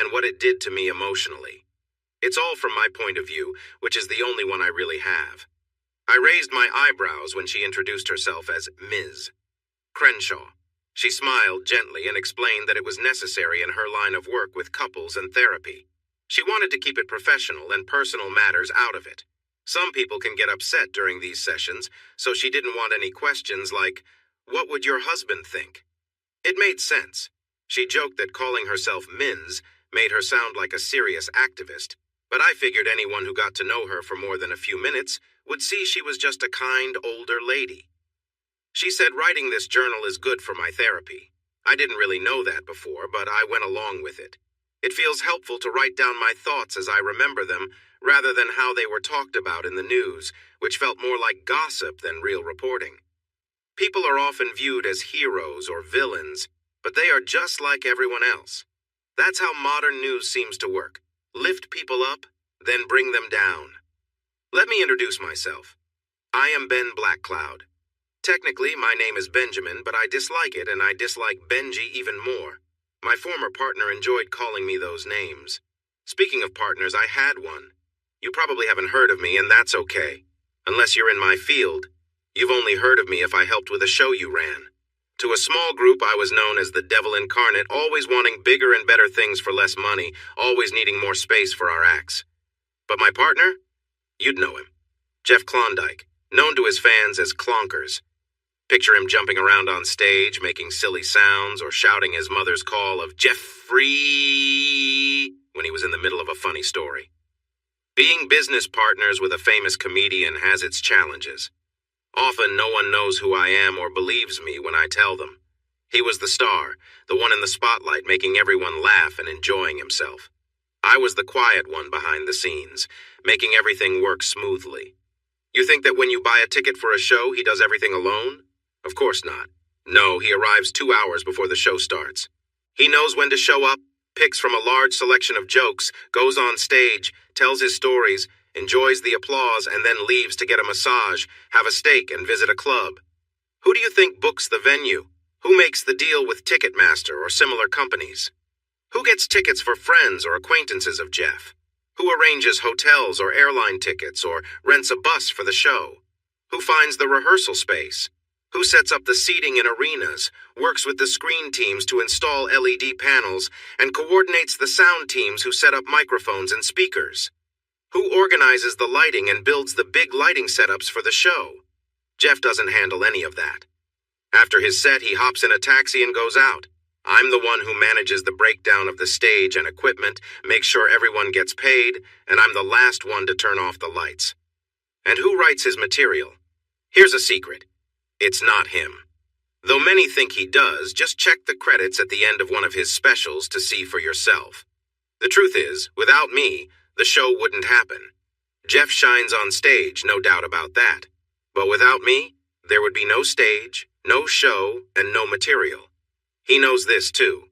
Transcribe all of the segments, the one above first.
and what it did to me emotionally. It's all from my point of view, which is the only one I really have. I raised my eyebrows when she introduced herself as Ms. Crenshaw. She smiled gently and explained that it was necessary in her line of work with couples and therapy. She wanted to keep it professional and personal matters out of it. Some people can get upset during these sessions, so she didn't want any questions like, "What would your husband think?" It made sense. She joked that calling herself Ms. made her sound like a serious activist, but I figured anyone who got to know her for more than a few minutes would see she was just a kind older lady. She said writing this journal is good for my therapy. I didn't really know that before, but I went along with it. It feels helpful to write down my thoughts as I remember them, rather than how they were talked about in the news, which felt more like gossip than real reporting. People are often viewed as heroes or villains, but they are just like everyone else. That's how modern news seems to work. Lift people up, then bring them down. Let me introduce myself. I am Ben Blackcloud. Technically, my name is Benjamin, but I dislike it, and I dislike Benji even more. My former partner enjoyed calling me those names. Speaking of partners, I had one. You probably haven't heard of me, and that's okay. Unless you're in my field. You've only heard of me if I helped with a show you ran. To a small group, I was known as the Devil Incarnate, always wanting bigger and better things for less money, always needing more space for our acts. But my partner? You'd know him. Jeff Klondike, known to his fans as Clonkers. Picture him jumping around on stage, making silly sounds, or shouting his mother's call of Jeffrey when he was in the middle of a funny story. Being business partners with a famous comedian has its challenges. Often no one knows who I am or believes me when I tell them. He was the star, the one in the spotlight making everyone laugh and enjoying himself. I was the quiet one behind the scenes, making everything work smoothly. You think that when you buy a ticket for a show, he does everything alone? Of course not. No, he arrives 2 hours before the show starts. He knows when to show up, picks from a large selection of jokes, goes on stage, tells his stories, enjoys the applause, and then leaves to get a massage, have a steak, and visit a club. Who do you think books the venue? Who makes the deal with Ticketmaster or similar companies? Who gets tickets for friends or acquaintances of Jeff? Who arranges hotels or airline tickets or rents a bus for the show? Who finds the rehearsal space? Who sets up the seating in arenas, works with the screen teams to install LED panels, and coordinates the sound teams who set up microphones and speakers? Who organizes the lighting and builds the big lighting setups for the show? Jeff doesn't handle any of that. After his set, he hops in a taxi and goes out. I'm the one who manages the breakdown of the stage and equipment, makes sure everyone gets paid, and I'm the last one to turn off the lights. And who writes his material? Here's a secret. It's not him. Though many think he does, just check the credits at the end of one of his specials to see for yourself. The truth is, without me, the show wouldn't happen. Jeff shines on stage, no doubt about that. But without me, there would be no stage, no show, and no material. He knows this too.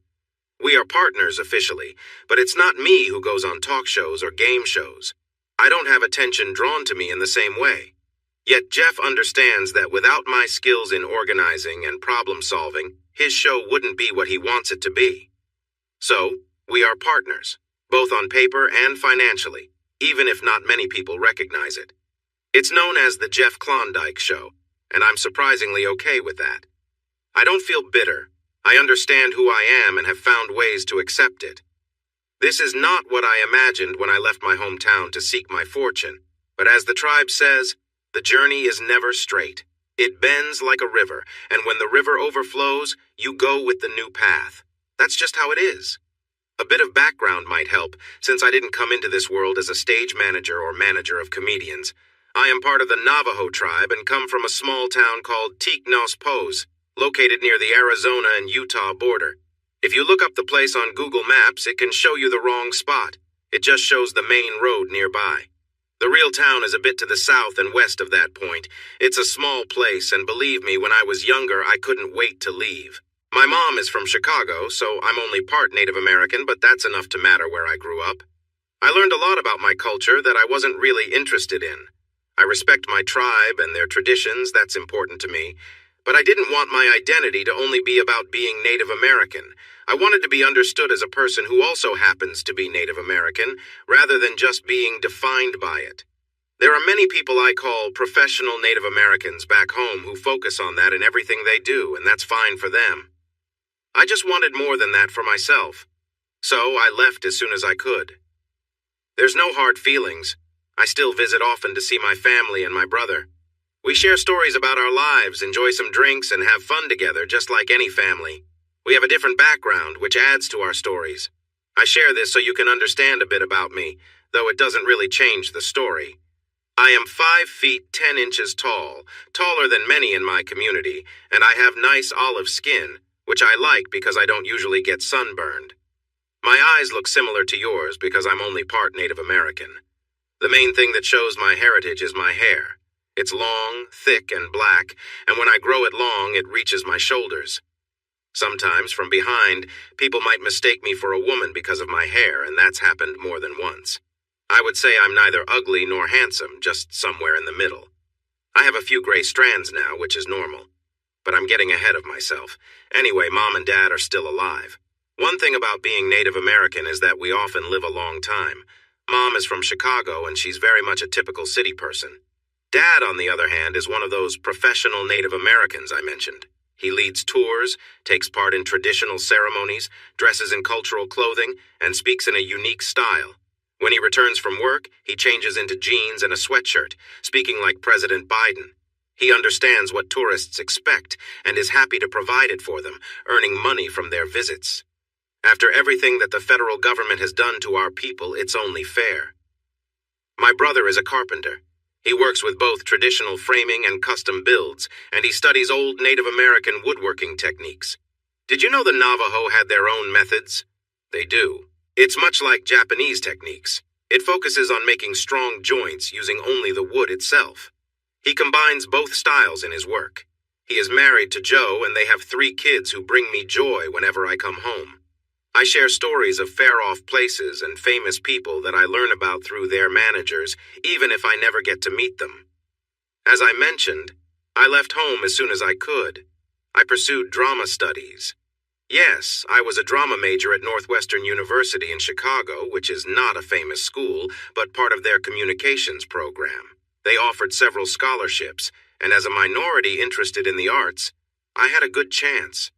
We are partners officially, but it's not me who goes on talk shows or game shows. I don't have attention drawn to me in the same way. Yet Jeff understands that without my skills in organizing and problem solving, his show wouldn't be what he wants it to be. So, we are partners, both on paper and financially, even if not many people recognize it. It's known as the Jeff Klondike Show, and I'm surprisingly okay with that. I don't feel bitter. I understand who I am and have found ways to accept it. This is not what I imagined when I left my hometown to seek my fortune, but as the tribe says, the journey is never straight. It bends like a river, and when the river overflows, you go with the new path. That's just how it is. A bit of background might help, since I didn't come into this world as a stage manager or manager of comedians. I am part of the Navajo tribe and come from a small town called Tiknos-Pos, located near the Arizona and Utah border. If you look up the place on Google Maps, it can show you the wrong spot. It just shows the main road nearby. The real town is a bit to the south and west of that point. It's a small place, and believe me, when I was younger, I couldn't wait to leave. My mom is from Chicago, so I'm only part Native American, but that's enough to matter where I grew up. I learned a lot about my culture that I wasn't really interested in. I respect my tribe and their traditions, that's important to me, But I didn't want my identity to only be about being Native American. I wanted to be understood as a person who also happens to be Native American, rather than just being defined by it. There are many people I call professional Native Americans back home who focus on that in everything they do, and that's fine for them. I just wanted more than that for myself. So I left as soon as I could. There's no hard feelings. I still visit often to see my family and my brother. We share stories about our lives, enjoy some drinks, and have fun together just like any family. We have a different background, which adds to our stories. I share this so you can understand a bit about me, though it doesn't really change the story. I am 5 feet 10 inches tall, taller than many in my community, and I have nice olive skin, which I like because I don't usually get sunburned. My eyes look similar to yours because I'm only part Native American. The main thing that shows my heritage is my hair. It's long, thick, and black, and when I grow it long, it reaches my shoulders. Sometimes, from behind, people might mistake me for a woman because of my hair, and that's happened more than once. I would say I'm neither ugly nor handsome, just somewhere in the middle. I have a few gray strands now, which is normal. But I'm getting ahead of myself. Anyway, Mom and Dad are still alive. One thing about being Native American is that we often live a long time. Mom is from Chicago, and she's very much a typical city person. Dad, on the other hand, is one of those professional Native Americans I mentioned. He leads tours, takes part in traditional ceremonies, dresses in cultural clothing, and speaks in a unique style. When he returns from work, he changes into jeans and a sweatshirt, speaking like President Biden. He understands what tourists expect and is happy to provide it for them, earning money from their visits. After everything that the federal government has done to our people, it's only fair. My brother is a carpenter. He works with both traditional framing and custom builds, and he studies old Native American woodworking techniques. Did you know the Navajo had their own methods? They do. It's much like Japanese techniques. It focuses on making strong joints using only the wood itself. He combines both styles in his work. He is married to Joe, and they have 3 kids who bring me joy whenever I come home. I share stories of far-off places and famous people that I learn about through their managers, even if I never get to meet them. As I mentioned, I left home as soon as I could. I pursued drama studies. Yes, I was a drama major at Northwestern University in Chicago, which is not a famous school, but part of their communications program. They offered several scholarships, and as a minority interested in the arts, I had a good chance.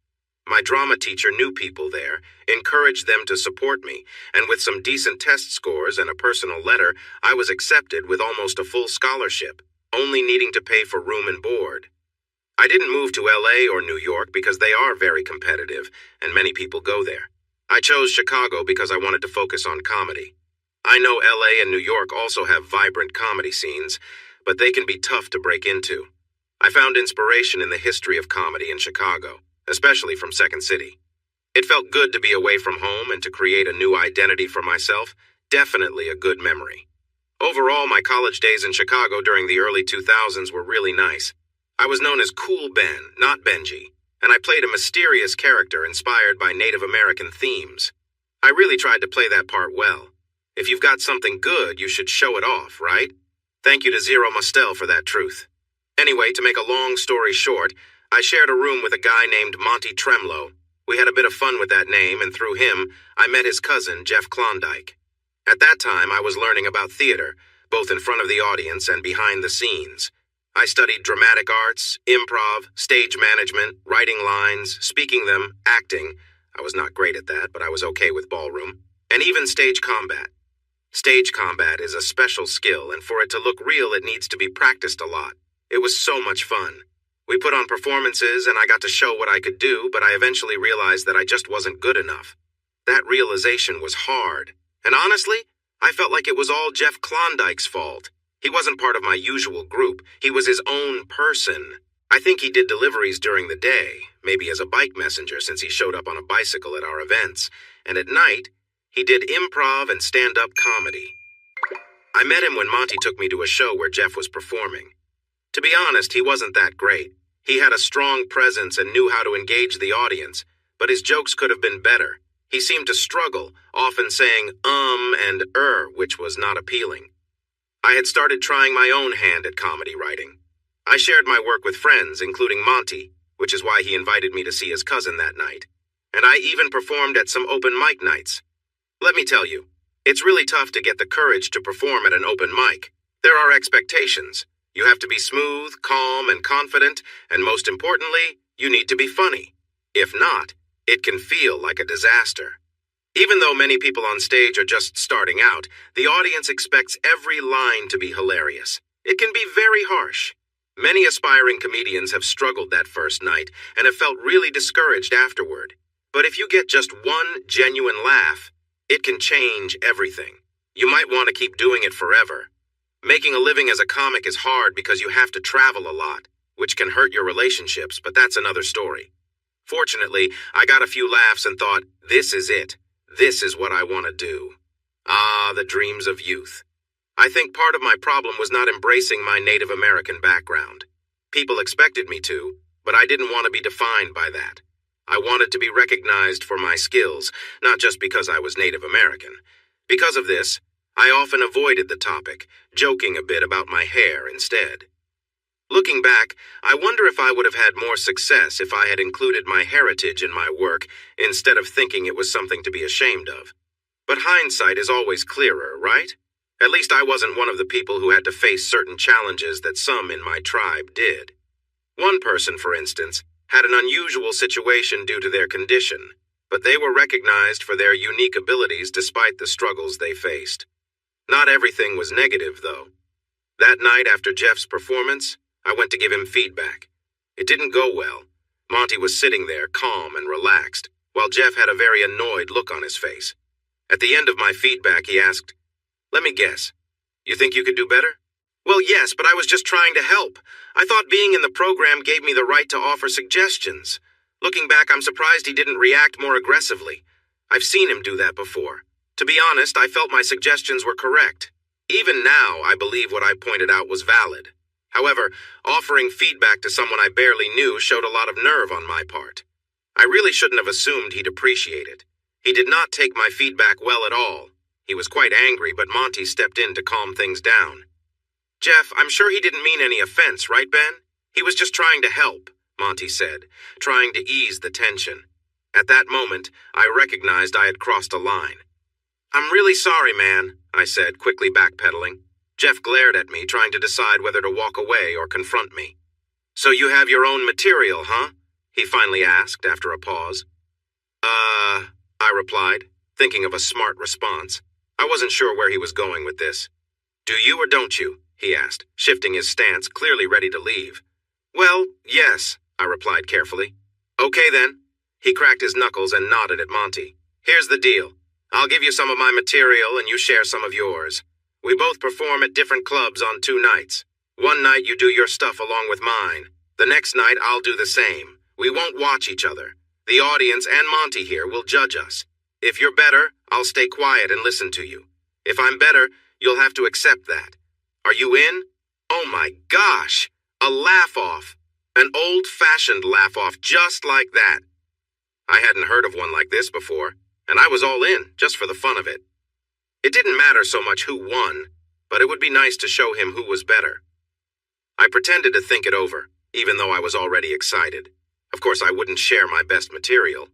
My drama teacher knew people there, encouraged them to support me, and with some decent test scores and a personal letter, I was accepted with almost a full scholarship, only needing to pay for room and board. I didn't move to LA or New York because they are very competitive, and many people go there. I chose Chicago because I wanted to focus on comedy. I know LA and New York also have vibrant comedy scenes, but they can be tough to break into. I found inspiration in the history of comedy in Chicago, especially from Second City. It felt good to be away from home and to create a new identity for myself, definitely a good memory. Overall, my college days in Chicago during the early 2000s were really nice. I was known as Cool Ben, not Benji, and I played a mysterious character inspired by Native American themes. I really tried to play that part well. If you've got something good, you should show it off, right? Thank you to Zero Mostel for that truth. Anyway, to make a long story short, I shared a room with a guy named Monty Tremlow. We had a bit of fun with that name, and through him, I met his cousin, Jeff Klondike. At that time, I was learning about theater, both in front of the audience and behind the scenes. I studied dramatic arts, improv, stage management, writing lines, speaking them, acting. I was not great at that, but I was okay with ballroom. And even stage combat. Stage combat is a special skill, and for it to look real, it needs to be practiced a lot. It was so much fun. We put on performances, and I got to show what I could do, but I eventually realized that I just wasn't good enough. That realization was hard. And honestly, I felt like it was all Jeff Klondike's fault. He wasn't part of my usual group. He was his own person. I think he did deliveries during the day, maybe as a bike messenger since he showed up on a bicycle at our events. And at night, he did improv and stand-up comedy. I met him when Monty took me to a show where Jeff was performing. To be honest, he wasn't that great. He had a strong presence and knew how to engage the audience, but his jokes could have been better. He seemed to struggle, often saying and which was not appealing. I had started trying my own hand at comedy writing. I shared my work with friends, including Monty, which is why he invited me to see his cousin that night. And I even performed at some open mic nights. Let me tell you, it's really tough to get the courage to perform at an open mic. There are expectations. You have to be smooth, calm, and confident, and most importantly, you need to be funny. If not, it can feel like a disaster. Even though many people on stage are just starting out, the audience expects every line to be hilarious. It can be very harsh. Many aspiring comedians have struggled that first night and have felt really discouraged afterward. But if you get just one genuine laugh, it can change everything. You might want to keep doing it forever. Making a living as a comic is hard because you have to travel a lot, which can hurt your relationships, but that's another story. Fortunately, I got a few laughs and thought, this is it. This is what I want to do. Ah, the dreams of youth. I think part of my problem was not embracing my Native American background. People expected me to, but I didn't want to be defined by that. I wanted to be recognized for my skills, not just because I was Native American. Because of this, I often avoided the topic, joking a bit about my hair instead. Looking back, I wonder if I would have had more success if I had included my heritage in my work instead of thinking it was something to be ashamed of. But hindsight is always clearer, right? At least I wasn't one of the people who had to face certain challenges that some in my tribe did. One person, for instance, had an unusual situation due to their condition, but they were recognized for their unique abilities despite the struggles they faced. Not everything was negative, though. That night after Jeff's performance, I went to give him feedback. It didn't go well. Monty was sitting there, calm and relaxed, while Jeff had a very annoyed look on his face. At the end of my feedback, he asked, "Let me guess. You think you could do better?" "Well, yes, but I was just trying to help. I thought being in the program gave me the right to offer suggestions. Looking back, I'm surprised he didn't react more aggressively. I've seen him do that before. To be honest, I felt my suggestions were correct. Even now, I believe what I pointed out was valid. However, offering feedback to someone I barely knew showed a lot of nerve on my part. I really shouldn't have assumed he'd appreciate it. He did not take my feedback well at all. He was quite angry, but Monty stepped in to calm things down. "Jeff, I'm sure he didn't mean any offense, right, Ben? He was just trying to help," Monty said, trying to ease the tension. At that moment, I recognized I had crossed a line. "I'm really sorry, man," I said, quickly backpedaling. Jeff glared at me, trying to decide whether to walk away or confront me. "So you have your own material, huh?" he finally asked after a pause. I replied, thinking of a smart response. I wasn't sure where he was going with this. "Do you or don't you?" he asked, shifting his stance, clearly ready to leave. "Well, yes," I replied carefully. "Okay then." He cracked his knuckles and nodded at Monty. "Here's the deal. I'll give you some of my material and you share some of yours. We both perform at different clubs on 2 nights. One night you do your stuff along with mine. The next night I'll do the same. We won't watch each other. The audience and Monty here will judge us. If you're better, I'll stay quiet and listen to you. If I'm better, you'll have to accept that. Are you in?" Oh my gosh! A laugh-off. An old-fashioned laugh-off just like that. I hadn't heard of one like this before, and I was all in, just for the fun of it. It didn't matter so much who won, but it would be nice to show him who was better. I pretended to think it over, even though I was already excited. Of course, I wouldn't share my best material.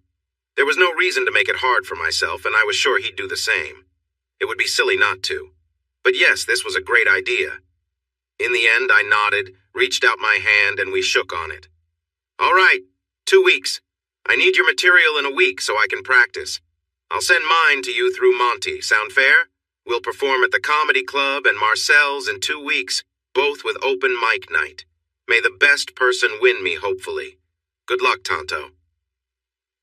There was no reason to make it hard for myself, and I was sure he'd do the same. It would be silly not to. But yes, this was a great idea. In the end, I nodded, reached out my hand, and we shook on it. "All right, 2 weeks. I need your material in a week so I can practice. I'll send mine to you through Monty. Sound fair? We'll perform at the Comedy Club and Marcel's in 2 weeks, both with open mic night. May the best person win me, hopefully. Good luck, Tonto."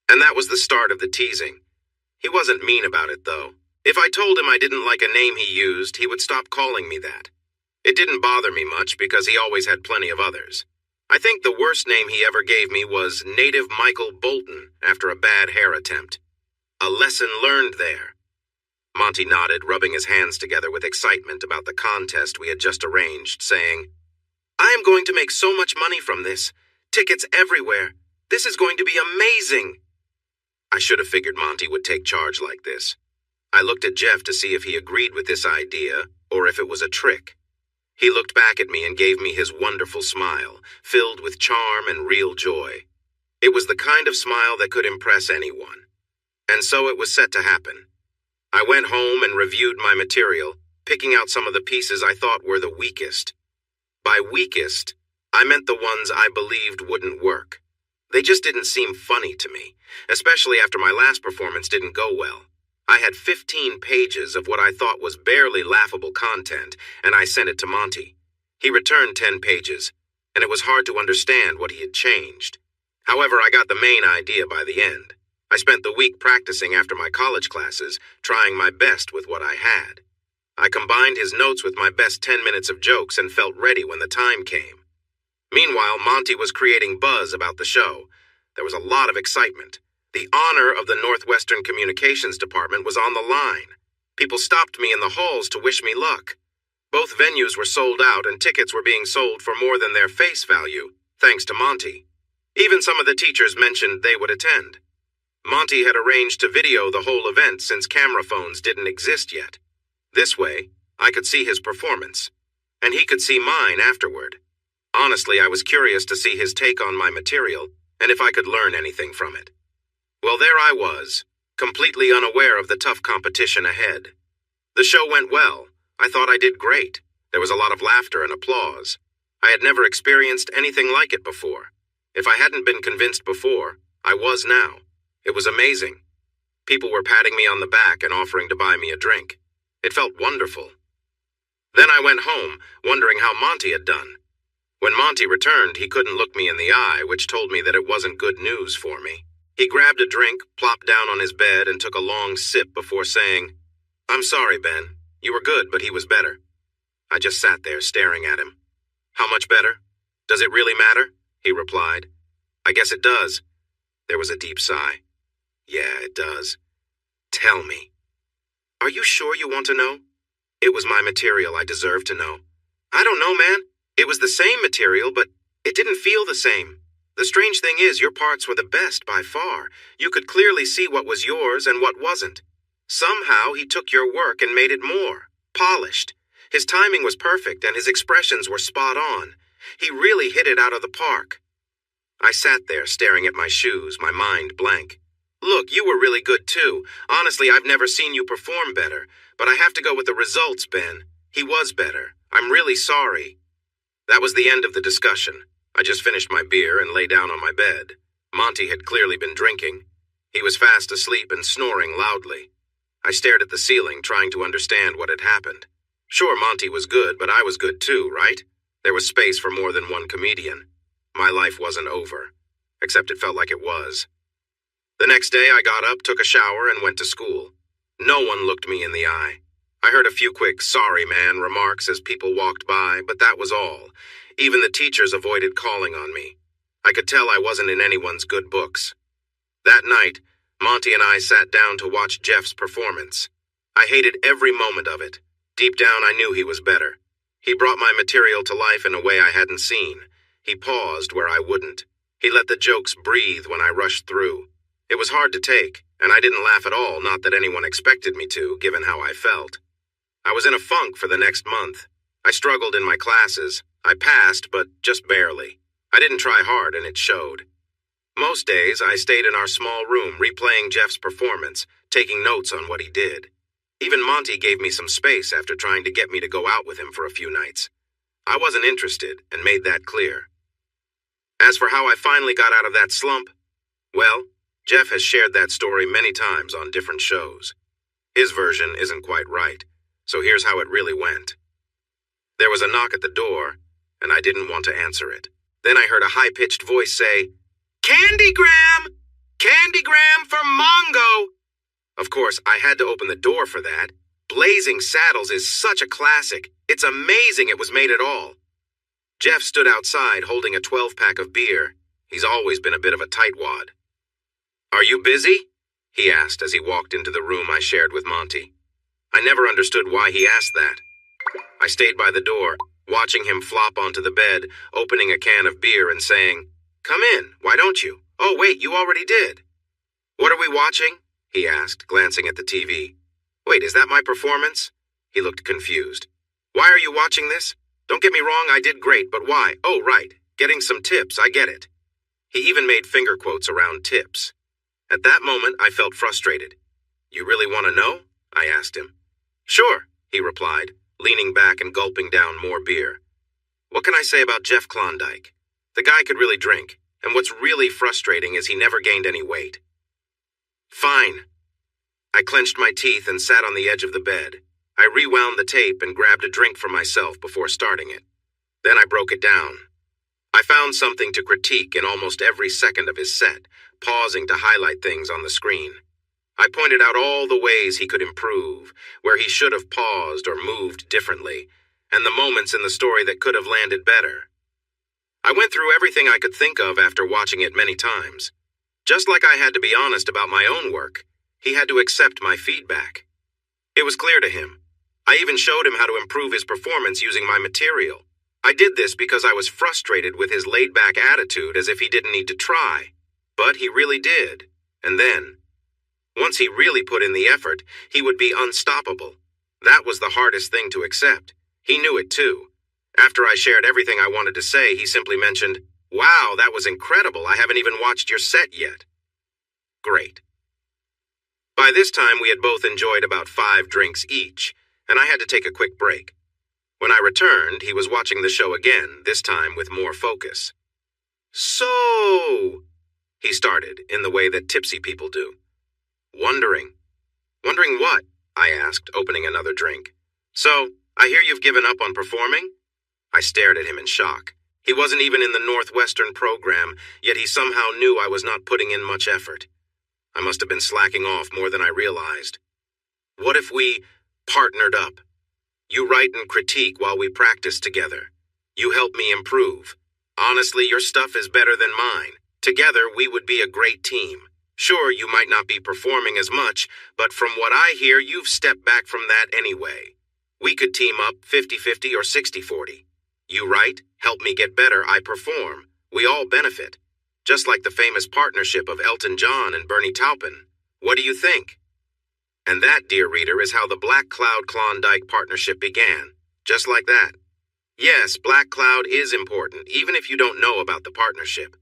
And that was the start of the teasing. He wasn't mean about it, though. If I told him I didn't like a name he used, he would stop calling me that. It didn't bother me much because he always had plenty of others. I think the worst name he ever gave me was Native Michael Bolton after a bad hair attempt. A lesson learned there. Monty nodded, rubbing his hands together with excitement about the contest we had just arranged, saying, "I am going to make so much money from this. Tickets everywhere. This is going to be amazing." I should have figured Monty would take charge like this. I looked at Jeff to see if he agreed with this idea or if it was a trick. He looked back at me and gave me his wonderful smile, filled with charm and real joy. It was the kind of smile that could impress anyone. And so it was set to happen. I went home and reviewed my material, picking out some of the pieces I thought were the weakest. By weakest, I meant the ones I believed wouldn't work. They just didn't seem funny to me, especially after my last performance didn't go well. I had 15 pages of what I thought was barely laughable content, and I sent it to Monty. He returned 10 pages, and it was hard to understand what he had changed. However, I got the main idea by the end. I spent the week practicing after my college classes, trying my best with what I had. I combined his notes with my best 10 minutes of jokes and felt ready when the time came. Meanwhile, Monty was creating buzz about the show. There was a lot of excitement. The honor of the Northwestern Communications Department was on the line. People stopped me in the halls to wish me luck. Both venues were sold out and tickets were being sold for more than their face value, thanks to Monty. Even some of the teachers mentioned they would attend. Monty had arranged to video the whole event since camera phones didn't exist yet. This way, I could see his performance, and he could see mine afterward. Honestly, I was curious to see his take on my material and if I could learn anything from it. Well, there I was, completely unaware of the tough competition ahead. The show went well. I thought I did great. There was a lot of laughter and applause. I had never experienced anything like it before. If I hadn't been convinced before, I was now. It was amazing. People were patting me on the back and offering to buy me a drink. It felt wonderful. Then I went home, wondering how Monty had done. When Monty returned, he couldn't look me in the eye, which told me that it wasn't good news for me. He grabbed a drink, plopped down on his bed, and took a long sip before saying, "I'm sorry, Ben. You were good, but he was better." I just sat there staring at him. "How much better? Does it really matter?" he replied. "I guess it does." There was a deep sigh. "Yeah, it does. Tell me." "Are you sure you want to know?" "It was my material. I deserve to know." "I don't know, man. It was the same material, but it didn't feel the same. The strange thing is, your parts were the best by far. You could clearly see what was yours and what wasn't. Somehow he took your work and made it more polished. His timing was perfect and his expressions were spot on. He really hit it out of the park." I sat there staring at my shoes, my mind blank. "Look, you were really good too. Honestly, I've never seen you perform better. But I have to go with the results, Ben. He was better. I'm really sorry." That was the end of the discussion. I just finished my beer and lay down on my bed. Monty had clearly been drinking. He was fast asleep and snoring loudly. I stared at the ceiling, trying to understand what had happened. Sure, Monty was good, but I was good too, right? There was space for more than one comedian. My life wasn't over, except it felt like it was. The next day, I got up, took a shower, and went to school. No one looked me in the eye. I heard a few quick "sorry, man" remarks as people walked by, but that was all. Even the teachers avoided calling on me. I could tell I wasn't in anyone's good books. That night, Monty and I sat down to watch Jeff's performance. I hated every moment of it. Deep down, I knew he was better. He brought my material to life in a way I hadn't seen. He paused where I wouldn't. He let the jokes breathe when I rushed through. It was hard to take, and I didn't laugh at all, not that anyone expected me to, given how I felt. I was in a funk for the next month. I struggled in my classes. I passed, but just barely. I didn't try hard, and it showed. Most days, I stayed in our small room replaying Jeff's performance, taking notes on what he did. Even Monty gave me some space after trying to get me to go out with him for a few nights. I wasn't interested, and made that clear. As for how I finally got out of that slump, well, Jeff has shared that story many times on different shows. His version isn't quite right, so here's how it really went. There was a knock at the door, and I didn't want to answer it. Then I heard a high-pitched voice say, "Candygram! Candygram for Mongo!" Of course, I had to open the door for that. Blazing Saddles is such a classic. It's amazing it was made at all. Jeff stood outside holding a 12-pack of beer. He's always been a bit of a tightwad. "Are you busy?" he asked as he walked into the room I shared with Monty. I never understood why he asked that. I stayed by the door, watching him flop onto the bed, opening a can of beer and saying, "Come in, why don't you? Oh, wait, you already did." "What are we watching?" he asked, glancing at the TV. "Wait, is that my performance?" He looked confused. "Why are you watching this? Don't get me wrong, I did great, but why? Oh, right, getting some tips, I get it." He even made finger quotes around tips. At that moment, I felt frustrated. "You really want to know?" I asked him. "Sure," he replied, leaning back and gulping down more beer. "What can I say about Jeff Klondike? The guy could really drink, and what's really frustrating is he never gained any weight." "Fine." I clenched my teeth and sat on the edge of the bed. I rewound the tape and grabbed a drink for myself before starting it. Then I broke it down. I found something to critique in almost every second of his set, pausing to highlight things on the screen. I pointed out all the ways he could improve, where he should have paused or moved differently, and the moments in the story that could have landed better. I went through everything I could think of after watching it many times. Just like I had to be honest about my own work, he had to accept my feedback. It was clear to him. I even showed him how to improve his performance using my material. I did this because I was frustrated with his laid-back attitude as if he didn't need to try. But he really did. And then, once he really put in the effort, he would be unstoppable. That was the hardest thing to accept. He knew it too. After I shared everything I wanted to say, he simply mentioned, "Wow, that was incredible. I haven't even watched your set yet." Great. By this time, we had both enjoyed about 5 drinks each, and I had to take a quick break. When I returned, he was watching the show again, this time with more focus. "So," he started, in the way that tipsy people do. "Wondering." "Wondering what?" I asked, opening another drink. "So, I hear you've given up on performing?" I stared at him in shock. He wasn't even in the Northwestern program, yet he somehow knew I was not putting in much effort. I must have been slacking off more than I realized. "What if we partnered up? You write and critique while we practice together. You help me improve. Honestly, your stuff is better than mine. Together, we would be a great team. Sure, you might not be performing as much, but from what I hear, you've stepped back from that anyway. We could team up 50-50 or 60-40. You write, help me get better, I perform. We all benefit. Just like the famous partnership of Elton John and Bernie Taupin. What do you think?" And that, dear reader, is how the Black Cloud Klondike partnership began. Just like that. Yes, Black Cloud is important, even if you don't know about the partnership.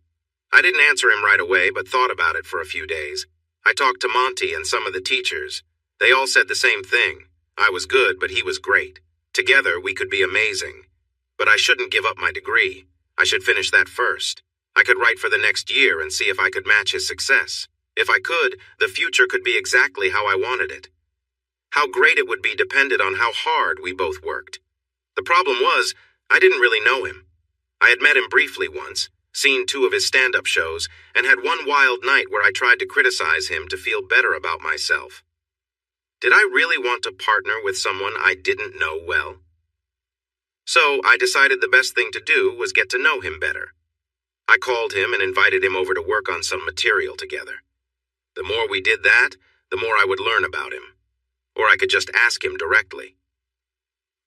I didn't answer him right away, but thought about it for a few days. I talked to Monty and some of the teachers. They all said the same thing. I was good, but he was great. Together, we could be amazing. But I shouldn't give up my degree. I should finish that first. I could write for the next year and see if I could match his success. If I could, the future could be exactly how I wanted it. How great it would be depended on how hard we both worked. The problem was, I didn't really know him. I had met him briefly once, seen 2 of his stand-up shows, and had one wild night where I tried to criticize him to feel better about myself. Did I really want to partner with someone I didn't know well? So I decided the best thing to do was get to know him better. I called him and invited him over to work on some material together. The more we did that, the more I would learn about him. Or I could just ask him directly.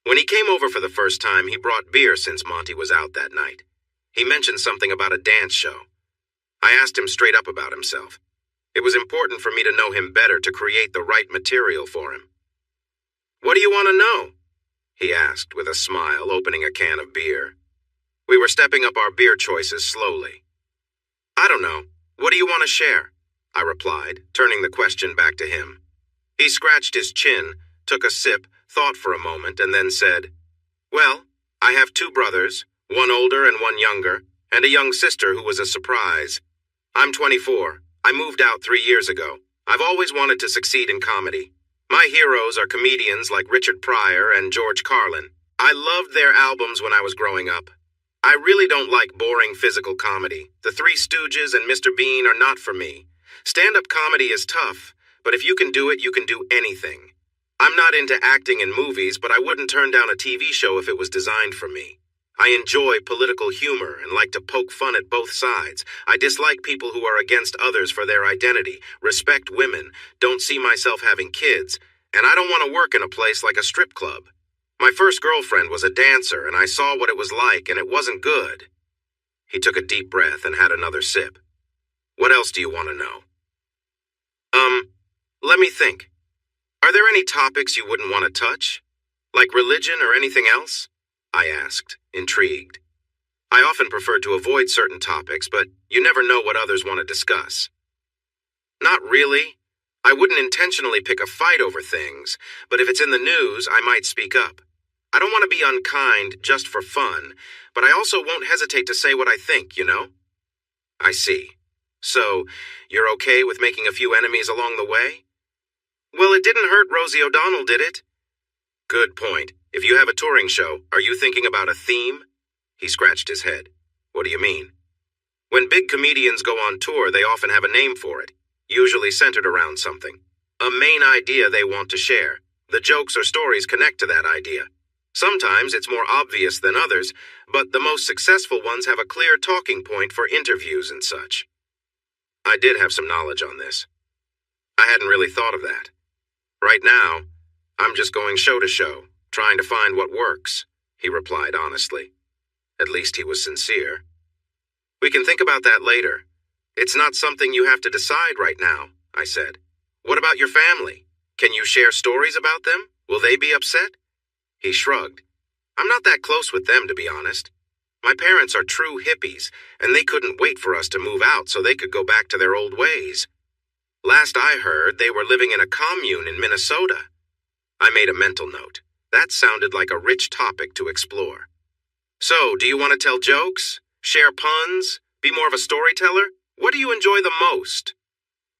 When he came over for the first time, he brought beer since Monty was out that night. He mentioned something about a dance show. I asked him straight up about himself. It was important for me to know him better to create the right material for him. "What do you want to know?" he asked with a smile, opening a can of beer. We were stepping up our beer choices slowly. "I don't know. What do you want to share?" I replied, turning the question back to him. He scratched his chin, took a sip, thought for a moment, and then said, "Well, I have 2 brothers, one older and one younger, and a young sister who was a surprise. I'm 24. I moved out 3 years ago. I've always wanted to succeed in comedy. My heroes are comedians like Richard Pryor and George Carlin. I loved their albums when I was growing up. I really don't like boring physical comedy. The Three Stooges and Mr. Bean are not for me. Stand-up comedy is tough, but if you can do it, you can do anything. I'm not into acting in movies, but I wouldn't turn down a TV show if it was designed for me. I enjoy political humor and like to poke fun at both sides. I dislike people who are against others for their identity, respect women, don't see myself having kids, and I don't want to work in a place like a strip club. My first girlfriend was a dancer, and I saw what it was like, and it wasn't good." He took a deep breath and had another sip. "What else do you want to know?" Let me think. Are there any topics you wouldn't want to touch? Like religion or anything else?" I asked, intrigued. I often prefer to avoid certain topics, but you never know what others want to discuss. Not really. I wouldn't intentionally pick a fight over things, but if it's in the news, I might speak up. I don't want to be unkind just for fun, but I also won't hesitate to say what I think, you know? I see. So, you're okay with making a few enemies along the way? Well, it didn't hurt Rosie O'Donnell, did it? Good point. If you have a touring show, are you thinking about a theme? He scratched his head. What do you mean? When big comedians go on tour, they often have a name for it, usually centered around something. A main idea they want to share. The jokes or stories connect to that idea. Sometimes it's more obvious than others, but the most successful ones have a clear talking point for interviews and such. I did have some knowledge on this. I hadn't really thought of that. Right now, I'm just going show to show, trying to find what works, he replied honestly. At least he was sincere. We can think about that later. It's not something you have to decide right now, I said. What about your family? Can you share stories about them? Will they be upset? He shrugged. I'm not that close with them, to be honest. My parents are true hippies, and they couldn't wait for us to move out so they could go back to their old ways. Last I heard, they were living in a commune in Minnesota. I made a mental note. That sounded like a rich topic to explore. So, do you want to tell jokes? Share puns? Be more of a storyteller? What do you enjoy the most?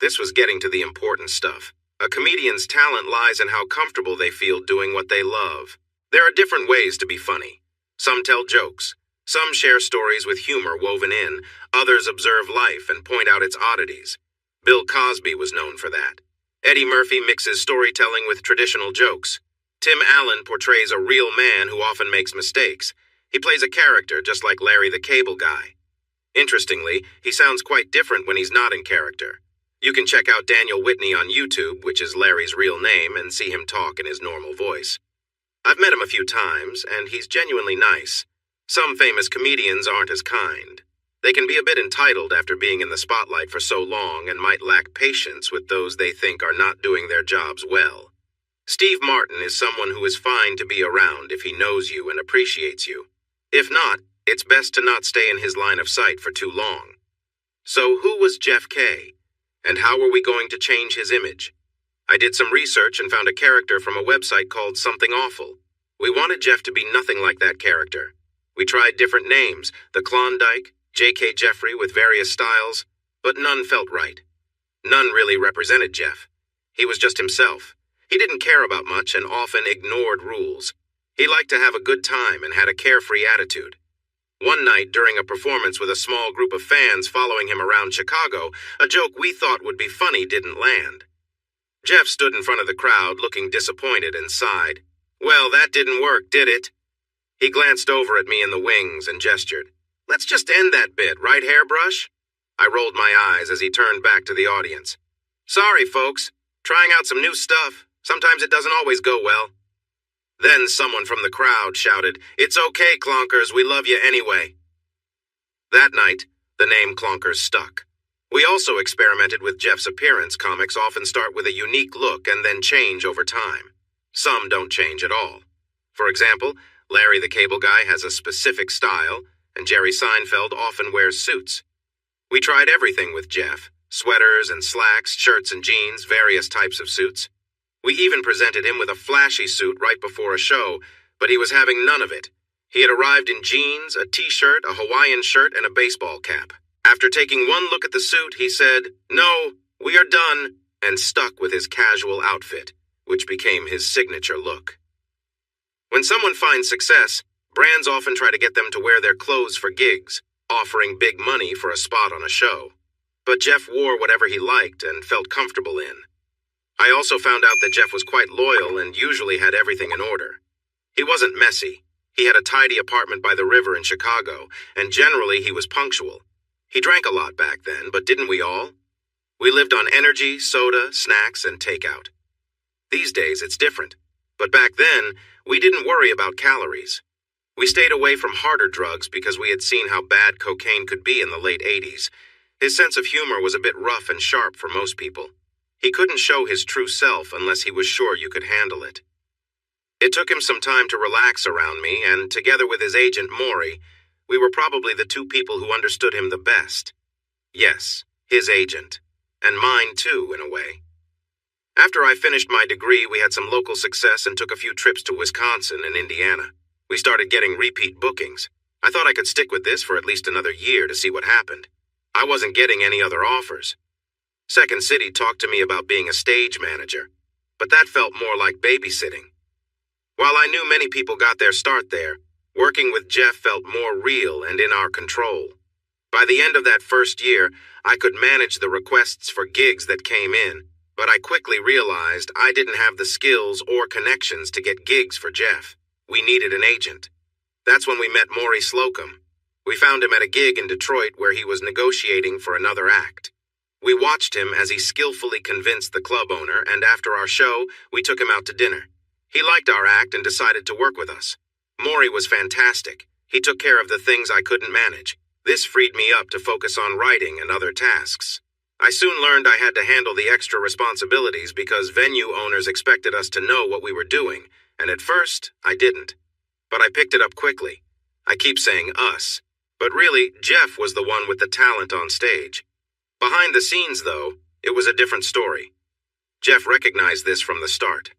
This was getting to the important stuff. A comedian's talent lies in how comfortable they feel doing what they love. There are different ways to be funny. Some tell jokes. Some share stories with humor woven in. Others observe life and point out its oddities. Bill Cosby was known for that. Eddie Murphy mixes storytelling with traditional jokes. Tim Allen portrays a real man who often makes mistakes. He plays a character just like Larry the Cable Guy. Interestingly, he sounds quite different when he's not in character. You can check out Daniel Whitney on YouTube, which is Larry's real name, and see him talk in his normal voice. I've met him a few times, and he's genuinely nice. Some famous comedians aren't as kind. They can be a bit entitled after being in the spotlight for so long and might lack patience with those they think are not doing their jobs well. Steve Martin is someone who is fine to be around if he knows you and appreciates you. If not, it's best to not stay in his line of sight for too long. So who was Jeff Kay? And how were we going to change his image? I did some research and found a character from a website called Something Awful. We wanted Jeff to be nothing like that character. We tried different names, the Klondike, J.K. Jeffrey with various styles, but none felt right. None really represented Jeff. He was just himself. He didn't care about much and often ignored rules. He liked to have a good time and had a carefree attitude. One night, during a performance with a small group of fans following him around Chicago, a joke we thought would be funny didn't land. Jeff stood in front of the crowd, looking disappointed, and sighed. Well, that didn't work, did it? He glanced over at me in the wings and gestured. Let's just end that bit, right, Hairbrush? I rolled my eyes as he turned back to the audience. Sorry, folks. Trying out some new stuff. Sometimes it doesn't always go well. Then someone from the crowd shouted, It's okay, Clonkers, we love you anyway. That night, the name Clonkers stuck. We also experimented with Jeff's appearance. Comics often start with a unique look and then change over time. Some don't change at all. For example, Larry the Cable Guy has a specific style, and Jerry Seinfeld often wears suits. We tried everything with Jeff. Sweaters and slacks, shirts and jeans, various types of suits. We even presented him with a flashy suit right before a show, but he was having none of it. He had arrived in jeans, a t-shirt, a Hawaiian shirt, and a baseball cap. After taking one look at the suit, he said, No, we are done, and stuck with his casual outfit, which became his signature look. When someone finds success, brands often try to get them to wear their clothes for gigs, offering big money for a spot on a show. But Jeff wore whatever he liked and felt comfortable in. I also found out that Jeff was quite loyal and usually had everything in order. He wasn't messy. He had a tidy apartment by the river in Chicago, and generally he was punctual. He drank a lot back then, but didn't we all? We lived on energy, soda, snacks, and takeout. These days it's different, but back then we didn't worry about calories. We stayed away from harder drugs because we had seen how bad cocaine could be in the late 80s. His sense of humor was a bit rough and sharp for most people. He couldn't show his true self unless he was sure you could handle it. It took him some time to relax around me, and together with his agent Maury, we were probably the two people who understood him the best. Yes, his agent. And mine too, in a way. After I finished my degree, we had some local success and took a few trips to Wisconsin and Indiana. We started getting repeat bookings. I thought I could stick with this for at least another year to see what happened. I wasn't getting any other offers. Second City talked to me about being a stage manager, but that felt more like babysitting. While I knew many people got their start there, working with Jeff felt more real and in our control. By the end of that first year, I could manage the requests for gigs that came in, but I quickly realized I didn't have the skills or connections to get gigs for Jeff. We needed an agent. That's when we met Maury Slocum. We found him at a gig in Detroit where he was negotiating for another act. We watched him as he skillfully convinced the club owner, and after our show, we took him out to dinner. He liked our act and decided to work with us. Maury was fantastic. He took care of the things I couldn't manage. This freed me up to focus on writing and other tasks. I soon learned I had to handle the extra responsibilities because venue owners expected us to know what we were doing, and at first, I didn't. But I picked it up quickly. I keep saying us, but really, Jeff was the one with the talent on stage. Behind the scenes, though, it was a different story. Jeff recognized this from the start.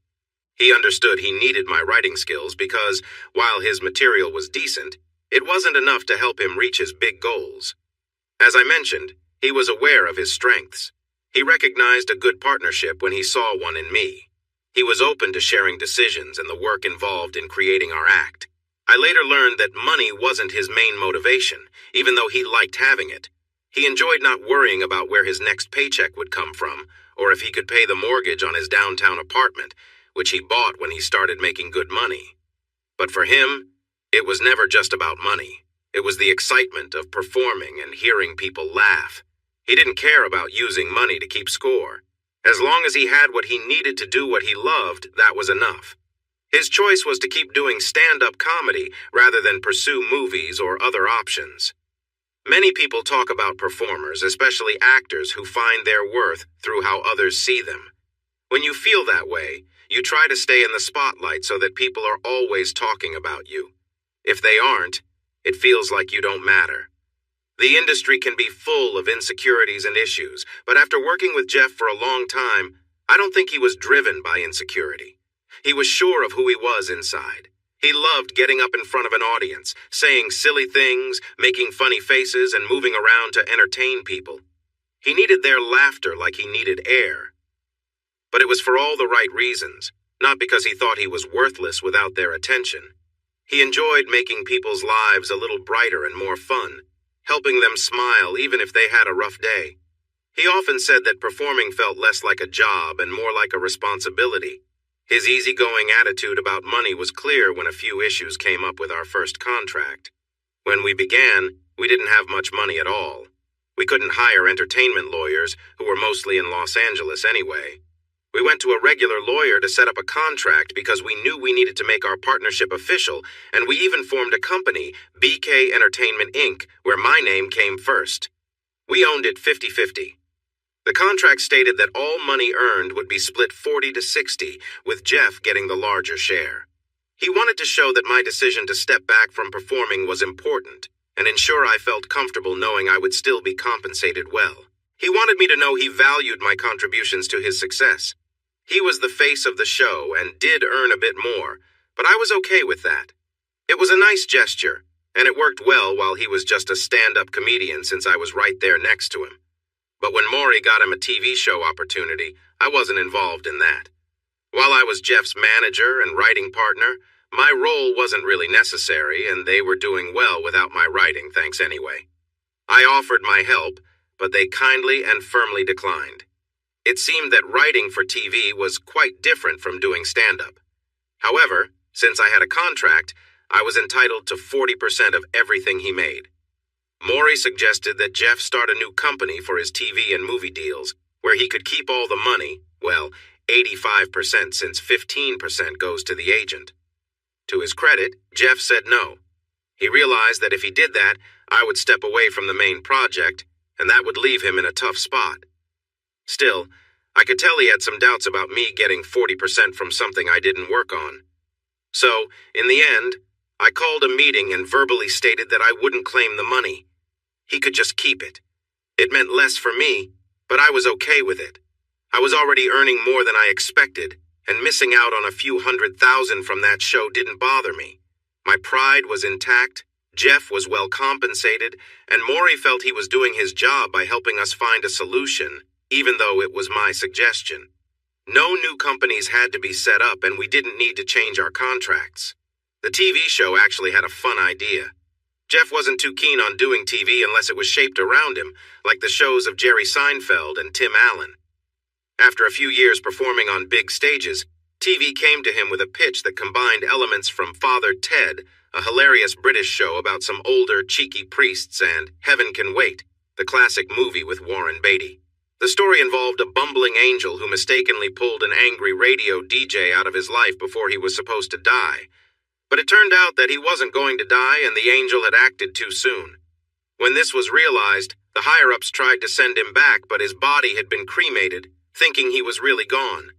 He understood he needed my writing skills because, while his material was decent, it wasn't enough to help him reach his big goals. As I mentioned, he was aware of his strengths. He recognized a good partnership when he saw one in me. He was open to sharing decisions and the work involved in creating our act. I later learned that money wasn't his main motivation, even though he liked having it. He enjoyed not worrying about where his next paycheck would come from, or if he could pay the mortgage on his downtown apartment, which he bought when he started making good money. But for him, it was never just about money. It was the excitement of performing and hearing people laugh. He didn't care about using money to keep score. As long as he had what he needed to do what he loved, that was enough. His choice was to keep doing stand-up comedy rather than pursue movies or other options. Many people talk about performers, especially actors, who find their worth through how others see them. When you feel that way, you try to stay in the spotlight so that people are always talking about you. If they aren't, it feels like you don't matter. The industry can be full of insecurities and issues, but after working with Jeff for a long time, I don't think he was driven by insecurity. He was sure of who he was inside. He loved getting up in front of an audience, saying silly things, making funny faces, and moving around to entertain people. He needed their laughter like he needed air. But it was for all the right reasons, not because he thought he was worthless without their attention. He enjoyed making people's lives a little brighter and more fun, helping them smile even if they had a rough day. He often said that performing felt less like a job and more like a responsibility. His easygoing attitude about money was clear when a few issues came up with our first contract. When we began, we didn't have much money at all. We couldn't hire entertainment lawyers, who were mostly in Los Angeles anyway. We went to a regular lawyer to set up a contract because we knew we needed to make our partnership official, and we even formed a company, BK Entertainment Inc., where my name came first. We owned it 50-50. The contract stated that all money earned would be split 40-60, with Jeff getting the larger share. He wanted to show that my decision to step back from performing was important, and ensure I felt comfortable knowing I would still be compensated well. He wanted me to know he valued my contributions to his success. He was the face of the show and did earn a bit more, but I was okay with that. It was a nice gesture, and it worked well while he was just a stand-up comedian since I was right there next to him. But when Maury got him a TV show opportunity, I wasn't involved in that. While I was Jeff's manager and writing partner, my role wasn't really necessary, and they were doing well without my writing, thanks anyway. I offered my help, but they kindly and firmly declined. It seemed that writing for TV was quite different from doing stand-up. However, since I had a contract, I was entitled to 40% of everything he made. Maury suggested that Jeff start a new company for his TV and movie deals, where he could keep all the money, well, 85% since 15% goes to the agent. To his credit, Jeff said no. He realized that if he did that, I would step away from the main project, and that would leave him in a tough spot. Still, I could tell he had some doubts about me getting 40% from something I didn't work on. So, in the end, I called a meeting and verbally stated that I wouldn't claim the money. He could just keep it. It meant less for me, but I was okay with it. I was already earning more than I expected, and missing out on a few $100,000 from that show didn't bother me. My pride was intact, Jeff was well compensated, and Maury felt he was doing his job by helping us find a solution, even though it was my suggestion. No new companies had to be set up, and we didn't need to change our contracts. The TV show actually had a fun idea. Jeff wasn't too keen on doing TV unless it was shaped around him, like the shows of Jerry Seinfeld and Tim Allen. After a few years performing on big stages, TV came to him with a pitch that combined elements from Father Ted, a hilarious British show about some older, cheeky priests, and Heaven Can Wait, the classic movie with Warren Beatty. The story involved a bumbling angel who mistakenly pulled an angry radio DJ out of his life before he was supposed to die. But it turned out that he wasn't going to die, and the angel had acted too soon. When this was realized, the higher-ups tried to send him back, but his body had been cremated, thinking he was really gone.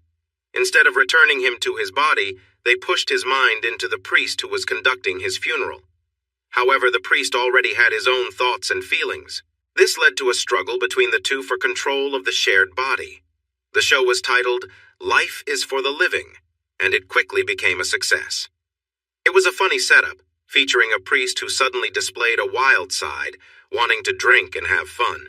Instead of returning him to his body, they pushed his mind into the priest who was conducting his funeral. However, the priest already had his own thoughts and feelings. This led to a struggle between the two for control of the shared body. The show was titled Life is for the Living, and it quickly became a success. It was a funny setup, featuring a priest who suddenly displayed a wild side, wanting to drink and have fun.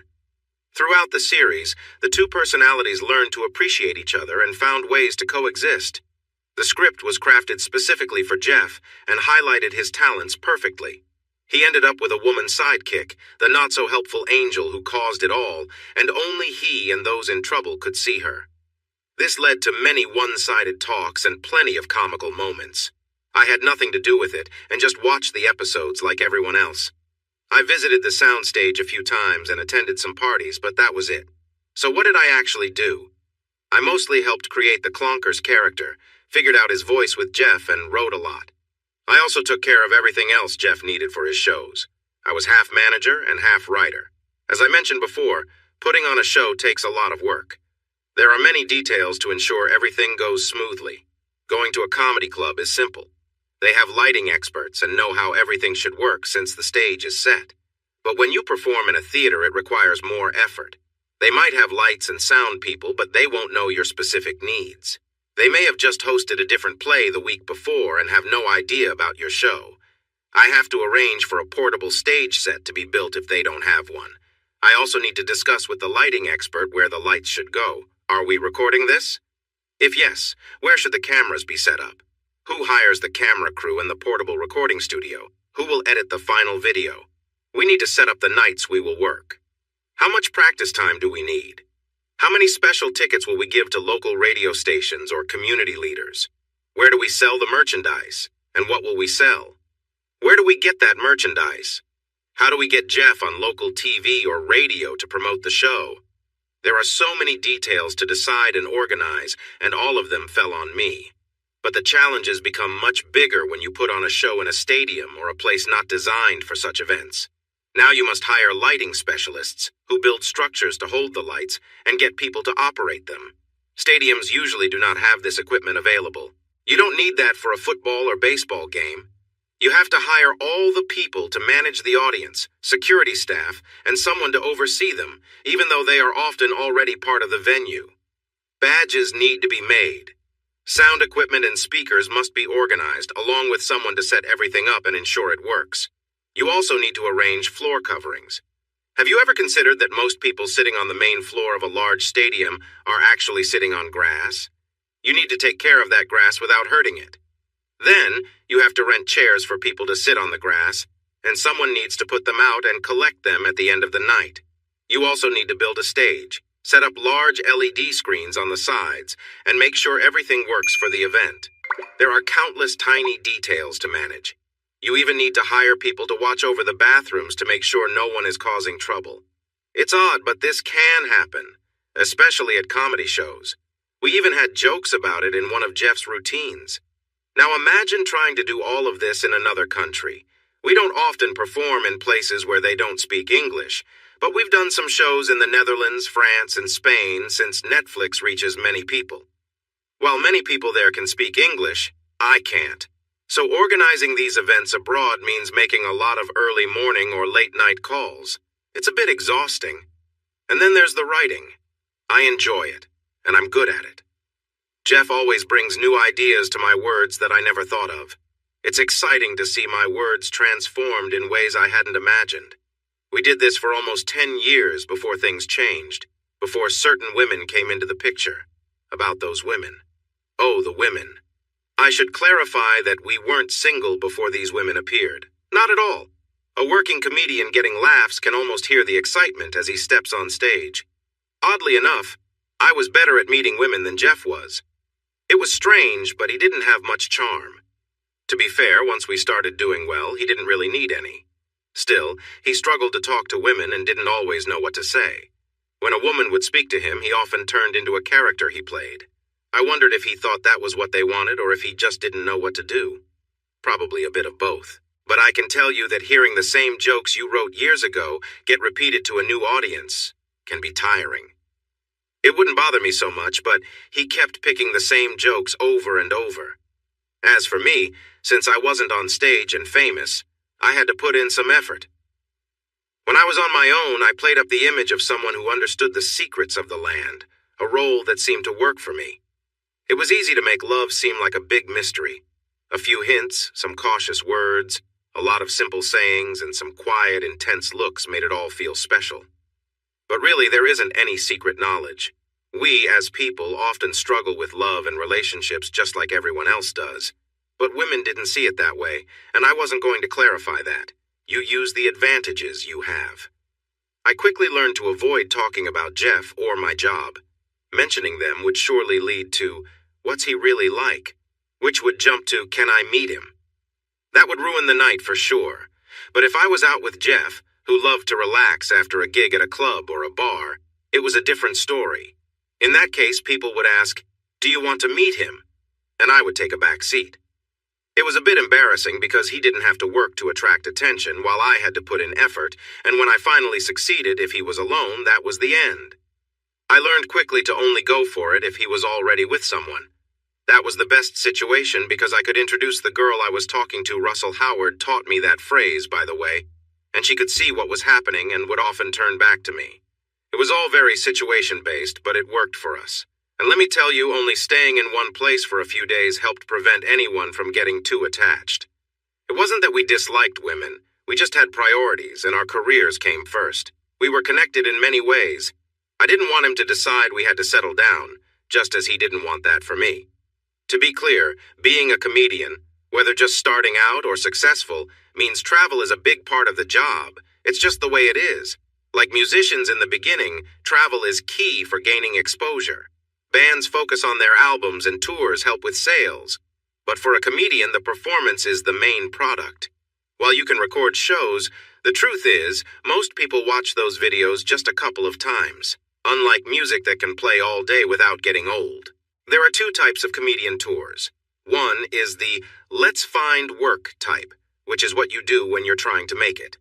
Throughout the series, the two personalities learned to appreciate each other and found ways to coexist. The script was crafted specifically for Jeff and highlighted his talents perfectly. He ended up with a woman sidekick, the not-so-helpful angel who caused it all, and only he and those in trouble could see her. This led to many one-sided talks and plenty of comical moments. I had nothing to do with it and just watched the episodes like everyone else. I visited the soundstage a few times and attended some parties, but that was it. So what did I actually do? I mostly helped create the Clonkers character, figured out his voice with Jeff, and wrote a lot. I also took care of everything else Jeff needed for his shows. I was half manager and half writer. As I mentioned before, putting on a show takes a lot of work. There are many details to ensure everything goes smoothly. Going to a comedy club is simple. They have lighting experts and know how everything should work since the stage is set. But when you perform in a theater, it requires more effort. They might have lights and sound people, but they won't know your specific needs. They may have just hosted a different play the week before and have no idea about your show. I have to arrange for a portable stage set to be built if they don't have one. I also need to discuss with the lighting expert where the lights should go. Are we recording this? If yes, where should the cameras be set up? Who hires the camera crew and the portable recording studio? Who will edit the final video? We need to set up the nights we will work. How much practice time do we need? How many special tickets will we give to local radio stations or community leaders? Where do we sell the merchandise? And what will we sell? Where do we get that merchandise? How do we get Jeff on local TV or radio to promote the show? There are so many details to decide and organize, and all of them fell on me. But the challenges become much bigger when you put on a show in a stadium or a place not designed for such events. Now you must hire lighting specialists who build structures to hold the lights and get people to operate them. Stadiums usually do not have this equipment available. You don't need that for a football or baseball game. You have to hire all the people to manage the audience, security staff, and someone to oversee them, even though they are often already part of the venue. Badges need to be made. Sound equipment and speakers must be organized, along with someone to set everything up and ensure it works. You also need to arrange floor coverings. Have you ever considered that most people sitting on the main floor of a large stadium are actually sitting on grass? You need to take care of that grass without hurting it. Then, you have to rent chairs for people to sit on the grass, and someone needs to put them out and collect them at the end of the night. You also need to build a stage, set up large LED screens on the sides, and make sure everything works for the event. There are countless tiny details to manage. You even need to hire people to watch over the bathrooms to make sure no one is causing trouble. It's odd, but this can happen, especially at comedy shows. We even had jokes about it in one of Jeff's routines. Now imagine trying to do all of this in another country. We don't often perform in places where they don't speak English, but we've done some shows in the Netherlands, France, and Spain since Netflix reaches many people. While many people there can speak English, I can't. So organizing these events abroad means making a lot of early morning or late night calls. It's a bit exhausting. And then there's the writing. I enjoy it, and I'm good at it. Jeff always brings new ideas to my words that I never thought of. It's exciting to see my words transformed in ways I hadn't imagined. We did this for almost 10 years before things changed, before certain women came into the picture. About those women. Oh, the women. I should clarify that we weren't single before these women appeared. Not at all. A working comedian getting laughs can almost hear the excitement as he steps on stage. Oddly enough, I was better at meeting women than Jeff was. It was strange, but he didn't have much charm. To be fair, once we started doing well, he didn't really need any. Still, he struggled to talk to women and didn't always know what to say. When a woman would speak to him, he often turned into a character he played. I wondered if he thought that was what they wanted or if he just didn't know what to do. Probably a bit of both. But I can tell you that hearing the same jokes you wrote years ago get repeated to a new audience can be tiring. It wouldn't bother me so much, but he kept picking the same jokes over and over. As for me, since I wasn't on stage and famous, I had to put in some effort. When I was on my own, I played up the image of someone who understood the secrets of the land, a role that seemed to work for me. It was easy to make love seem like a big mystery. A few hints, some cautious words, a lot of simple sayings, and some quiet, intense looks made it all feel special. But really, there isn't any secret knowledge. We, as people, often struggle with love and relationships just like everyone else does. But women didn't see it that way, and I wasn't going to clarify that. You use the advantages you have. I quickly learned to avoid talking about Jeff or my job. Mentioning them would surely lead to, what's he really like? Which would jump to, can I meet him? That would ruin the night for sure. But if I was out with Jeff, who loved to relax after a gig at a club or a bar, it was a different story. In that case, people would ask, do you want to meet him? And I would take a back seat. It was a bit embarrassing because he didn't have to work to attract attention while I had to put in effort, and when I finally succeeded, if he was alone, that was the end. I learned quickly to only go for it if he was already with someone. That was the best situation because I could introduce the girl I was talking to. Russell Howard taught me that phrase, by the way, and she could see what was happening and would often turn back to me. It was all very situation-based, but it worked for us. And let me tell you, only staying in one place for a few days helped prevent anyone from getting too attached. It wasn't that we disliked women. We just had priorities, and our careers came first. We were connected in many ways. I didn't want him to decide we had to settle down, just as he didn't want that for me. To be clear, being a comedian, whether just starting out or successful, means travel is a big part of the job. It's just the way it is. Like musicians in the beginning, travel is key for gaining exposure. Bands focus on their albums and tours help with sales. But for a comedian, the performance is the main product. While you can record shows, the truth is, most people watch those videos just a couple of times, unlike music that can play all day without getting old. There are two types of comedian tours. One is the let's find work type, which is what you do when you're trying to make it.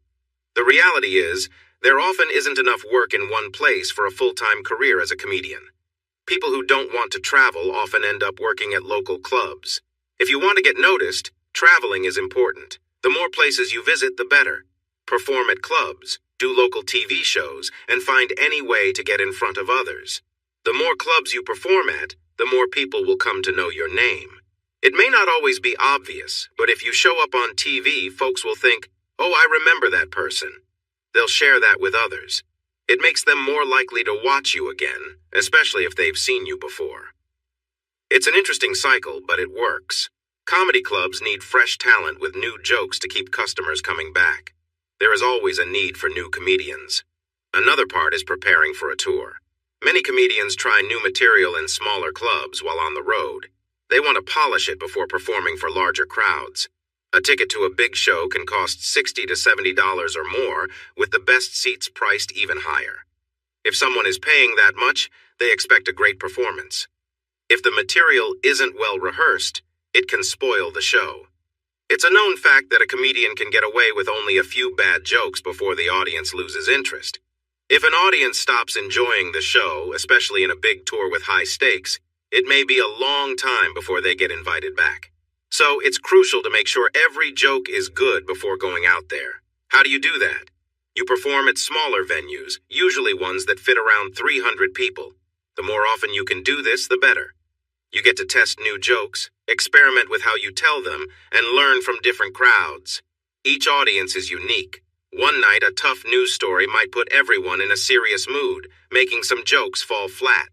The reality is, there often isn't enough work in one place for a full-time career as a comedian. People who don't want to travel often end up working at local clubs. If you want to get noticed, traveling is important. The more places you visit, the better. Perform at clubs, do local TV shows, and find any way to get in front of others. The more clubs you perform at, the more people will come to know your name. It may not always be obvious, but if you show up on TV, folks will think, oh, I remember that person. They'll share that with others. It makes them more likely to watch you again, especially if they've seen you before. It's an interesting cycle, but it works. Comedy clubs need fresh talent with new jokes to keep customers coming back. There is always a need for new comedians. Another part is preparing for a tour. Many comedians try new material in smaller clubs while on the road. They want to polish it before performing for larger crowds. A ticket to a big show can cost $60 to $70 or more, with the best seats priced even higher. If someone is paying that much, they expect a great performance. If the material isn't well rehearsed, it can spoil the show. It's a known fact that a comedian can get away with only a few bad jokes before the audience loses interest. If an audience stops enjoying the show, especially in a big tour with high stakes, it may be a long time before they get invited back. So it's crucial to make sure every joke is good before going out there. How do you do that? You perform at smaller venues, usually ones that fit around 300 people. The more often you can do this, the better. You get to test new jokes, experiment with how you tell them, and learn from different crowds. Each audience is unique. One night, a tough news story might put everyone in a serious mood, making some jokes fall flat.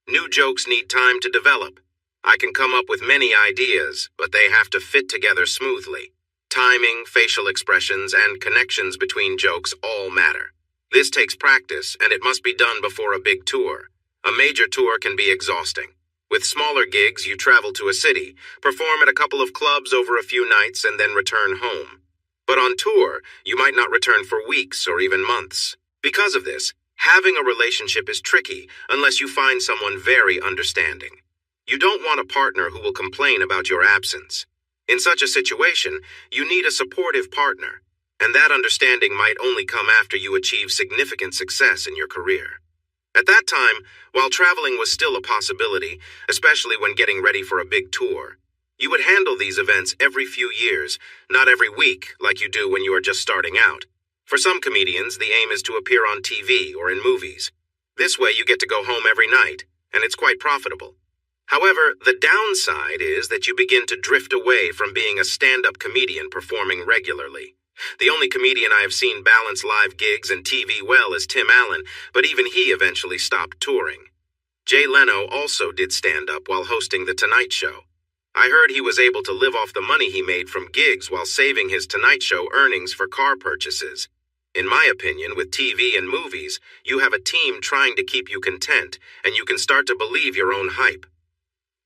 New jokes need time to develop. I can come up with many ideas, but they have to fit together smoothly. Timing, facial expressions, and connections between jokes all matter. This takes practice, and it must be done before a big tour. A major tour can be exhausting. With smaller gigs, you travel to a city, perform at a couple of clubs over a few nights, and then return home. But on tour, you might not return for weeks or even months. Because of this, having a relationship is tricky unless you find someone very understanding. You don't want a partner who will complain about your absence. In such a situation, you need a supportive partner, and that understanding might only come after you achieve significant success in your career. At that time, while traveling was still a possibility, especially when getting ready for a big tour, you would handle these events every few years, not every week like you do when you are just starting out. For some comedians, the aim is to appear on TV or in movies. This way you get to go home every night, and it's quite profitable. However, the downside is that you begin to drift away from being a stand-up comedian performing regularly. The only comedian I have seen balance live gigs and TV well is Tim Allen, but even he eventually stopped touring. Jay Leno also did stand-up while hosting The Tonight Show. I heard he was able to live off the money he made from gigs while saving his Tonight Show earnings for car purchases. In my opinion, with TV and movies, you have a team trying to keep you content, and you can start to believe your own hype.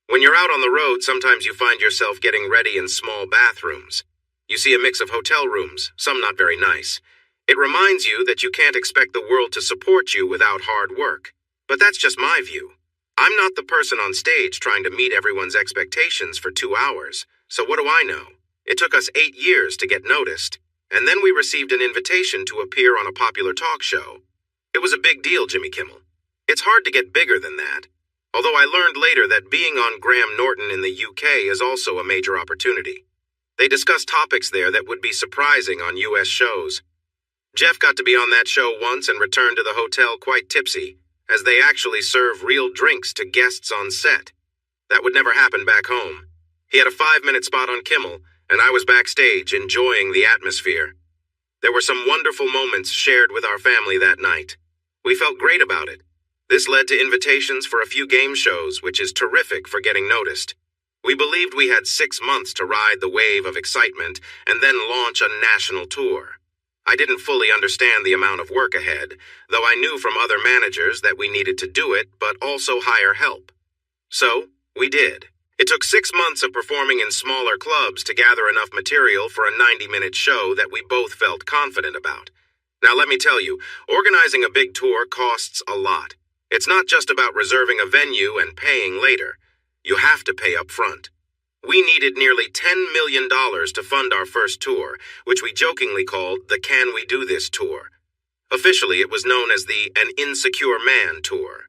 When you're out on the road, sometimes you find yourself getting ready in small bathrooms. You see a mix of hotel rooms, some not very nice. It reminds you that you can't expect the world to support you without hard work. But that's just my view. I'm not the person on stage trying to meet everyone's expectations for 2 hours. So what do I know? It took us 8 years to get noticed, and then we received an invitation to appear on a popular talk show. It was a big deal, Jimmy Kimmel. It's hard to get bigger than that. Although I learned later that being on Graham Norton in the UK is also a major opportunity. They discuss topics there that would be surprising on US shows. Jeff got to be on that show once and returned to the hotel quite tipsy, as they actually serve real drinks to guests on set. That would never happen back home. He had a 5-minute spot on Kimmel, and I was backstage enjoying the atmosphere. There were some wonderful moments shared with our family that night. We felt great about it. This led to invitations for a few game shows, which is terrific for getting noticed. We believed we had 6 months to ride the wave of excitement and then launch a national tour. I didn't fully understand the amount of work ahead, though I knew from other managers that we needed to do it, but also hire help. So, we did. It took 6 months of performing in smaller clubs to gather enough material for a 90-minute show that we both felt confident about. Now let me tell you, organizing a big tour costs a lot. It's not just about reserving a venue and paying later. You have to pay up front. We needed nearly $10 million to fund our first tour, which we jokingly called the Can We Do This Tour. Officially, it was known as the An Insecure Man Tour.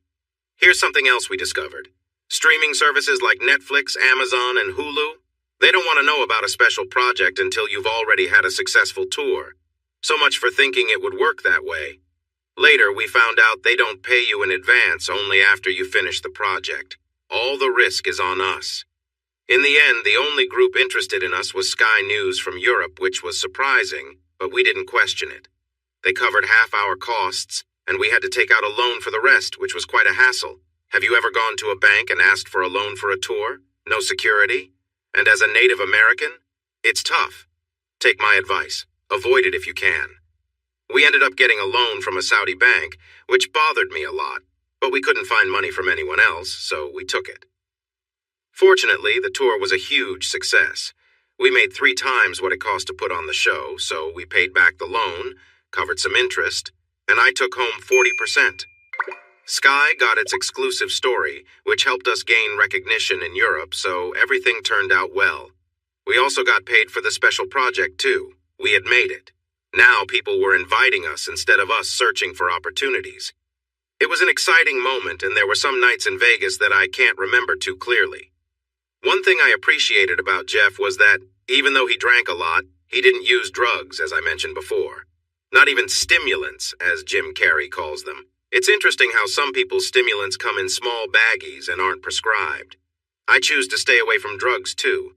Here's something else we discovered. Streaming services like Netflix, Amazon, and Hulu, they don't want to know about a special project until you've already had a successful tour. So much for thinking it would work that way. Later, we found out they don't pay you in advance only after you finish the project. All the risk is on us. In the end, the only group interested in us was Sky News from Europe, which was surprising, but we didn't question it. They covered half our costs, and we had to take out a loan for the rest, which was quite a hassle. Have you ever gone to a bank and asked for a loan for a tour? No security? And as a Native American, it's tough. Take my advice. Avoid it if you can. We ended up getting a loan from a Saudi bank, which bothered me a lot, but we couldn't find money from anyone else, so we took it. Fortunately, the tour was a huge success. We made 3 times what it cost to put on the show, so we paid back the loan, covered some interest, and I took home 40%. Sky got its exclusive story, which helped us gain recognition in Europe, so everything turned out well. We also got paid for the special project, too. We had made it. Now people were inviting us instead of us searching for opportunities. It was an exciting moment, and there were some nights in Vegas that I can't remember too clearly. One thing I appreciated about Jeff was that, even though he drank a lot, he didn't use drugs, as I mentioned before. Not even stimulants, as Jim Carrey calls them. It's interesting how some people's stimulants come in small baggies and aren't prescribed. I choose to stay away from drugs, too.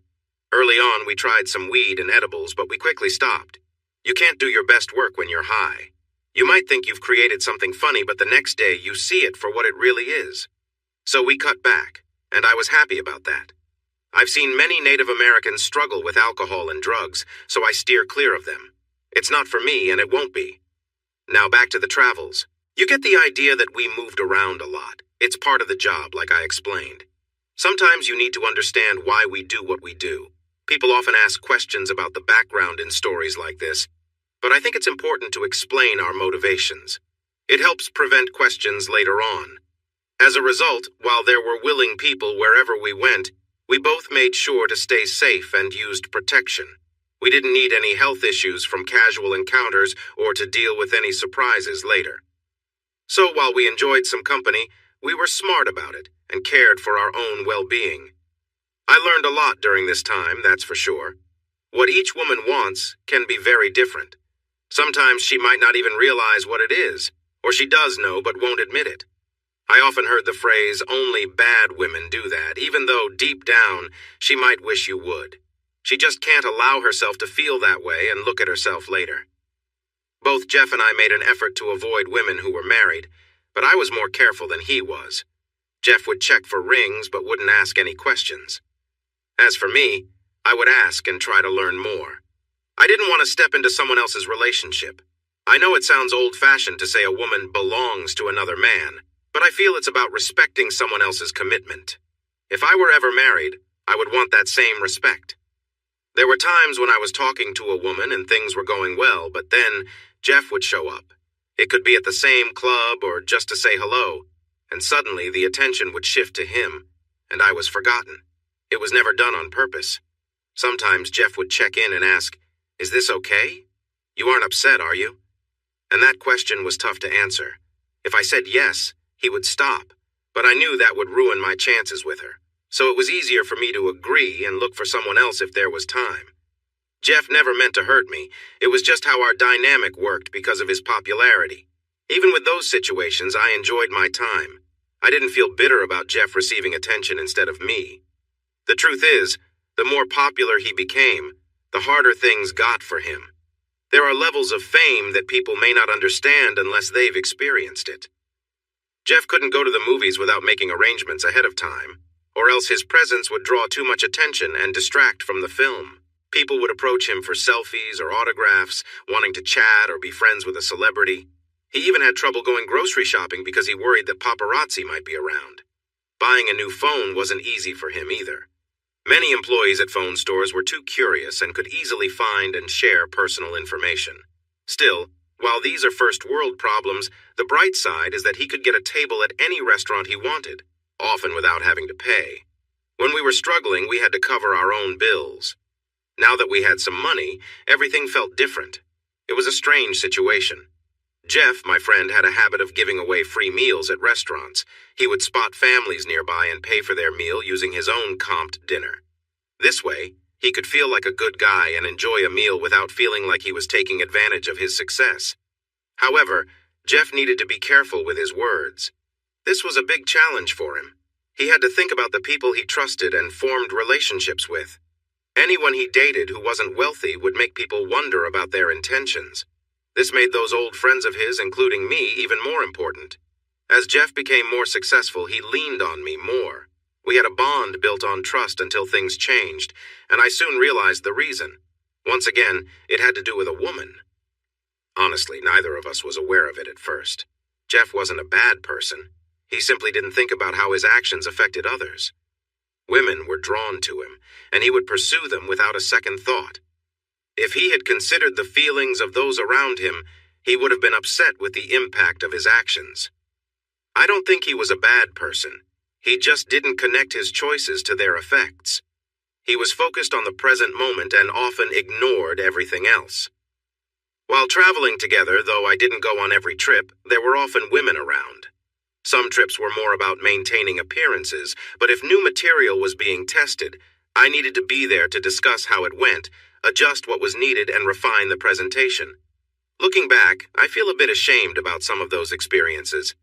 Early on, we tried some weed and edibles, but we quickly stopped. You can't do your best work when you're high. You might think you've created something funny, but the next day you see it for what it really is. So we cut back, and I was happy about that. I've seen many Native Americans struggle with alcohol and drugs, so I steer clear of them. It's not for me, and it won't be. Now back to the travels. You get the idea that we moved around a lot. It's part of the job, like I explained. Sometimes you need to understand why we do what we do. People often ask questions about the background in stories like this, but I think it's important to explain our motivations. It helps prevent questions later on. As a result, while there were willing people wherever we went, we both made sure to stay safe and used protection. We didn't need any health issues from casual encounters or to deal with any surprises later. So while we enjoyed some company, we were smart about it and cared for our own well-being. I learned a lot during this time, that's for sure. What each woman wants can be very different. Sometimes she might not even realize what it is, or she does know but won't admit it. I often heard the phrase, "only bad women do that," even though deep down she might wish you would. She just can't allow herself to feel that way and look at herself later. Both Jeff and I made an effort to avoid women who were married, but I was more careful than he was. Jeff would check for rings but wouldn't ask any questions. As for me, I would ask and try to learn more. I didn't want to step into someone else's relationship. I know it sounds old-fashioned to say a woman belongs to another man, but I feel it's about respecting someone else's commitment. If I were ever married, I would want that same respect. There were times when I was talking to a woman and things were going well, but then Jeff would show up. It could be at the same club or just to say hello, and suddenly the attention would shift to him, and I was forgotten. It was never done on purpose. Sometimes Jeff would check in and ask, "Is this okay? You aren't upset, are you?" And that question was tough to answer. If I said yes, he would stop, but I knew that would ruin my chances with her, so it was easier for me to agree and look for someone else if there was time. Jeff never meant to hurt me. It was just how our dynamic worked because of his popularity. Even with those situations, I enjoyed my time. I didn't feel bitter about Jeff receiving attention instead of me. The truth is, the more popular he became, the harder things got for him. There are levels of fame that people may not understand unless they've experienced it. Jeff couldn't go to the movies without making arrangements ahead of time, or else his presence would draw too much attention and distract from the film. People would approach him for selfies or autographs, wanting to chat or be friends with a celebrity. He even had trouble going grocery shopping because he worried that paparazzi might be around. Buying a new phone wasn't easy for him either. Many employees at phone stores were too curious and could easily find and share personal information. Still, while these are first-world problems, the bright side is that he could get a table at any restaurant he wanted, often without having to pay. When we were struggling, we had to cover our own bills. Now that we had some money, everything felt different. It was a strange situation. Jeff, my friend, had a habit of giving away free meals at restaurants. He would spot families nearby and pay for their meal using his own comped dinner. This way, he could feel like a good guy and enjoy a meal without feeling like he was taking advantage of his success. However, Jeff needed to be careful with his words. This was a big challenge for him. He had to think about the people he trusted and formed relationships with. Anyone he dated who wasn't wealthy would make people wonder about their intentions. This made those old friends of his, including me, even more important. As Jeff became more successful, he leaned on me more. We had a bond built on trust until things changed, and I soon realized the reason. Once again, it had to do with a woman. Honestly, neither of us was aware of it at first. Jeff wasn't a bad person. He simply didn't think about how his actions affected others. Women were drawn to him, and he would pursue them without a second thought. If he had considered the feelings of those around him, he would have been upset with the impact of his actions. I don't think he was a bad person. He just didn't connect his choices to their effects. He was focused on the present moment and often ignored everything else. While traveling together, though I didn't go on every trip, there were often women around. Some trips were more about maintaining appearances, but if new material was being tested, I needed to be there to discuss how it went, adjust what was needed, and refine the presentation. Looking back, I feel a bit ashamed about some of those experiences.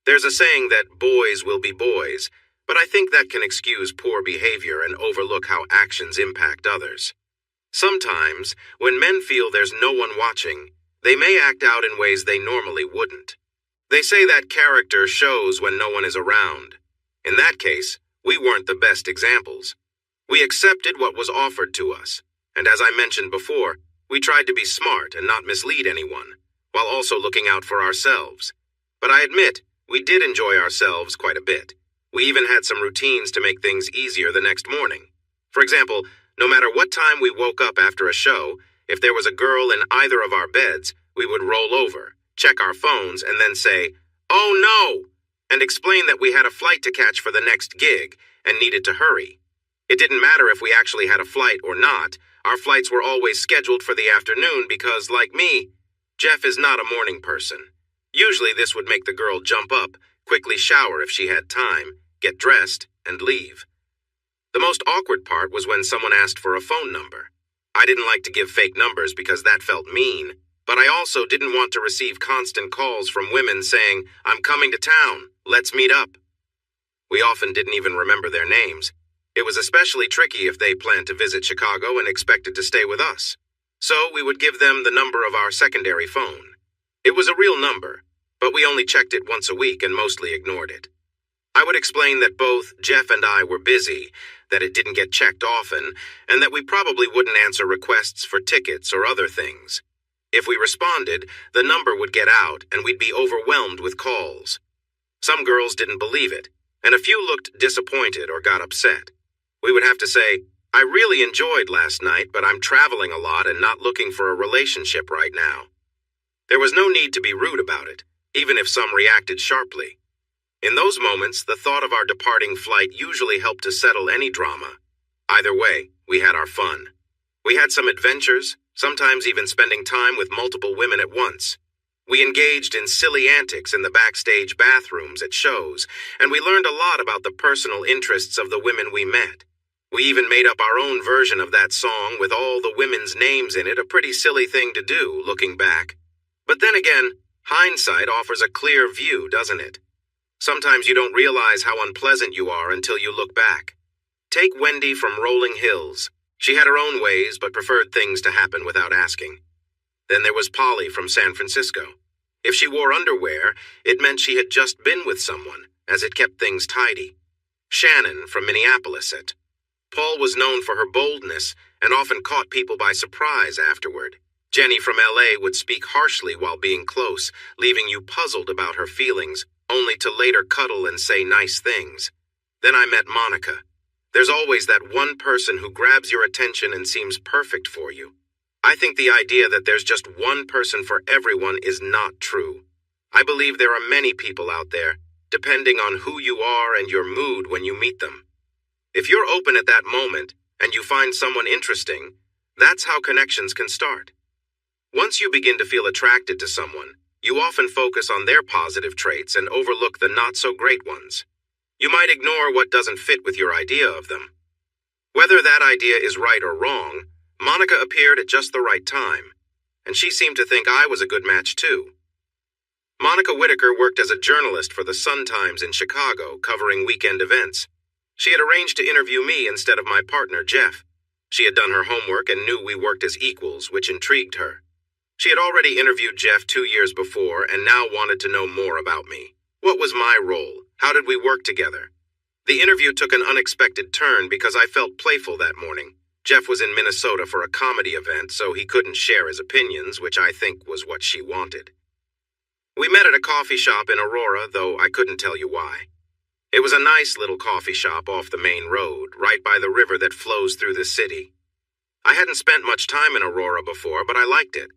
There's a saying that boys will be boys, but I think that can excuse poor behavior and overlook how actions impact others. Sometimes, when men feel there's no one watching, they may act out in ways they normally wouldn't. They say that character shows when no one is around. In that case, we weren't the best examples. We accepted what was offered to us, and as I mentioned before, we tried to be smart and not mislead anyone, while also looking out for ourselves. But I admit, we did enjoy ourselves quite a bit. We even had some routines to make things easier the next morning. For example, no matter what time we woke up after a show, if there was a girl in either of our beds, we would roll over, check our phones, and then say, "Oh no!" and explain that we had a flight to catch for the next gig and needed to hurry. It didn't matter if we actually had a flight or not. Our flights were always scheduled for the afternoon because, like me, Jeff is not a morning person. Usually this would make the girl jump up, quickly shower if she had time, get dressed, and leave. The most awkward part was when someone asked for a phone number. I didn't like to give fake numbers because that felt mean, but I also didn't want to receive constant calls from women saying, "I'm coming to town, let's meet up." We often didn't even remember their names. It was especially tricky if they planned to visit Chicago and expected to stay with us. So we would give them the number of our secondary phone. It was a real number, but we only checked it once a week and mostly ignored it. I would explain that both Jeff and I were busy, that it didn't get checked often, and that we probably wouldn't answer requests for tickets or other things. If we responded, the number would get out and we'd be overwhelmed with calls. Some girls didn't believe it, and a few looked disappointed or got upset. We would have to say, "I really enjoyed last night, but I'm traveling a lot and not looking for a relationship right now." There was no need to be rude about it, even if some reacted sharply. In those moments, the thought of our departing flight usually helped to settle any drama. Either way, we had our fun. We had some adventures, sometimes even spending time with multiple women at once. We engaged in silly antics in the backstage bathrooms at shows, and we learned a lot about the personal interests of the women we met. We even made up our own version of that song with all the women's names in it, a pretty silly thing to do, looking back. But then again, hindsight offers a clear view, doesn't it? Sometimes you don't realize how unpleasant you are until you look back. Take Wendy from Rolling Hills. She had her own ways, but preferred things to happen without asking. Then there was Polly from San Francisco. If she wore underwear, it meant she had just been with someone, as it kept things tidy. Shannon from Minneapolis. Paul was known for her boldness and often caught people by surprise afterward. Jenny from LA would speak harshly while being close, leaving you puzzled about her feelings, only to later cuddle and say nice things. Then I met Monica. There's always that one person who grabs your attention and seems perfect for you. I think the idea that there's just one person for everyone is not true. I believe there are many people out there, depending on who you are and your mood when you meet them. If you're open at that moment and you find someone interesting, that's how connections can start. Once you begin to feel attracted to someone, you often focus on their positive traits and overlook the not-so-great ones. You might ignore what doesn't fit with your idea of them. Whether that idea is right or wrong, Monica appeared at just the right time, and she seemed to think I was a good match too. Monica Whitaker worked as a journalist for the Sun-Times in Chicago, covering weekend events. She had arranged to interview me instead of my partner, Jeff. She had done her homework and knew we worked as equals, which intrigued her. She had already interviewed Jeff 2 years before and now wanted to know more about me. What was my role? How did we work together? The interview took an unexpected turn because I felt playful that morning. Jeff was in Minnesota for a comedy event, so he couldn't share his opinions, which I think was what she wanted. We met at a coffee shop in Aurora, though I couldn't tell you why. It was a nice little coffee shop off the main road, right by the river that flows through the city. I hadn't spent much time in Aurora before, but I liked it.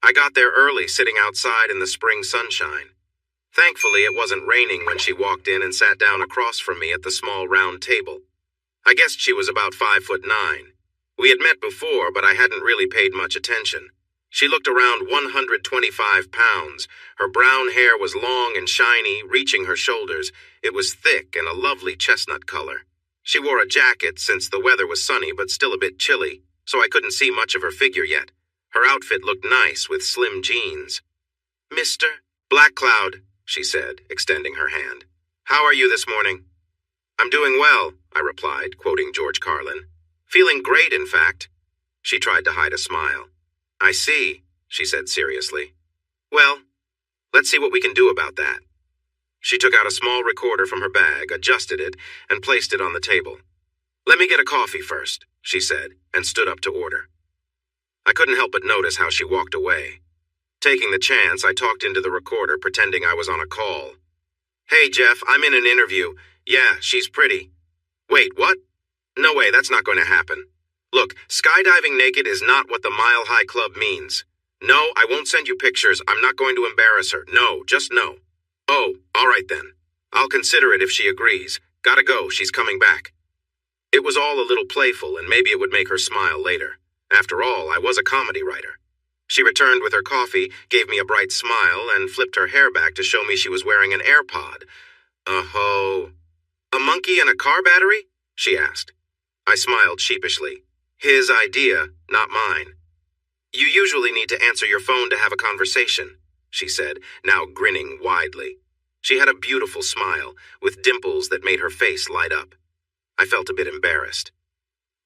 I got there early, sitting outside in the spring sunshine. Thankfully, it wasn't raining when she walked in and sat down across from me at the small round table. I guessed she was about 5'9". We had met before, but I hadn't really paid much attention. She looked around 125 pounds. Her brown hair was long and shiny, reaching her shoulders. It was thick and a lovely chestnut color. She wore a jacket since the weather was sunny but still a bit chilly, so I couldn't see much of her figure yet. Her outfit looked nice with slim jeans. "Mr. Black Cloud," she said, extending her hand. "How are you this morning?" "I'm doing well," I replied, quoting George Carlin. "Feeling great, in fact." She tried to hide a smile. "I see," she said seriously. "Well, let's see what we can do about that." She took out a small recorder from her bag, adjusted it, and placed it on the table. "Let me get a coffee first," she said, and stood up to order. I couldn't help but notice how she walked away. Taking the chance, I talked into the recorder, pretending I was on a call. "Hey, Jeff, I'm in an interview. Yeah, she's pretty." "Wait, what? No way, that's not going to happen. Look, skydiving naked is not what the Mile High Club means. No, I won't send you pictures. I'm not going to embarrass her. No, just no." "Oh, all right then. I'll consider it if she agrees. Gotta go, she's coming back." It was all a little playful, and maybe it would make her smile later. After all, I was a comedy writer. She returned with her coffee, gave me a bright smile, and flipped her hair back to show me she was wearing an AirPod. "Oh, a monkey and a car battery?" she asked. I smiled sheepishly. His idea, not mine. "You usually need to answer your phone to have a conversation," she said, now grinning widely. She had a beautiful smile, with dimples that made her face light up. I felt a bit embarrassed.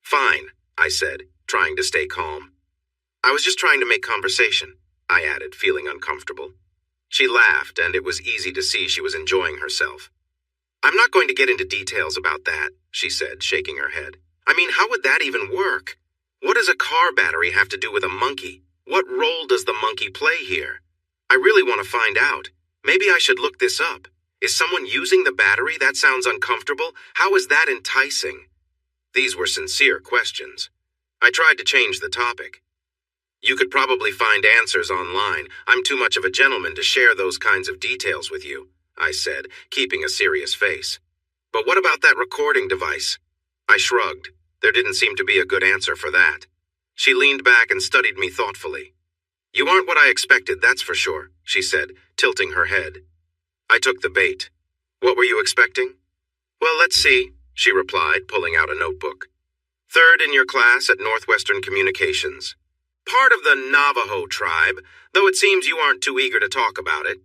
"Fine," I said, trying to stay calm. "I was just trying to make conversation," I added, feeling uncomfortable. She laughed, and it was easy to see she was enjoying herself. "I'm not going to get into details about that," she said, shaking her head. "I mean, how would that even work? What does a car battery have to do with a monkey? What role does the monkey play here? I really want to find out. Maybe I should look this up. Is someone using the battery? That sounds uncomfortable. How is that enticing?" These were sincere questions. I tried to change the topic. "You could probably find answers online. I'm too much of a gentleman to share those kinds of details with you," I said, keeping a serious face. "But what about that recording device?" I shrugged. There didn't seem to be a good answer for that. She leaned back and studied me thoughtfully. "You aren't what I expected, that's for sure," she said, tilting her head. I took the bait. "What were you expecting?" "Well, let's see," she replied, pulling out a notebook. "Third in your class at Northwestern Communications. Part of the Navajo tribe, though it seems you aren't too eager to talk about it.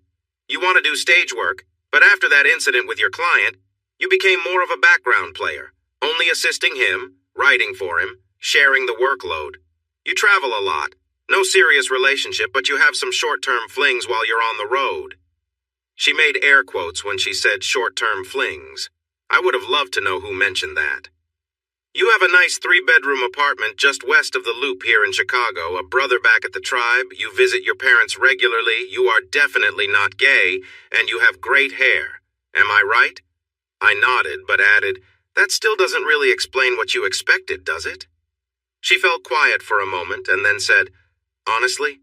You want to do stage work, but after that incident with your client, you became more of a background player, only assisting him, writing for him, sharing the workload. You travel a lot. No serious relationship, but you have some short-term flings while you're on the road." She made air quotes when she said short-term flings. I would have loved to know who mentioned that. "You have a nice 3-bedroom apartment just west of the Loop here in Chicago, a brother back at the tribe, you visit your parents regularly, you are definitely not gay, and you have great hair. Am I right?" I nodded, but added, "That still doesn't really explain what you expected, does it?" She felt quiet for a moment and then said, "Honestly,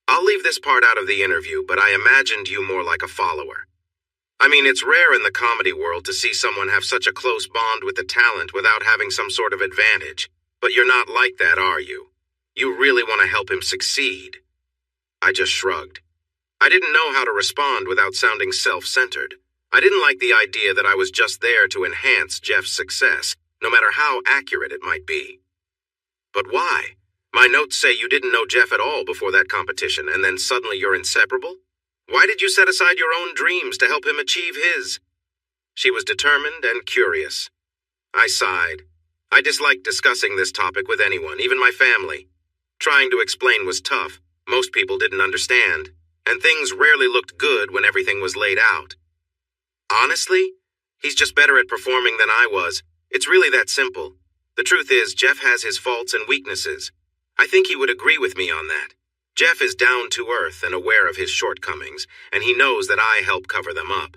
I'll leave this part out of the interview, but I imagined you more like a follower. I mean, it's rare in the comedy world to see someone have such a close bond with the talent without having some sort of advantage. But you're not like that, are you? You really want to help him succeed." I just shrugged. I didn't know how to respond without sounding self-centered. I didn't like the idea that I was just there to enhance Jeff's success, no matter how accurate it might be. "But why? My notes say you didn't know Jeff at all before that competition, and then suddenly you're inseparable? Why did you set aside your own dreams to help him achieve his?" She was determined and curious. I sighed. I disliked discussing this topic with anyone, even my family. Trying to explain was tough. Most people didn't understand, and things rarely looked good when everything was laid out. "Honestly, he's just better at performing than I was. It's really that simple. The truth is, Jeff has his faults and weaknesses. I think he would agree with me on that. Jeff is down to earth and aware of his shortcomings, and he knows that I help cover them up.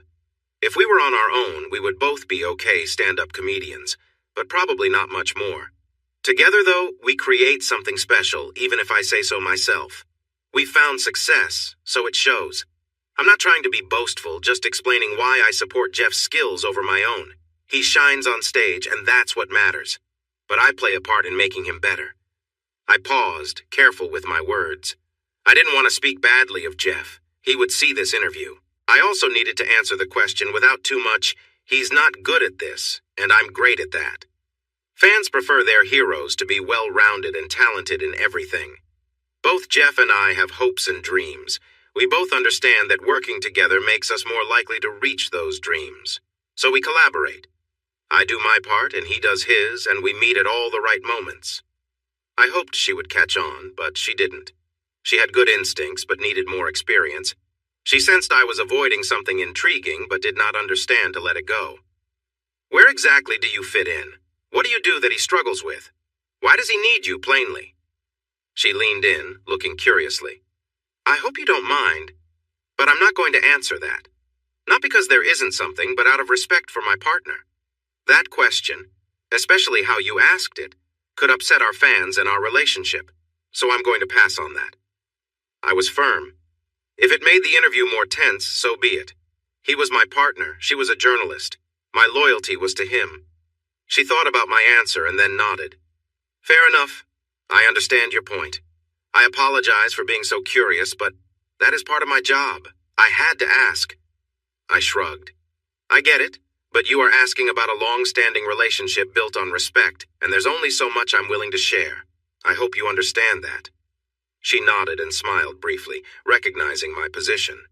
If we were on our own, we would both be okay stand-up comedians, but probably not much more. Together, though, we create something special, even if I say so myself. We've found success, so it shows. I'm not trying to be boastful, just explaining why I support Jeff's skills over my own. He shines on stage, and that's what matters. But I play a part in making him better." I paused, careful with my words. I didn't want to speak badly of Jeff. He would see this interview. I also needed to answer the question without too much, "He's not good at this, and I'm great at that." Fans prefer their heroes to be well-rounded and talented in everything. Both Jeff and I have hopes and dreams. We both understand that working together makes us more likely to reach those dreams. So we collaborate. I do my part and he does his, and we meet at all the right moments. I hoped she would catch on, but she didn't. She had good instincts, but needed more experience. She sensed I was avoiding something intriguing, but did not understand to let it go. "Where exactly do you fit in? What do you do that he struggles with? Why does he need you, plainly?" She leaned in, looking curiously. "I hope you don't mind, but I'm not going to answer that. Not because there isn't something, but out of respect for my partner. That question, especially how you asked it, could upset our fans and our relationship, so I'm going to pass on that." I was firm. If it made the interview more tense, so be it. He was my partner, she was a journalist. My loyalty was to him. She thought about my answer and then nodded. "Fair enough. I understand your point. I apologize for being so curious, but that is part of my job. I had to ask." I shrugged. "I get it, but you are asking about a long-standing relationship built on respect, and there's only so much I'm willing to share. I hope you understand that." She nodded and smiled briefly, recognizing my position.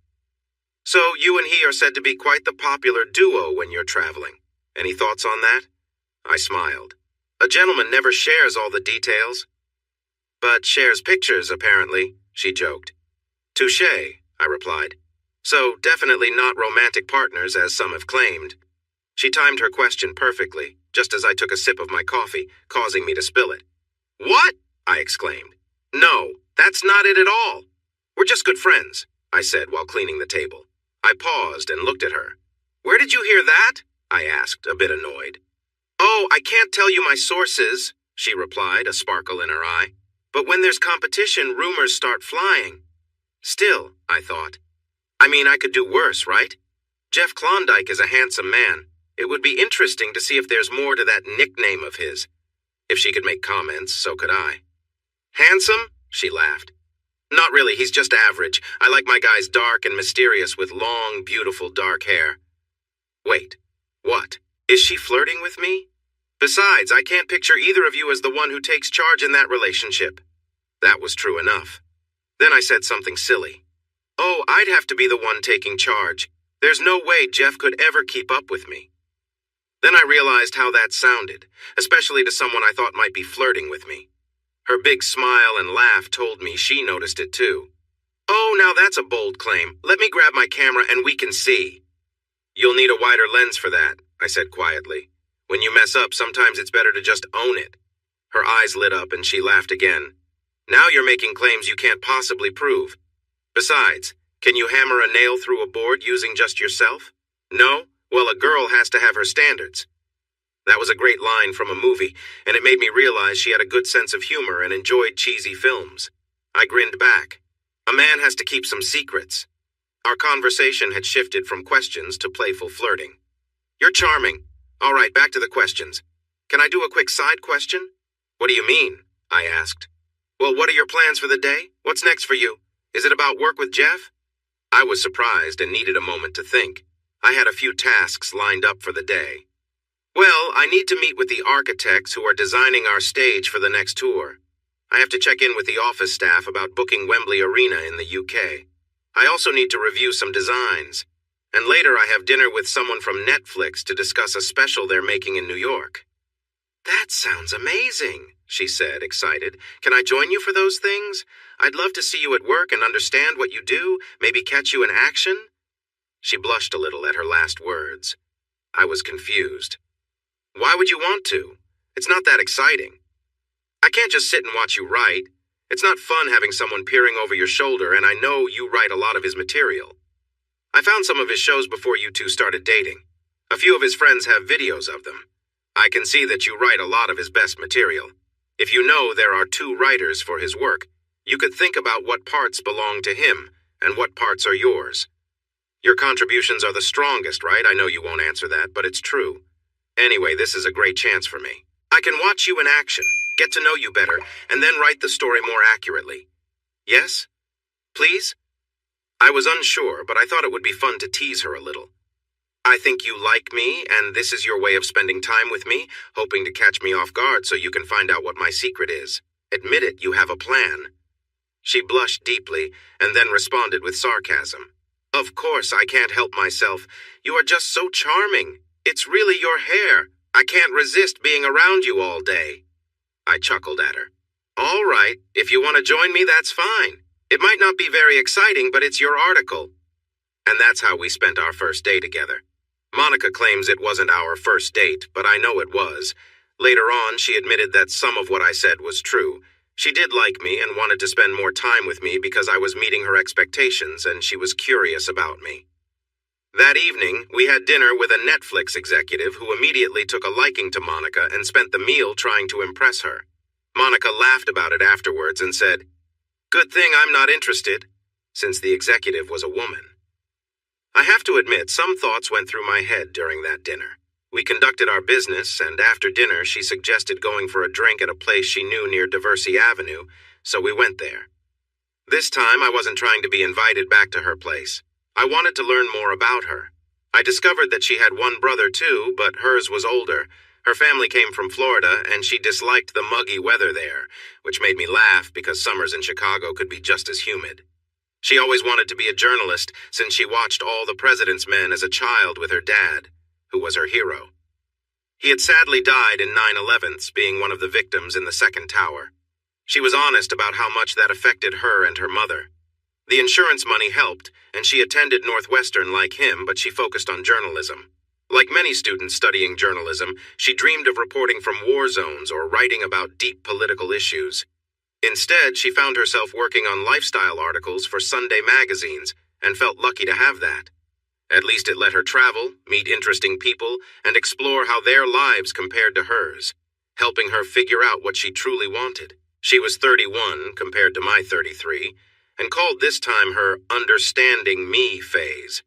"So you and he are said to be quite the popular duo when you're traveling. Any thoughts on that?" I smiled. "A gentleman never shares all the details." "But shares pictures, apparently," she joked. "Touché," I replied. "So definitely not romantic partners, as some have claimed." She timed her question perfectly, just as I took a sip of my coffee, causing me to spill it. "What?" I exclaimed. "No, that's not it at all. We're just good friends," I said while cleaning the table. I paused and looked at her. "Where did you hear that?" I asked, a bit annoyed. "Oh, I can't tell you my sources," she replied, a sparkle in her eye. "But when there's competition, rumors start flying." Still, I thought. I mean, I could do worse, right? Jeff Klondike is a handsome man. It would be interesting to see if there's more to that nickname of his. If she could make comments, so could I. "Handsome?" she laughed. "Not really, he's just average. I like my guys dark and mysterious with long, beautiful dark hair." Wait, what? Is she flirting with me? Besides, I can't picture either of you as the one who takes charge in that relationship. That was true enough. Then I said something silly. "Oh, I'd have to be the one taking charge. There's no way Jeff could ever keep up with me." Then I realized how that sounded, especially to someone I thought might be flirting with me. Her big smile and laugh told me she noticed it too. "Oh, now that's a bold claim. Let me grab my camera and we can see." "You'll need a wider lens for that," I said quietly. "When you mess up, sometimes it's better to just own it." Her eyes lit up and she laughed again. "Now you're making claims you can't possibly prove. Besides, can you hammer a nail through a board using just yourself? No? Well, a girl has to have her standards." That was a great line from a movie, and it made me realize she had a good sense of humor and enjoyed cheesy films. I grinned back. A man has to keep some secrets. Our conversation had shifted from questions to playful flirting. "You're charming. All right, back to the questions. Can I do a quick side question?" "What do you mean?" I asked. "Well, what are your plans for the day? What's next for you? Is it about work with Jeff?" I was surprised and needed a moment to think. I had a few tasks lined up for the day. "Well, I need to meet with the architects who are designing our stage for the next tour. I have to check in with the office staff about booking Wembley Arena in the UK. I also need to review some designs. And later I have dinner with someone from Netflix to discuss a special they're making in New York." "That sounds amazing," she said, excited. "Can I join you for those things? I'd love to see you at work and understand what you do, maybe catch you in action." She blushed a little at her last words. I was confused. "Why would you want to? It's not that exciting. I can't just sit and watch you write. It's not fun having someone peering over your shoulder, and I know you write a lot of his material. I found some of his shows before you two started dating. A few of his friends have videos of them. I can see that you write a lot of his best material. If you know there are two writers for his work, you could think about what parts belong to him and what parts are yours. Your contributions are the strongest, right? I know you won't answer that, but it's true. Anyway, this is a great chance for me. I can watch you in action, get to know you better, and then write the story more accurately. Yes? please?" I was unsure, but I thought it would be fun to tease her a little. "I think you like me, and this is your way of spending time with me, hoping to catch me off guard so you can find out what my secret is. Admit it, you have a plan." She blushed deeply, and then responded with sarcasm. "Of course, I can't help myself. You are just so charming. It's really your hair. I can't resist being around you all day." I chuckled at her. "All right, if you want to join me, that's fine. It might not be very exciting, but it's your article." And that's how we spent our first day together. Monica claims it wasn't our first date, but I know it was. Later on, she admitted that some of what I said was true. She did like me and wanted to spend more time with me because I was meeting her expectations and she was curious about me. That evening, we had dinner with a Netflix executive who immediately took a liking to Monica and spent the meal trying to impress her. Monica laughed about it afterwards and said, "Good thing I'm not interested," since the executive was a woman. I have to admit, some thoughts went through my head during that dinner. We conducted our business, and after dinner she suggested going for a drink at a place she knew near Diversey Avenue, so we went there. This time I wasn't trying to be invited back to her place. I wanted to learn more about her. I discovered that she had one brother too, but hers was older. Her family came from Florida, and she disliked the muggy weather there, which made me laugh because summers in Chicago could be just as humid. She always wanted to be a journalist since she watched All the President's Men as a child with her dad, who was her hero. He had sadly died in 9/11, being one of the victims in the second tower. She was honest about how much that affected her and her mother. The insurance money helped, and she attended Northwestern like him, but she focused on journalism. Like many students studying journalism, she dreamed of reporting from war zones or writing about deep political issues. Instead, she found herself working on lifestyle articles for Sunday magazines and felt lucky to have that. At least it let her travel, meet interesting people, and explore how their lives compared to hers, helping her figure out what she truly wanted. She was 31 compared to my 33, and called this time her understanding me phase.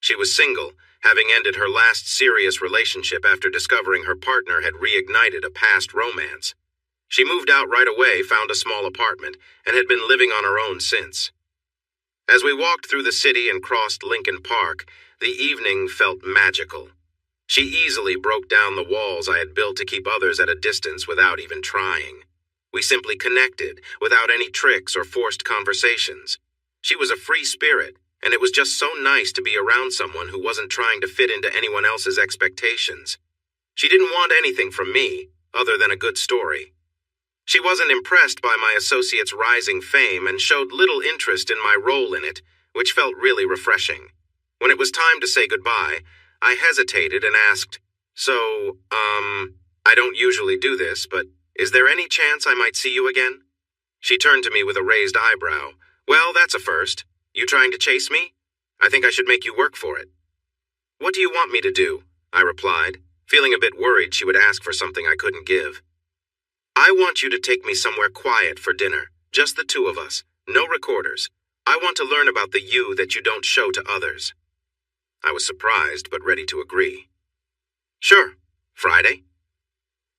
She was single, having ended her last serious relationship after discovering her partner had reignited a past romance. She moved out right away, found a small apartment, and had been living on her own since. As we walked through the city and crossed Lincoln Park, the evening felt magical. She easily broke down the walls I had built to keep others at a distance without even trying. We simply connected, without any tricks or forced conversations. She was a free spirit, and it was just so nice to be around someone who wasn't trying to fit into anyone else's expectations. She didn't want anything from me, other than a good story. She wasn't impressed by my associate's rising fame and showed little interest in my role in it, which felt really refreshing. When it was time to say goodbye, I hesitated and asked, "So, I don't usually do this, but is there any chance I might see you again?" She turned to me with a raised eyebrow. "Well, that's a first. You trying to chase me? I think I should make you work for it." "What do you want me to do?" I replied, feeling a bit worried she would ask for something I couldn't give. "I want you to take me somewhere quiet for dinner, just the two of us, no recorders. I want to learn about the you that you don't show to others." I was surprised, but ready to agree. "Sure. Friday?"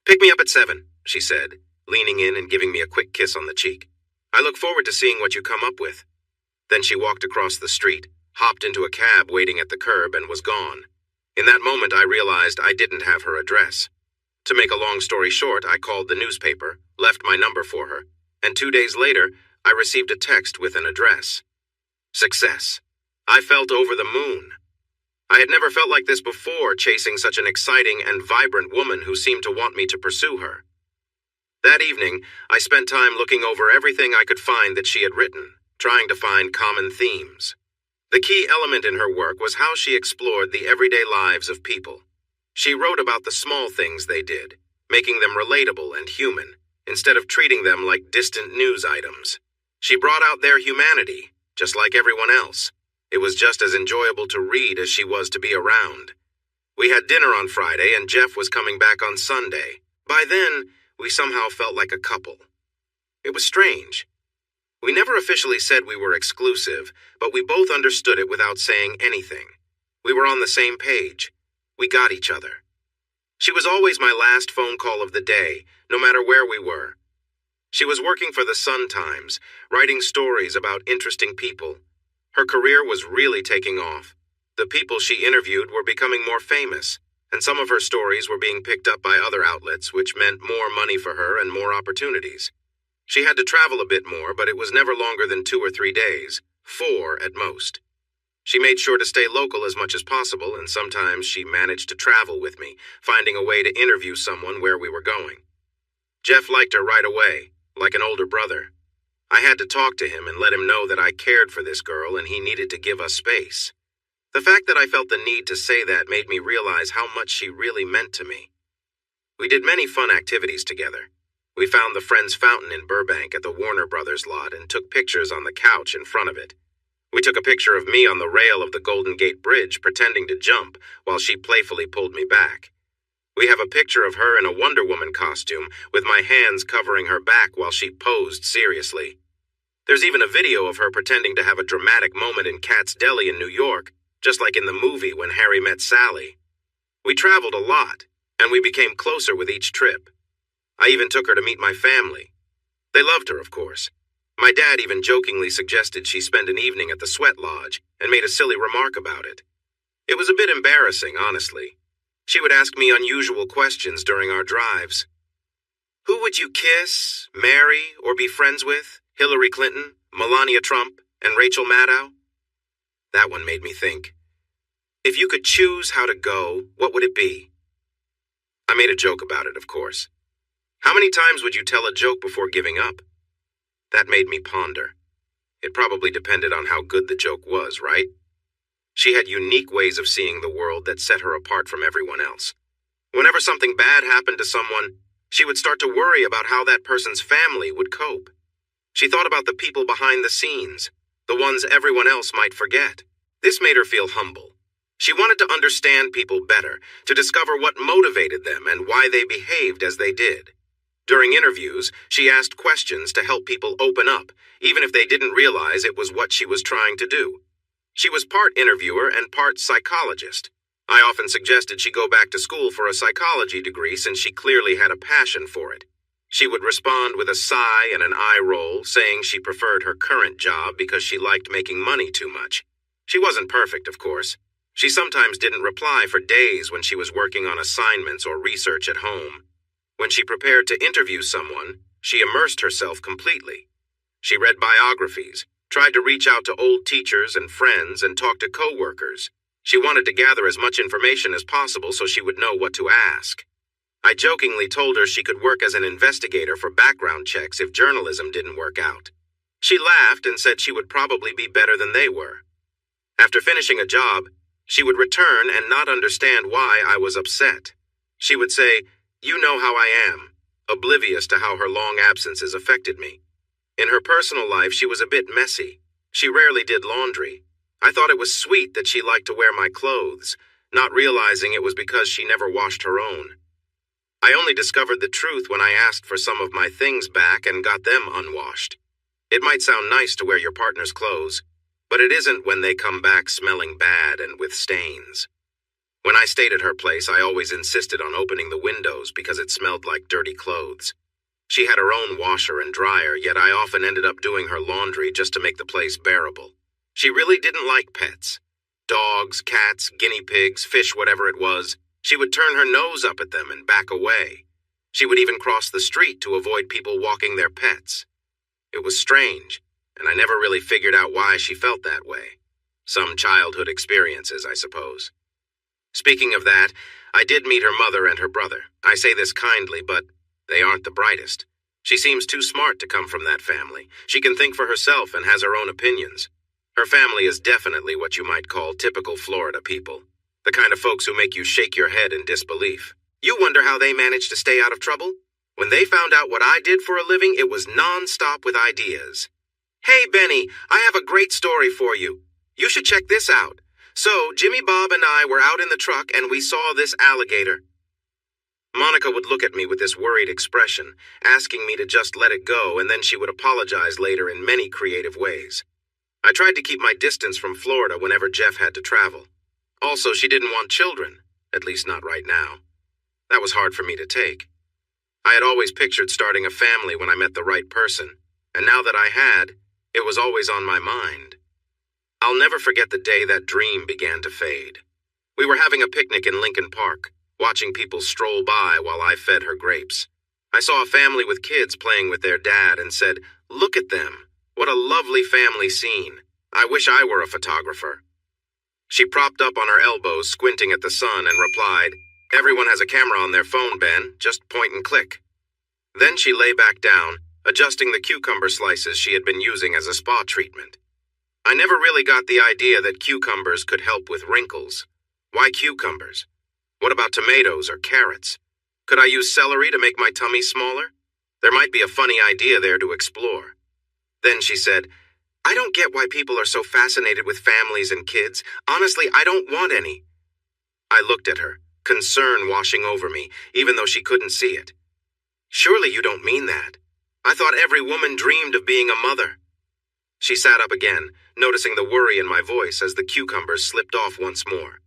"Pick me up at 7, she said, leaning in and giving me a quick kiss on the cheek. "I look forward to seeing what you come up with." Then she walked across the street, hopped into a cab waiting at the curb, and was gone. In that moment, I realized I didn't have her address. To make a long story short, I called the newspaper, left my number for her, and 2 days later, I received a text with an address. Success. I felt over the moon. I had never felt like this before, chasing such an exciting and vibrant woman who seemed to want me to pursue her. That evening, I spent time looking over everything I could find that she had written, trying to find common themes. The key element in her work was how she explored the everyday lives of people. She wrote about the small things they did, making them relatable and human, instead of treating them like distant news items. She brought out their humanity, just like everyone else. It was just as enjoyable to read as she was to be around. We had dinner on Friday, and Jeff was coming back on Sunday. By then, we somehow felt like a couple. It was strange. We never officially said we were exclusive, but we both understood it without saying anything. We were on the same page. We got each other. She was always my last phone call of the day, no matter where we were. She was working for the Sun-Times, writing stories about interesting people. Her career was really taking off. The people she interviewed were becoming more famous, and some of her stories were being picked up by other outlets, which meant more money for her and more opportunities. She had to travel a bit more, but it was never longer than 2 or 3 days, 4 at most. She made sure to stay local as much as possible, and sometimes she managed to travel with me, finding a way to interview someone where we were going. Jeff liked her right away, like an older brother. I had to talk to him and let him know that I cared for this girl and he needed to give us space. The fact that I felt the need to say that made me realize how much she really meant to me. We did many fun activities together. We found the Friends Fountain in Burbank at the Warner Brothers lot and took pictures on the couch in front of it. We took a picture of me on the rail of the Golden Gate Bridge pretending to jump while she playfully pulled me back. We have a picture of her in a Wonder Woman costume with my hands covering her back while she posed seriously. There's even a video of her pretending to have a dramatic moment in Katz Deli in New York, just like in the movie When Harry Met Sally. We traveled a lot, and we became closer with each trip. I even took her to meet my family. They loved her, of course. My dad even jokingly suggested she spend an evening at the Sweat Lodge and made a silly remark about it. It was a bit embarrassing, honestly. She would ask me unusual questions during our drives. Who would you kiss, marry, or be friends with? Hillary Clinton, Melania Trump, and Rachel Maddow? That one made me think. If you could choose how to go, what would it be? I made a joke about it, of course. How many times would you tell a joke before giving up? That made me ponder. It probably depended on how good the joke was, right? She had unique ways of seeing the world that set her apart from everyone else. Whenever something bad happened to someone, she would start to worry about how that person's family would cope. She thought about the people behind the scenes, the ones everyone else might forget. This made her feel humble. She wanted to understand people better, to discover what motivated them and why they behaved as they did. During interviews, she asked questions to help people open up, even if they didn't realize it was what she was trying to do. She was part interviewer and part psychologist. I often suggested she go back to school for a psychology degree since she clearly had a passion for it. She would respond with a sigh and an eye roll, saying she preferred her current job because she liked making money too much. She wasn't perfect, of course. She sometimes didn't reply for days when she was working on assignments or research at home. When she prepared to interview someone, she immersed herself completely. She read biographies, tried to reach out to old teachers and friends, and talk to coworkers. She wanted to gather as much information as possible so she would know what to ask. I jokingly told her she could work as an investigator for background checks if journalism didn't work out. She laughed and said she would probably be better than they were. After finishing a job, she would return and not understand why I was upset. She would say, "You know how I am," oblivious to how her long absences affected me. In her personal life, she was a bit messy. She rarely did laundry. I thought it was sweet that she liked to wear my clothes, not realizing it was because she never washed her own. I only discovered the truth when I asked for some of my things back and got them unwashed. It might sound nice to wear your partner's clothes, but it isn't when they come back smelling bad and with stains. When I stayed at her place, I always insisted on opening the windows because it smelled like dirty clothes. She had her own washer and dryer, yet I often ended up doing her laundry just to make the place bearable. She really didn't like pets. Dogs, cats, guinea pigs, fish, whatever it was. She would turn her nose up at them and back away. She would even cross the street to avoid people walking their pets. It was strange, and I never really figured out why she felt that way. Some childhood experiences, I suppose. Speaking of that, I did meet her mother and her brother. I say this kindly, but they aren't the brightest. She seems too smart to come from that family. She can think for herself and has her own opinions. Her family is definitely what you might call typical Florida people. The kind of folks who make you shake your head in disbelief. You wonder how they managed to stay out of trouble? When they found out what I did for a living, it was non-stop with ideas. "Hey, Benny, I have a great story for you. You should check this out. So, Jimmy Bob and I were out in the truck and we saw this alligator." Monica would look at me with this worried expression, asking me to just let it go, and then she would apologize later in many creative ways. I tried to keep my distance from Florida whenever Jeff had to travel. Also, she didn't want children, at least not right now. That was hard for me to take. I had always pictured starting a family when I met the right person, and now that I had, it was always on my mind. I'll never forget the day that dream began to fade. We were having a picnic in Lincoln Park, watching people stroll by while I fed her grapes. I saw a family with kids playing with their dad and said, "Look at them. What a lovely family scene. I wish I were a photographer." She propped up on her elbows, squinting at the sun, and replied, "Everyone has a camera on their phone, Ben. Just point and click." Then she lay back down, adjusting the cucumber slices she had been using as a spa treatment. I never really got the idea that cucumbers could help with wrinkles. Why cucumbers? What about tomatoes or carrots? Could I use celery to make my tummy smaller? There might be a funny idea there to explore. Then she said, "I don't get why people are so fascinated with families and kids. Honestly, I don't want any." I looked at her, concern washing over me, even though she couldn't see it. "Surely you don't mean that. I thought every woman dreamed of being a mother." She sat up again, noticing the worry in my voice as the cucumbers slipped off once more.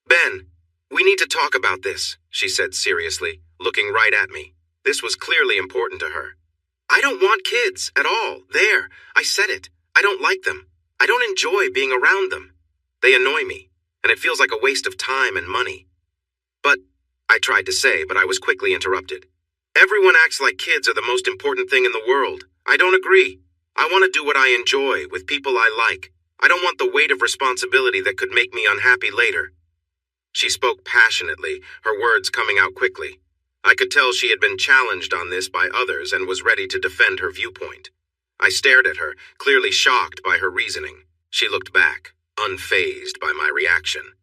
"Ben, we need to talk about this," she said seriously, looking right at me. This was clearly important to her. "I don't want kids at all. There, I said it. I don't like them. I don't enjoy being around them. They annoy me, and it feels like a waste of time and money." "But," I tried to say, but I was quickly interrupted. "Everyone acts like kids are the most important thing in the world. I don't agree. I want to do what I enjoy with people I like. I don't want the weight of responsibility that could make me unhappy later." She spoke passionately, her words coming out quickly. I could tell she had been challenged on this by others and was ready to defend her viewpoint. I stared at her, clearly shocked by her reasoning. She looked back, unfazed by my reaction.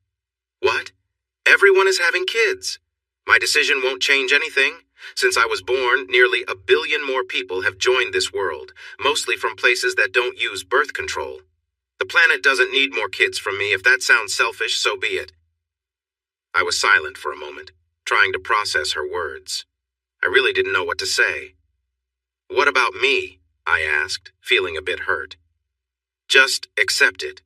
"What? Everyone is having kids. My decision won't change anything. Since I was born, nearly 1 billion more people have joined this world, mostly from places that don't use birth control. The planet doesn't need more kids from me. If that sounds selfish, so be it." I was silent for a moment, trying to process her words. I really didn't know what to say. "What about me?" I asked, feeling a bit hurt. "Just accept it.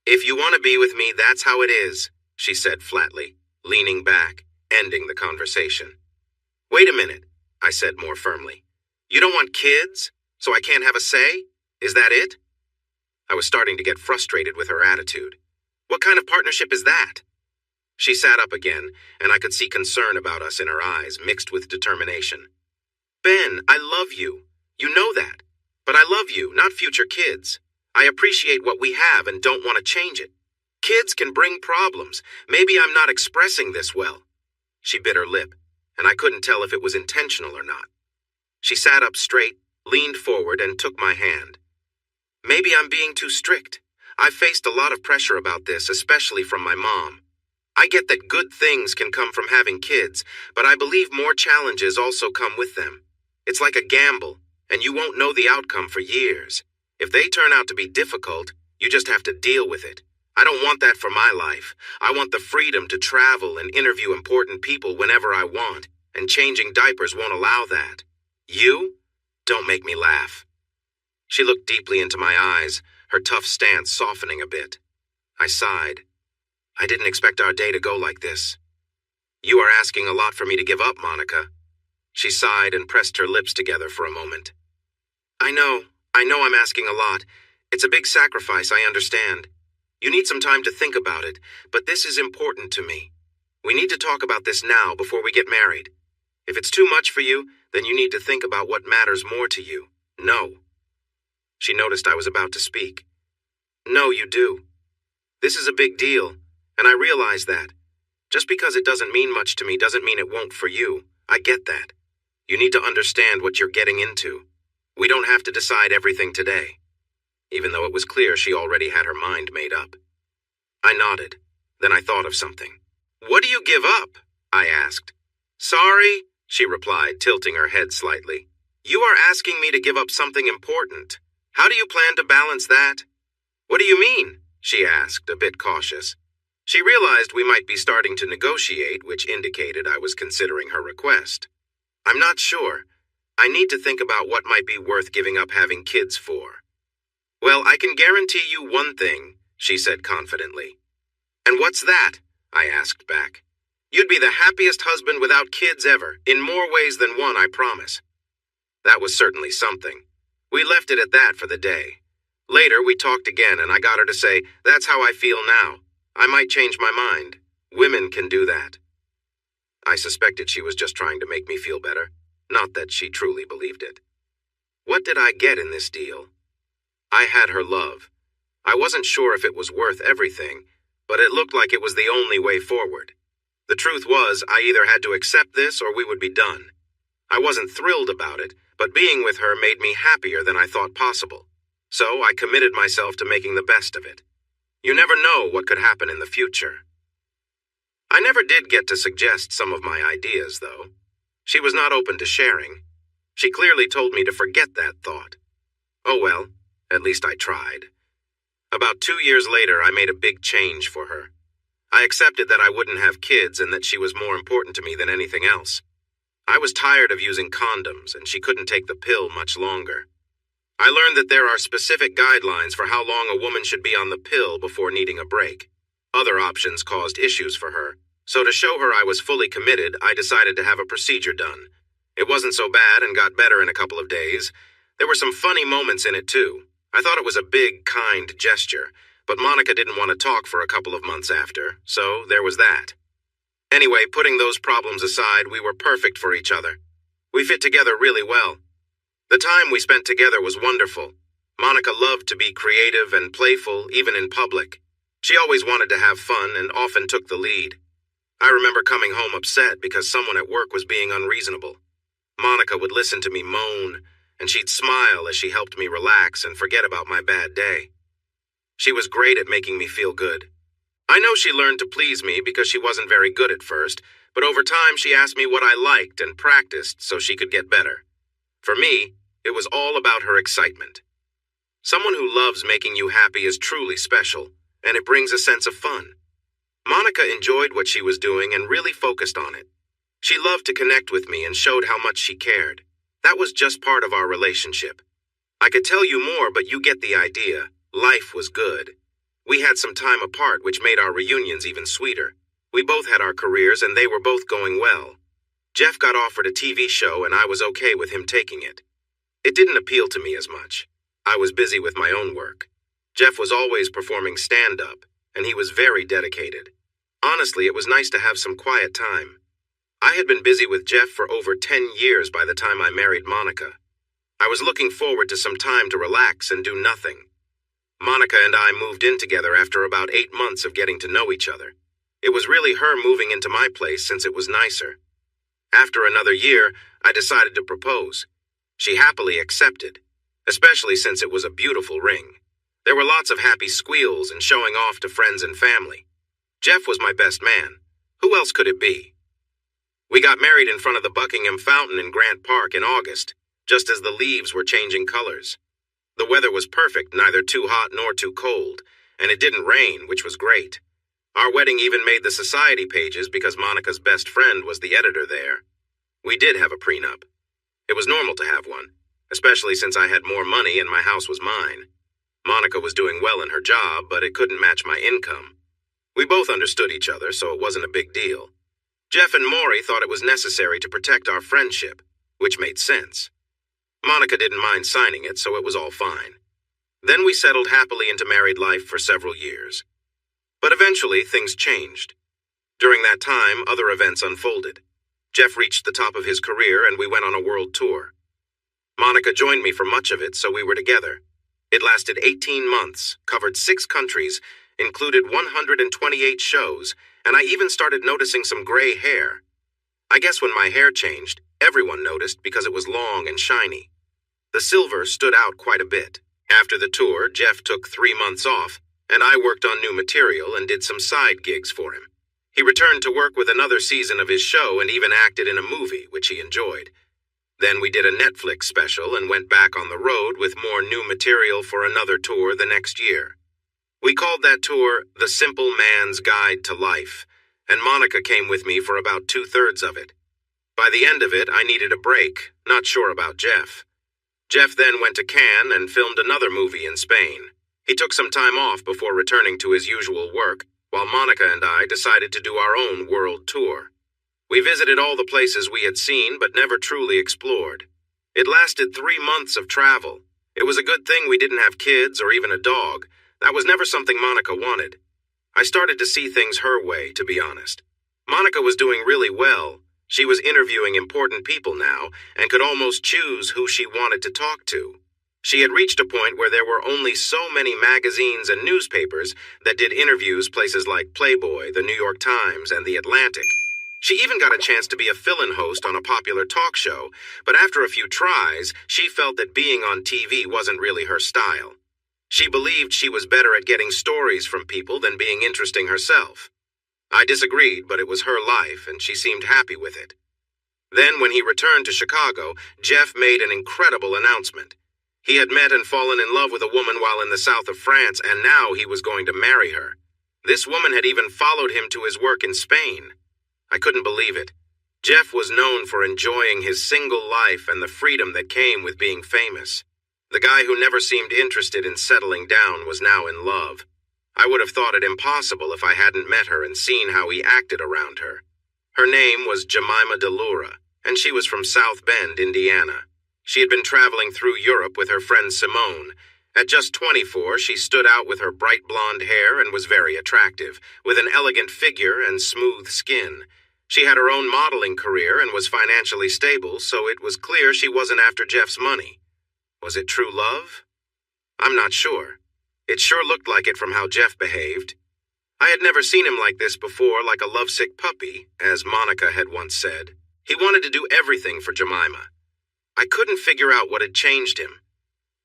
If you want to be with me, that's how it is," she said flatly, leaning back, ending the conversation. "Wait a minute," I said more firmly. "You don't want kids, so I can't have a say? Is that it?" I was starting to get frustrated with her attitude. What kind of partnership is that? She sat up again, and I could see concern about us in her eyes, mixed with determination. "Ben, I love you. You know that. But I love you, not future kids. I appreciate what we have and don't want to change it. Kids can bring problems. Maybe I'm not expressing this well." She bit her lip, and I couldn't tell if it was intentional or not. She sat up straight, leaned forward, and took my hand. "Maybe I'm being too strict. I've faced a lot of pressure about this, especially from my mom. I get that good things can come from having kids, but I believe more challenges also come with them. It's like a gamble, and you won't know the outcome for years. If they turn out to be difficult, you just have to deal with it. I don't want that for my life. I want the freedom to travel and interview important people whenever I want, and changing diapers won't allow that. You? Don't make me laugh." She looked deeply into my eyes, her tough stance softening a bit. I sighed. I didn't expect our day to go like this. "You are asking a lot for me to give up, Monica." She sighed and pressed her lips together for a moment. I know I'm asking a lot. It's a big sacrifice, I understand. You need some time to think about it, but this is important to me. We need to talk about this now before we get married. If it's too much for you, then you need to think about what matters more to you. No. She noticed I was about to speak. "No, you do. This is a big deal, and I realize that. Just because it doesn't mean much to me doesn't mean it won't for you. I get that. You need to understand what you're getting into. We don't have to decide everything today," even though it was clear she already had her mind made up. I nodded. Then I thought of something. "What do you give up?" I asked. "Sorry," she replied, tilting her head slightly. "You are asking me to give up something important. How do you plan to balance that?" "What do you mean?" she asked, a bit cautious. She realized we might be starting to negotiate, which indicated I was considering her request. "I'm not sure. I need to think about what might be worth giving up having kids for." "Well, I can guarantee you one thing," she said confidently. "And what's that?" I asked back. You'd be the happiest husband without kids ever, in more ways than one, I promise. That was certainly something. We left it at that for the day. Later, we talked again, and I got her to say, "That's how I feel now. I might change my mind. Women can do that." I suspected she was just trying to make me feel better, not that she truly believed it. What did I get in this deal? I had her love. I wasn't sure if it was worth everything, but it looked like it was the only way forward. The truth was, I either had to accept this or we would be done. I wasn't thrilled about it, but being with her made me happier than I thought possible. So I committed myself to making the best of it. You never know what could happen in the future. I never did get to suggest some of my ideas, though. She was not open to sharing. She clearly told me to forget that thought. Oh well, at least I tried. About 2 years later, I made a big change for her. I accepted that I wouldn't have kids and that she was more important to me than anything else. I was tired of using condoms, and she couldn't take the pill much longer. I learned that there are specific guidelines for how long a woman should be on the pill before needing a break. Other options caused issues for her, so to show her I was fully committed, I decided to have a procedure done. It wasn't so bad and got better in a couple of days. There were some funny moments in it, too. I thought it was a big, kind gesture, but Monica didn't want to talk for a couple of months after, so there was that. Anyway, putting those problems aside, we were perfect for each other. We fit together really well. The time we spent together was wonderful. Monica loved to be creative and playful, even in public. She always wanted to have fun and often took the lead. I remember coming home upset because someone at work was being unreasonable. Monica would listen to me moan, and she'd smile as she helped me relax and forget about my bad day. She was great at making me feel good. I know she learned to please me because she wasn't very good at first, but over time she asked me what I liked and practiced so she could get better. For me, it was all about her excitement. Someone who loves making you happy is truly special, and it brings a sense of fun. Monica enjoyed what she was doing and really focused on it. She loved to connect with me and showed how much she cared. That was just part of our relationship. I could tell you more, but you get the idea. Life was good. We had some time apart, which made our reunions even sweeter. We both had our careers, and they were both going well. Jeff got offered a TV show, and I was okay with him taking it. It didn't appeal to me as much. I was busy with my own work. Jeff was always performing stand-up, and he was very dedicated. Honestly, it was nice to have some quiet time. I had been busy with Jeff for over 10 years by the time I married Monica. I was looking forward to some time to relax and do nothing. Monica and I moved in together after about 8 months of getting to know each other. It was really her moving into my place since it was nicer. After another year, I decided to propose. She happily accepted, especially since it was a beautiful ring. There were lots of happy squeals and showing off to friends and family. Jeff was my best man. Who else could it be? We got married in front of the Buckingham Fountain in Grant Park in August, just as the leaves were changing colors. The weather was perfect, neither too hot nor too cold, and it didn't rain, which was great. Our wedding even made the society pages because Monica's best friend was the editor there. We did have a prenup. It was normal to have one, especially since I had more money and my house was mine. Monica was doing well in her job, but it couldn't match my income. We both understood each other, so it wasn't a big deal. Jeff and Maury thought it was necessary to protect our friendship, which made sense. Monica didn't mind signing it, so it was all fine. Then we settled happily into married life for several years. But eventually, things changed. During that time, other events unfolded. Jeff reached the top of his career, and we went on a world tour. Monica joined me for much of it, so we were together. It lasted 18 months, covered 6 countries, included 128 shows, and I even started noticing some gray hair. I guess when my hair changed, everyone noticed because it was long and shiny. The silver stood out quite a bit. After the tour, Jeff took 3 months off, and I worked on new material and did some side gigs for him. He returned to work with another season of his show and even acted in a movie, which he enjoyed. Then we did a Netflix special and went back on the road with more new material for another tour the next year. We called that tour The Simple Man's Guide to Life, and Monica came with me for about 2/3 of it. By the end of it, I needed a break, not sure about Jeff. Jeff then went to Cannes and filmed another movie in Spain. He took some time off before returning to his usual work, while Monica and I decided to do our own world tour. We visited all the places we had seen but never truly explored. It lasted 3 months of travel. It was a good thing we didn't have kids or even a dog. That was never something Monica wanted. I started to see things her way, to be honest. Monica was doing really well. She was interviewing important people now and could almost choose who she wanted to talk to. She had reached a point where there were only so many magazines and newspapers that did interviews, places like Playboy, the New York Times, and The Atlantic. She even got a chance to be a fill-in host on a popular talk show, but after a few tries, she felt that being on TV wasn't really her style. She believed she was better at getting stories from people than being interesting herself. I disagreed, but it was her life, and she seemed happy with it. Then, when he returned to Chicago, Jeff made an incredible announcement. He had met and fallen in love with a woman while in the south of France, and now he was going to marry her. This woman had even followed him to his work in Spain. I couldn't believe it. Jeff was known for enjoying his single life and the freedom that came with being famous. The guy who never seemed interested in settling down was now in love. I would have thought it impossible if I hadn't met her and seen how he acted around her. Her name was Jemima DeLura, and she was from South Bend, Indiana. She had been traveling through Europe with her friend Simone. At just 24, she stood out with her bright blonde hair and was very attractive, with an elegant figure and smooth skin. She had her own modeling career and was financially stable, so it was clear she wasn't after Jeff's money. Was it true love? I'm not sure. It sure looked like it from how Jeff behaved. I had never seen him like this before, like a lovesick puppy, as Monica had once said. He wanted to do everything for Jemima. I couldn't figure out what had changed him.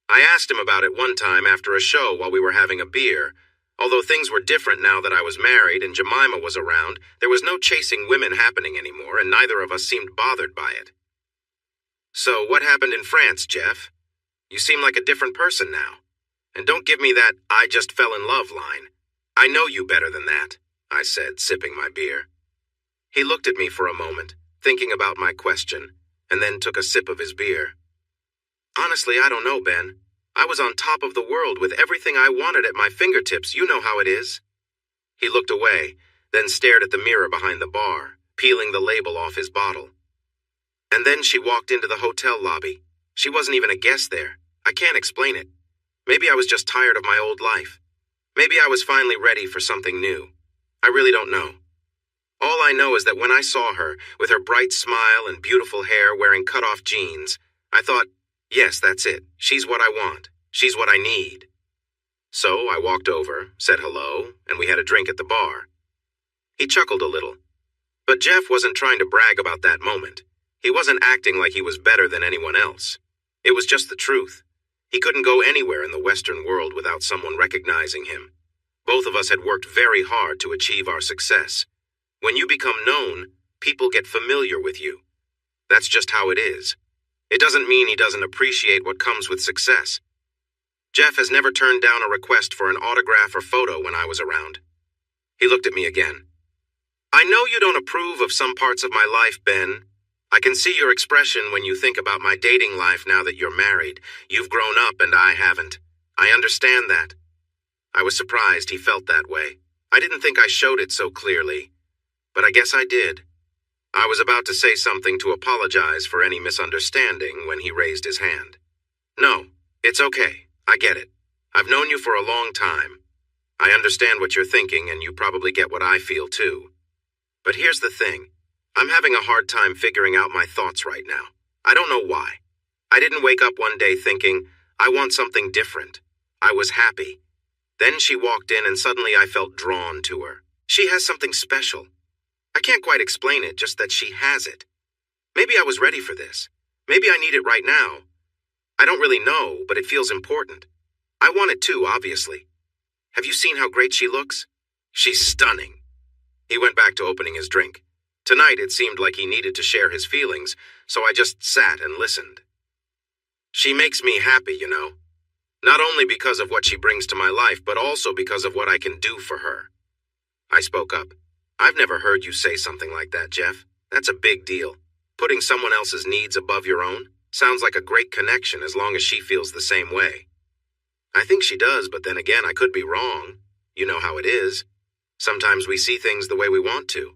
I asked him about it one time after a show while we were having a beer. Although things were different now that I was married and Jemima was around, there was no chasing women happening anymore, and neither of us seemed bothered by it. So, what happened in France, Jeff? You seem like a different person now. And don't give me that "I just fell in love" line. I know you better than that, I said, sipping my beer. He looked at me for a moment, thinking about my question, and then took a sip of his beer. Honestly, I don't know, Ben. I was on top of the world with everything I wanted at my fingertips. You know how it is. He looked away, then stared at the mirror behind the bar, peeling the label off his bottle. And then she walked into the hotel lobby. She wasn't even a guest there. I can't explain it. Maybe I was just tired of my old life. Maybe I was finally ready for something new. I really don't know. All I know is that when I saw her, with her bright smile and beautiful hair wearing cut-off jeans, I thought, yes, that's it. She's what I want. She's what I need. So I walked over, said hello, and we had a drink at the bar. He chuckled a little. But Jeff wasn't trying to brag about that moment. He wasn't acting like he was better than anyone else. It was just the truth. He couldn't go anywhere in the Western world without someone recognizing him. Both of us had worked very hard to achieve our success. When you become known, people get familiar with you. That's just how it is. It doesn't mean he doesn't appreciate what comes with success. Jeff has never turned down a request for an autograph or photo when I was around. He looked at me again. I know you don't approve of some parts of my life, Ben. I can see your expression when you think about my dating life now that you're married. You've grown up and I haven't. I understand that. I was surprised he felt that way. I didn't think I showed it so clearly, but I guess I did. I was about to say something to apologize for any misunderstanding when he raised his hand. No, it's okay. I get it. I've known you for a long time. I understand what you're thinking, and you probably get what I feel too. But here's the thing. I'm having a hard time figuring out my thoughts right now. I don't know why. I didn't wake up one day thinking, I want something different. I was happy. Then she walked in and suddenly I felt drawn to her. She has something special. I can't quite explain it, just that she has it. Maybe I was ready for this. Maybe I need it right now. I don't really know, but it feels important. I want it too, obviously. Have you seen how great she looks? She's stunning. He went back to opening his drink. Tonight it seemed like he needed to share his feelings, so I just sat and listened. She makes me happy, you know. Not only because of what she brings to my life, but also because of what I can do for her. I spoke up. I've never heard you say something like that, Jeff. That's a big deal. Putting someone else's needs above your own sounds like a great connection as long as she feels the same way. I think she does, but then again, I could be wrong. You know how it is. Sometimes we see things the way we want to.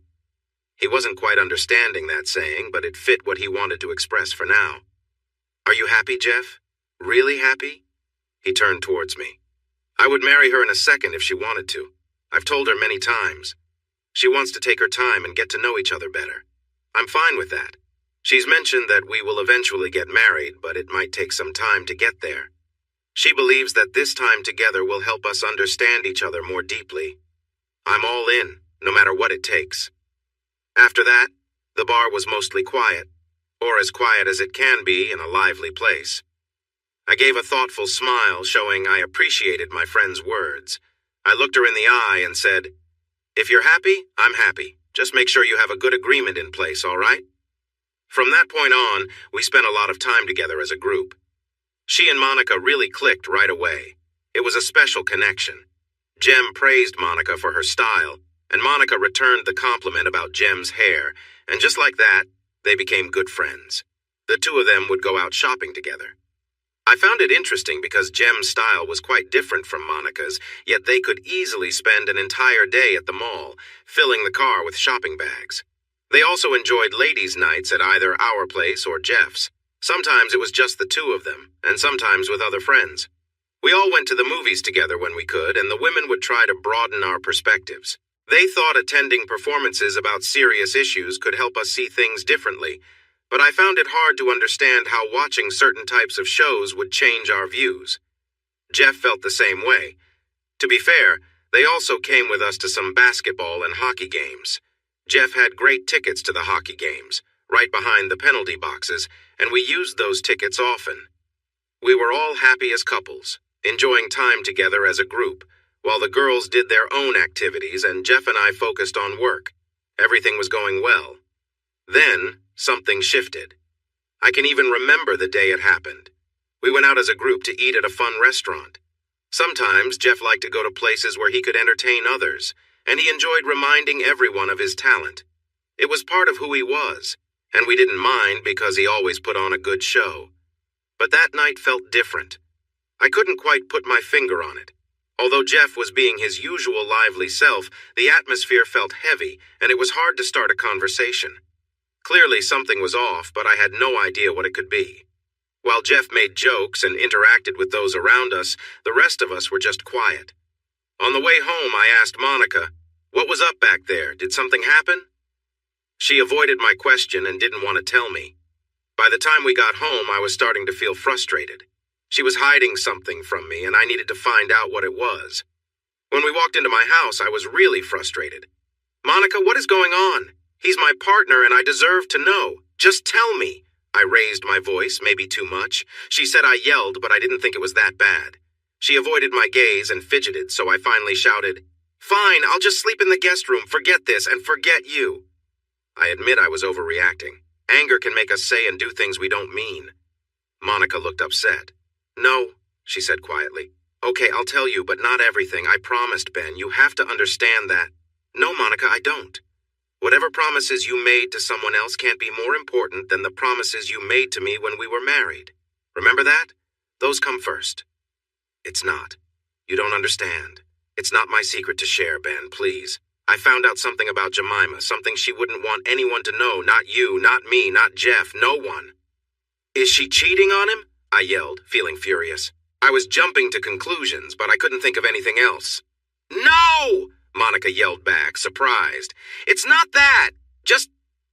He wasn't quite understanding that saying, but it fit what he wanted to express for now. Are you happy, Jeff? Really happy? He turned towards me. I would marry her in a second if she wanted to. I've told her many times. She wants to take her time and get to know each other better. I'm fine with that. She's mentioned that we will eventually get married, but it might take some time to get there. She believes that this time together will help us understand each other more deeply. I'm all in, no matter what it takes. After that, the bar was mostly quiet, or as quiet as it can be in a lively place. I gave a thoughtful smile, showing I appreciated my friend's words. I looked her in the eye and said, "If you're happy, I'm happy. Just make sure you have a good agreement in place, all right?" From that point on, we spent a lot of time together as a group. She and Monica really clicked right away. It was a special connection. Jem praised Monica for her style, and Monica returned the compliment about Jem's hair, and just like that, they became good friends. The two of them would go out shopping together. I found it interesting because Jem's style was quite different from Monica's, yet they could easily spend an entire day at the mall, filling the car with shopping bags. They also enjoyed ladies' nights at either our place or Jeff's. Sometimes it was just the two of them, and sometimes with other friends. We all went to the movies together when we could, and the women would try to broaden our perspectives. They thought attending performances about serious issues could help us see things differently, but I found it hard to understand how watching certain types of shows would change our views. Jeff felt the same way. To be fair, they also came with us to some basketball and hockey games. Jeff had great tickets to the hockey games, right behind the penalty boxes, and we used those tickets often. We were all happy as couples, enjoying time together as a group, while the girls did their own activities and Jeff and I focused on work. Everything was going well. Then, something shifted. I can even remember the day it happened. We went out as a group to eat at a fun restaurant. Sometimes Jeff liked to go to places where he could entertain others, and he enjoyed reminding everyone of his talent. It was part of who he was, and we didn't mind because he always put on a good show. But that night felt different. I couldn't quite put my finger on it. Although Jeff was being his usual lively self, the atmosphere felt heavy, and it was hard to start a conversation. Clearly something was off, but I had no idea what it could be. While Jeff made jokes and interacted with those around us, the rest of us were just quiet. On the way home, I asked Monica, "What was up back there? Did something happen?" She avoided my question and didn't want to tell me. By the time we got home, I was starting to feel frustrated. She was hiding something from me, and I needed to find out what it was. When we walked into my house, I was really frustrated. "Monica, what is going on? He's my partner, and I deserve to know. Just tell me." I raised my voice, maybe too much. She said I yelled, but I didn't think it was that bad. She avoided my gaze and fidgeted, so I finally shouted, "Fine, I'll just sleep in the guest room. Forget this, and forget you." I admit I was overreacting. Anger can make us say and do things we don't mean. Monica looked upset. "No," she said quietly. "Okay, I'll tell you, but not everything. I promised, Ben. You have to understand that." "No, Monica, I don't. Whatever promises you made to someone else can't be more important than the promises you made to me when we were married. Remember that? Those come first." "It's not. You don't understand. It's not my secret to share, Ben, please. I found out something about Jemima, something she wouldn't want anyone to know, not you, not me, not Jeff, no one." "Is she cheating on him?" I yelled, feeling furious. I was jumping to conclusions, but I couldn't think of anything else. "No!" Monica yelled back, surprised. "It's not that. Just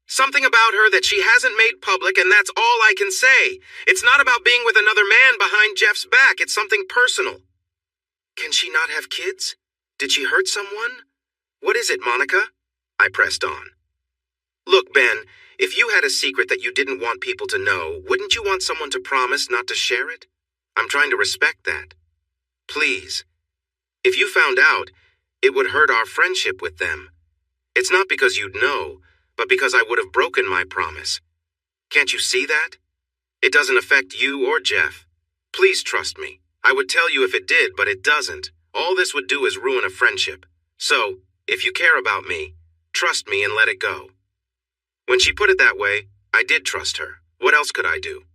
something about her that she hasn't made public, and that's all I can say. It's not about being with another man behind Jeff's back. It's something personal." "Can she not have kids? Did she hurt someone? What is it, Monica?" I pressed on. "Look, Ben, if you had a secret that you didn't want people to know, wouldn't you want someone to promise not to share it? I'm trying to respect that. Please. If you found out, it would hurt our friendship with them. It's not because you'd know, but because I would have broken my promise. Can't you see that? It doesn't affect you or Jeff. Please trust me. I would tell you if it did, but it doesn't. All this would do is ruin a friendship. So, if you care about me, trust me and let it go." When she put it that way, I did trust her. What else could I do?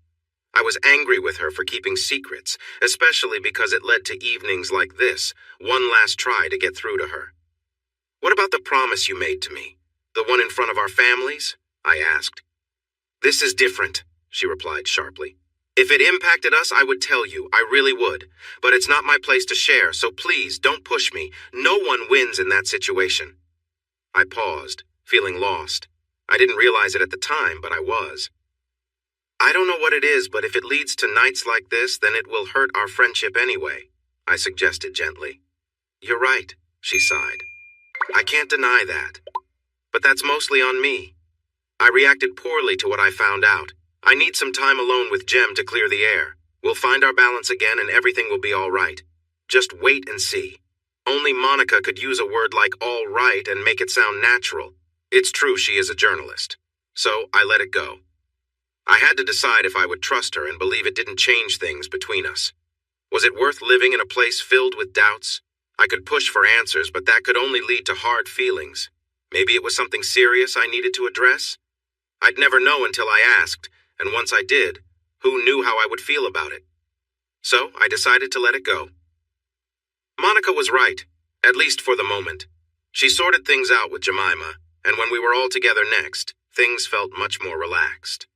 I was angry with her for keeping secrets, especially because it led to evenings like this, one last try to get through to her. What about the promise you made to me? The one in front of our families? I asked. This is different, she replied sharply. If it impacted us, I would tell you. I really would. But it's not my place to share, so please don't push me. No one wins in that situation. I paused, feeling lost. I didn't realize it at the time, but I was. I don't know what it is, but if it leads to nights like this, then it will hurt our friendship anyway, I suggested gently. You're right, she sighed. I can't deny that. But that's mostly on me. I reacted poorly to what I found out. I need some time alone with Jem to clear the air. We'll find our balance again and everything will be all right. Just wait and see. Only Monica could use a word like all right and make it sound natural. It's true she is a journalist. So I let it go. I had to decide if I would trust her and believe it didn't change things between us. Was it worth living in a place filled with doubts? I could push for answers, but that could only lead to hard feelings. Maybe it was something serious I needed to address? I'd never know until I asked, and once I did, who knew how I would feel about it? So I decided to let it go. Monica was right, at least for the moment. She sorted things out with Jemima, and when we were all together next, things felt much more relaxed.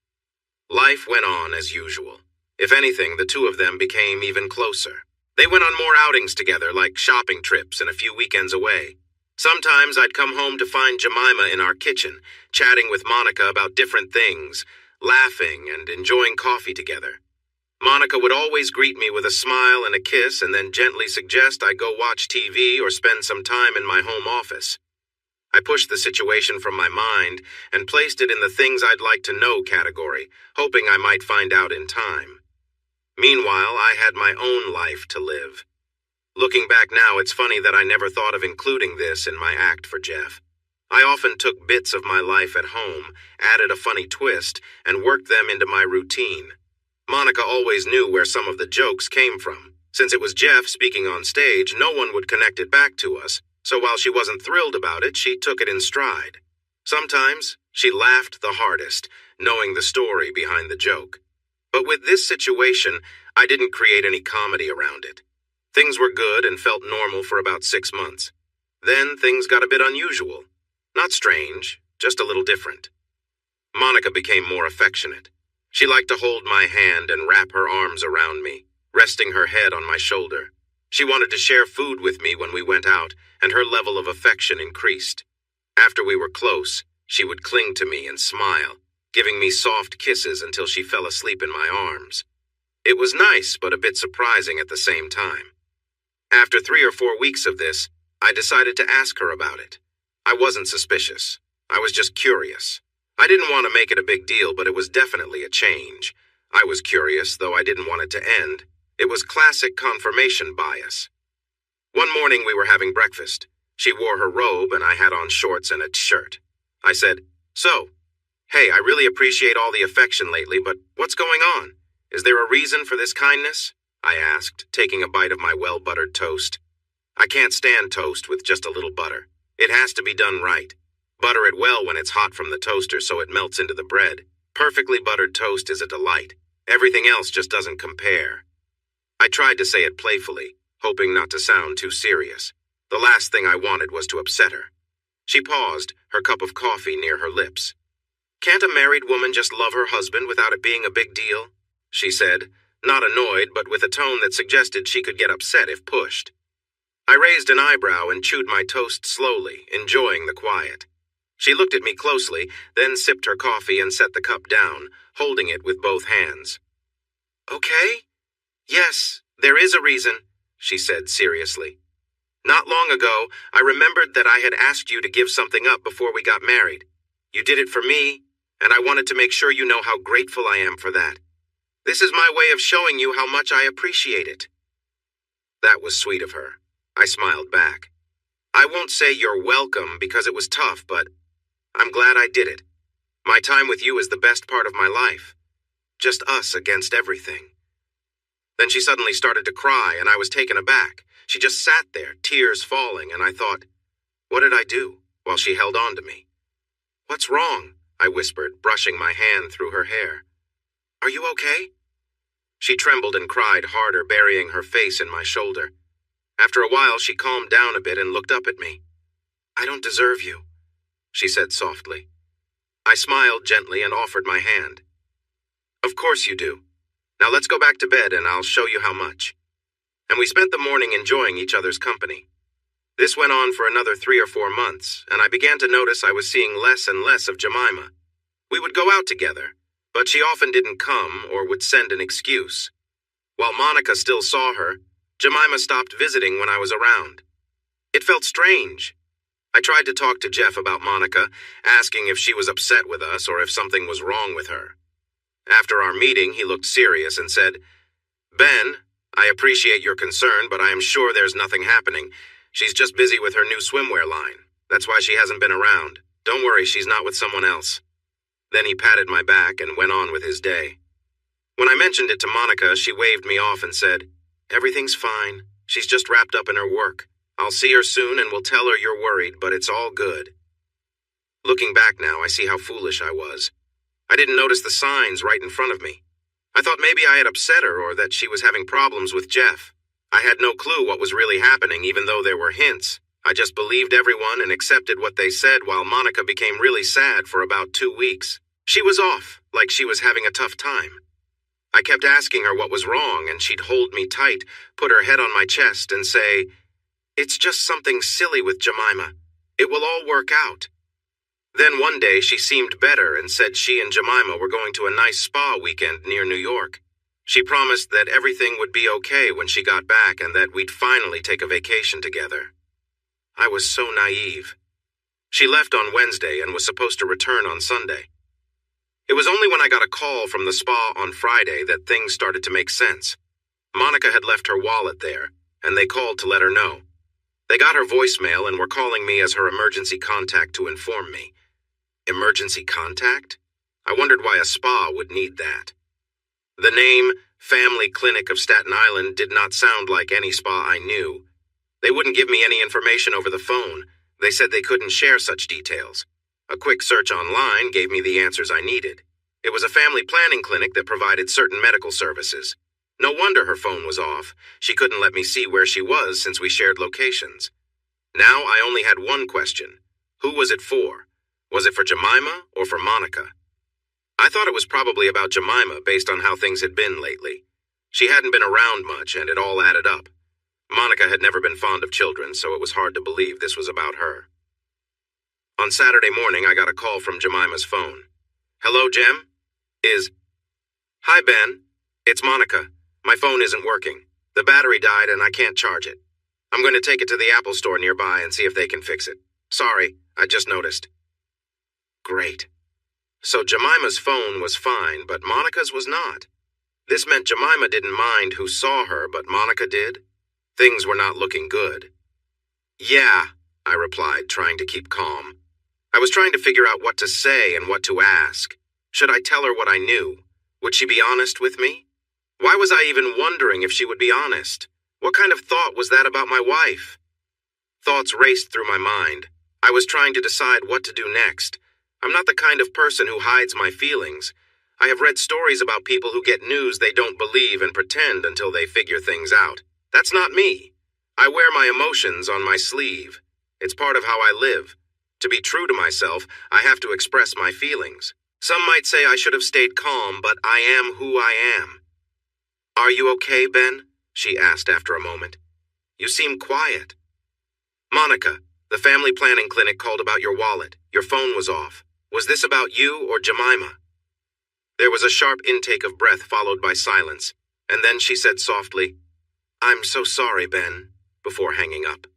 Life went on as usual. If anything, the two of them became even closer. They went on more outings together, like shopping trips and a few weekends away. Sometimes I'd come home to find Jemima in our kitchen, chatting with Monica about different things, laughing and enjoying coffee together. Monica would always greet me with a smile and a kiss and then gently suggest I go watch TV or spend some time in my home office. I pushed the situation from my mind and placed it in the things I'd like to know category, hoping I might find out in time. Meanwhile, I had my own life to live. Looking back now, it's funny that I never thought of including this in my act for Jeff. I often took bits of my life at home, added a funny twist, and worked them into my routine. Monica always knew where some of the jokes came from. Since it was Jeff speaking on stage, no one would connect it back to us, so while she wasn't thrilled about it, she took it in stride. Sometimes, she laughed the hardest, knowing the story behind the joke. But with this situation, I didn't create any comedy around it. Things were good and felt normal for about 6 months. Then things got a bit unusual. Not strange, just a little different. Monica became more affectionate. She liked to hold my hand and wrap her arms around me, resting her head on my shoulder. She wanted to share food with me when we went out, and her level of affection increased. After we were close, she would cling to me and smile, giving me soft kisses until she fell asleep in my arms. It was nice, but a bit surprising at the same time. After 3 or 4 weeks of this, I decided to ask her about it. I wasn't suspicious. I was just curious. I didn't want to make it a big deal, but it was definitely a change. I was curious, though I didn't want it to end. It was classic confirmation bias. One morning we were having breakfast. She wore her robe and I had on shorts and a shirt. I said, "So, hey, I really appreciate all the affection lately, but what's going on? Is there a reason for this kindness?" I asked, taking a bite of my well-buttered toast. I can't stand toast with just a little butter. It has to be done right. Butter it well when it's hot from the toaster so it melts into the bread. Perfectly buttered toast is a delight. Everything else just doesn't compare. I tried to say it playfully, hoping not to sound too serious. The last thing I wanted was to upset her. She paused, her cup of coffee near her lips. "Can't a married woman just love her husband without it being a big deal?" she said, not annoyed, but with a tone that suggested she could get upset if pushed. I raised an eyebrow and chewed my toast slowly, enjoying the quiet. She looked at me closely, then sipped her coffee and set the cup down, holding it with both hands. "Okay? Yes, there is a reason," she said seriously. "Not long ago, I remembered that I had asked you to give something up before we got married. You did it for me, and I wanted to make sure you know how grateful I am for that. This is my way of showing you how much I appreciate it." That was sweet of her. I smiled back. "I won't say you're welcome because it was tough, but I'm glad I did it. My time with you is the best part of my life. Just us against everything." Then she suddenly started to cry, and I was taken aback. She just sat there, tears falling, and I thought, what did I do, while she held on to me? "What's wrong?" I whispered, brushing my hand through her hair. "Are you okay?" She trembled and cried harder, burying her face in my shoulder. After a while, she calmed down a bit and looked up at me. "I don't deserve you," she said softly. I smiled gently and offered my hand. "Of course you do. Now let's go back to bed and I'll show you how much." And we spent the morning enjoying each other's company. This went on for another 3 or 4 months, and I began to notice I was seeing less and less of Jemima. We would go out together, but she often didn't come or would send an excuse. While Monica still saw her, Jemima stopped visiting when I was around. It felt strange. I tried to talk to Jeff about Monica, asking if she was upset with us or if something was wrong with her. After our meeting, he looked serious and said, "Ben, I appreciate your concern, but I am sure there's nothing happening. She's just busy with her new swimwear line. That's why she hasn't been around. Don't worry, she's not with someone else." Then he patted my back and went on with his day. When I mentioned it to Monica, she waved me off and said, "Everything's fine. She's just wrapped up in her work. I'll see her soon and will tell her you're worried, but it's all good." Looking back now, I see how foolish I was. I didn't notice the signs right in front of me. I thought maybe I had upset her or that she was having problems with Jeff. I had no clue what was really happening, even though there were hints. I just believed everyone and accepted what they said while Monica became really sad for about 2 weeks. She was off, like she was having a tough time. I kept asking her what was wrong, and she'd hold me tight, put her head on my chest, and say, "It's just something silly with Jemima. It will all work out." Then one day she seemed better and said she and Jemima were going to a nice spa weekend near New York. She promised that everything would be okay when she got back and that we'd finally take a vacation together. I was so naive. She left on Wednesday and was supposed to return on Sunday. It was only when I got a call from the spa on Friday that things started to make sense. Monica had left her wallet there, and they called to let her know. They got her voicemail and were calling me as her emergency contact to inform me. Emergency contact? I wondered why a spa would need that. The name, Family Clinic of Staten Island, did not sound like any spa I knew. They wouldn't give me any information over the phone. They said they couldn't share such details. A quick search online gave me the answers I needed. It was a family planning clinic that provided certain medical services. No wonder her phone was off. She couldn't let me see where she was since we shared locations. Now I only had one question. Who was it for? Was it for Jemima or for Monica? I thought it was probably about Jemima based on how things had been lately. She hadn't been around much and it all added up. Monica had never been fond of children, so it was hard to believe this was about her. On Saturday morning, I got a call from Jemima's phone. "Hello, Jem? Hi, Ben. It's Monica. My phone isn't working. The battery died and I can't charge it. I'm going to take it to the Apple store nearby and see if they can fix it. Sorry, I just noticed." Great. So Jemima's phone was fine, but Monica's was not. This meant Jemima didn't mind who saw her, but Monica did. Things were not looking good. "Yeah," I replied, trying to keep calm. I was trying to figure out what to say and what to ask. Should I tell her what I knew? Would she be honest with me? Why was I even wondering if she would be honest? What kind of thought was that about my wife? Thoughts raced through my mind. I was trying to decide what to do next. I'm not the kind of person who hides my feelings. I have read stories about people who get news they don't believe and pretend until they figure things out. That's not me. I wear my emotions on my sleeve. It's part of how I live. To be true to myself, I have to express my feelings. Some might say I should have stayed calm, but I am who I am. "Are you okay, Ben?" she asked after a moment. "You seem quiet." "Monica, the family planning clinic called about your wallet. Your phone was off. Was this about you or Jemima?" There was a sharp intake of breath followed by silence, and then she said softly, "I'm so sorry, Ben," before hanging up.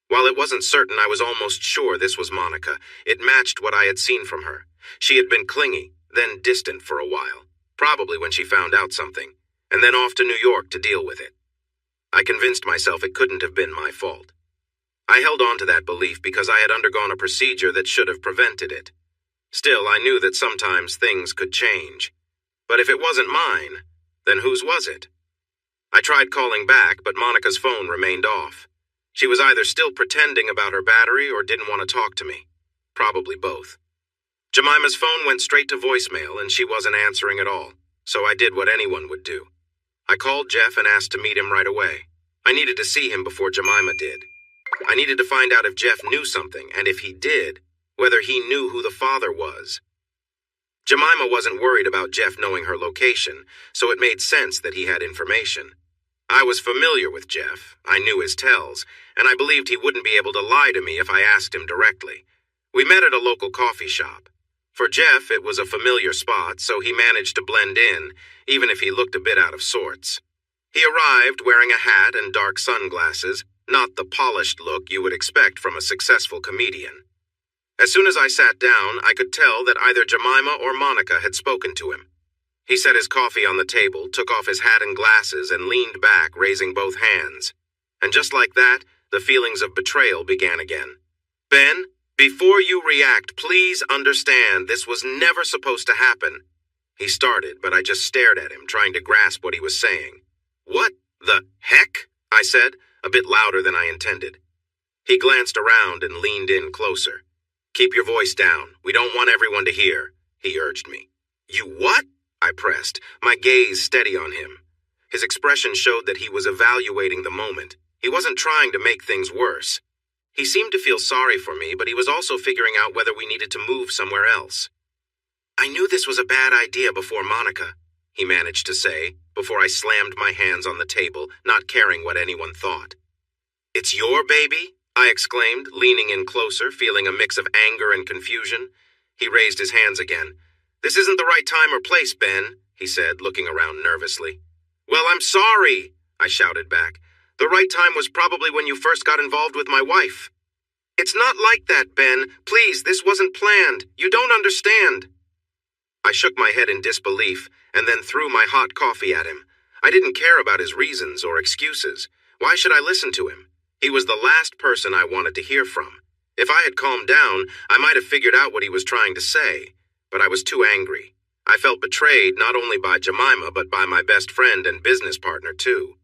While it wasn't certain, I was almost sure this was Monica. It matched what I had seen from her. She had been clingy, then distant for a while, probably when she found out something, and then off to New York to deal with it. I convinced myself it couldn't have been my fault. I held on to that belief because I had undergone a procedure that should have prevented it. Still, I knew that sometimes things could change. But if it wasn't mine, then whose was it? I tried calling back, but Monica's phone remained off. She was either still pretending about her battery or didn't want to talk to me. Probably both. Jemima's phone went straight to voicemail and she wasn't answering at all, so I did what anyone would do. I called Jeff and asked to meet him right away. I needed to see him before Jemima did. I needed to find out if Jeff knew something, and if he did, whether he knew who the father was. Jemima wasn't worried about Jeff knowing her location, so it made sense that he had information. I was familiar with Jeff, I knew his tells, and I believed he wouldn't be able to lie to me if I asked him directly. We met at a local coffee shop. For Jeff, it was a familiar spot, so he managed to blend in, even if he looked a bit out of sorts. He arrived wearing a hat and dark sunglasses, not the polished look you would expect from a successful comedian. As soon as I sat down, I could tell that either Jemima or Monica had spoken to him. He set his coffee on the table, took off his hat and glasses, and leaned back, raising both hands. And just like that, the feelings of betrayal began again. "Ben, before you react, please understand this was never supposed to happen." He started, but I just stared at him, trying to grasp what he was saying. "What the heck?" I said, a bit louder than I intended. He glanced around and leaned in closer. "Keep your voice down. We don't want everyone to hear," he urged me. "You what?" I pressed, my gaze steady on him. His expression showed that he was evaluating the moment. He wasn't trying to make things worse. He seemed to feel sorry for me, but he was also figuring out whether we needed to move somewhere else. "I knew this was a bad idea before Monica," he managed to say, before I slammed my hands on the table, not caring what anyone thought. "It's your baby?" I exclaimed, leaning in closer, feeling a mix of anger and confusion. He raised his hands again. "This isn't the right time or place, Ben," he said, looking around nervously. "Well, I'm sorry," I shouted back. "The right time was probably when you first got involved with my wife." "It's not like that, Ben. Please, this wasn't planned. You don't understand." I shook my head in disbelief and then threw my hot coffee at him. I didn't care about his reasons or excuses. Why should I listen to him? He was the last person I wanted to hear from. If I had calmed down, I might have figured out what he was trying to say, but I was too angry. I felt betrayed not only by Jemima, but by my best friend and business partner, too.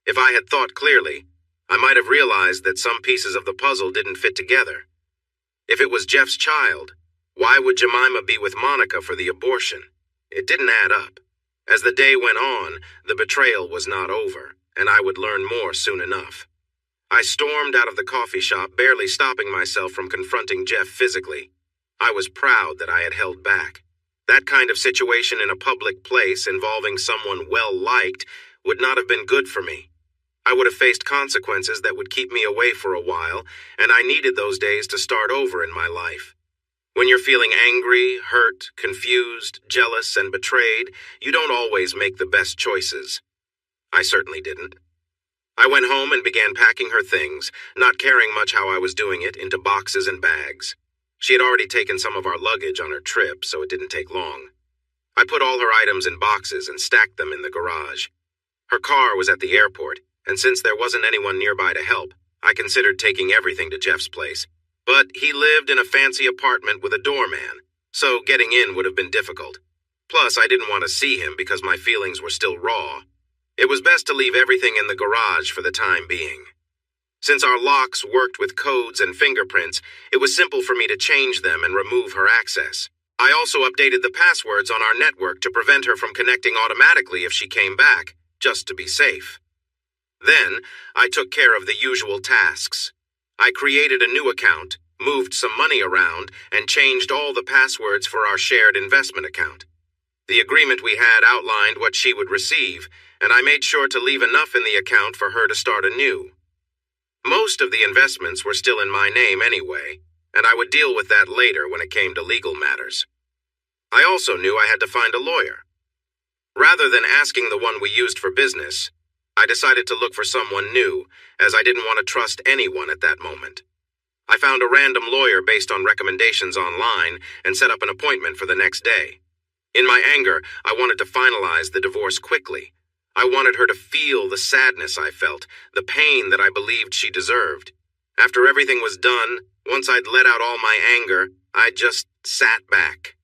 If I had thought clearly, I might have realized that some pieces of the puzzle didn't fit together. If it was Jeff's child, why would Jemima be with Monica for the abortion? It didn't add up. As the day went on, the betrayal was not over, and I would learn more soon enough. I stormed out of the coffee shop, barely stopping myself from confronting Jeff physically. I was proud that I had held back. That kind of situation in a public place involving someone well-liked would not have been good for me. I would have faced consequences that would keep me away for a while, and I needed those days to start over in my life. When you're feeling angry, hurt, confused, jealous, and betrayed, you don't always make the best choices. I certainly didn't. I went home and began packing her things, not caring much how I was doing it, into boxes and bags. She had already taken some of our luggage on her trip, so it didn't take long. I put all her items in boxes and stacked them in the garage. Her car was at the airport, and since there wasn't anyone nearby to help, I considered taking everything to Jeff's place. But he lived in a fancy apartment with a doorman, so getting in would have been difficult. Plus, I didn't want to see him because my feelings were still raw. It was best to leave everything in the garage for the time being. Since our locks worked with codes and fingerprints, it was simple for me to change them and remove her access. I also updated the passwords on our network to prevent her from connecting automatically if she came back, just to be safe. Then, I took care of the usual tasks. I created a new account, moved some money around, and changed all the passwords for our shared investment account. The agreement we had outlined what she would receive, and I made sure to leave enough in the account for her to start anew. Most of the investments were still in my name anyway, and I would deal with that later when it came to legal matters. I also knew I had to find a lawyer. Rather than asking the one we used for business, I decided to look for someone new, as I didn't want to trust anyone at that moment. I found a random lawyer based on recommendations online and set up an appointment for the next day. In my anger, I wanted to finalize the divorce quickly. I wanted her to feel the sadness I felt, the pain that I believed she deserved. After everything was done, once I'd let out all my anger, I just sat back.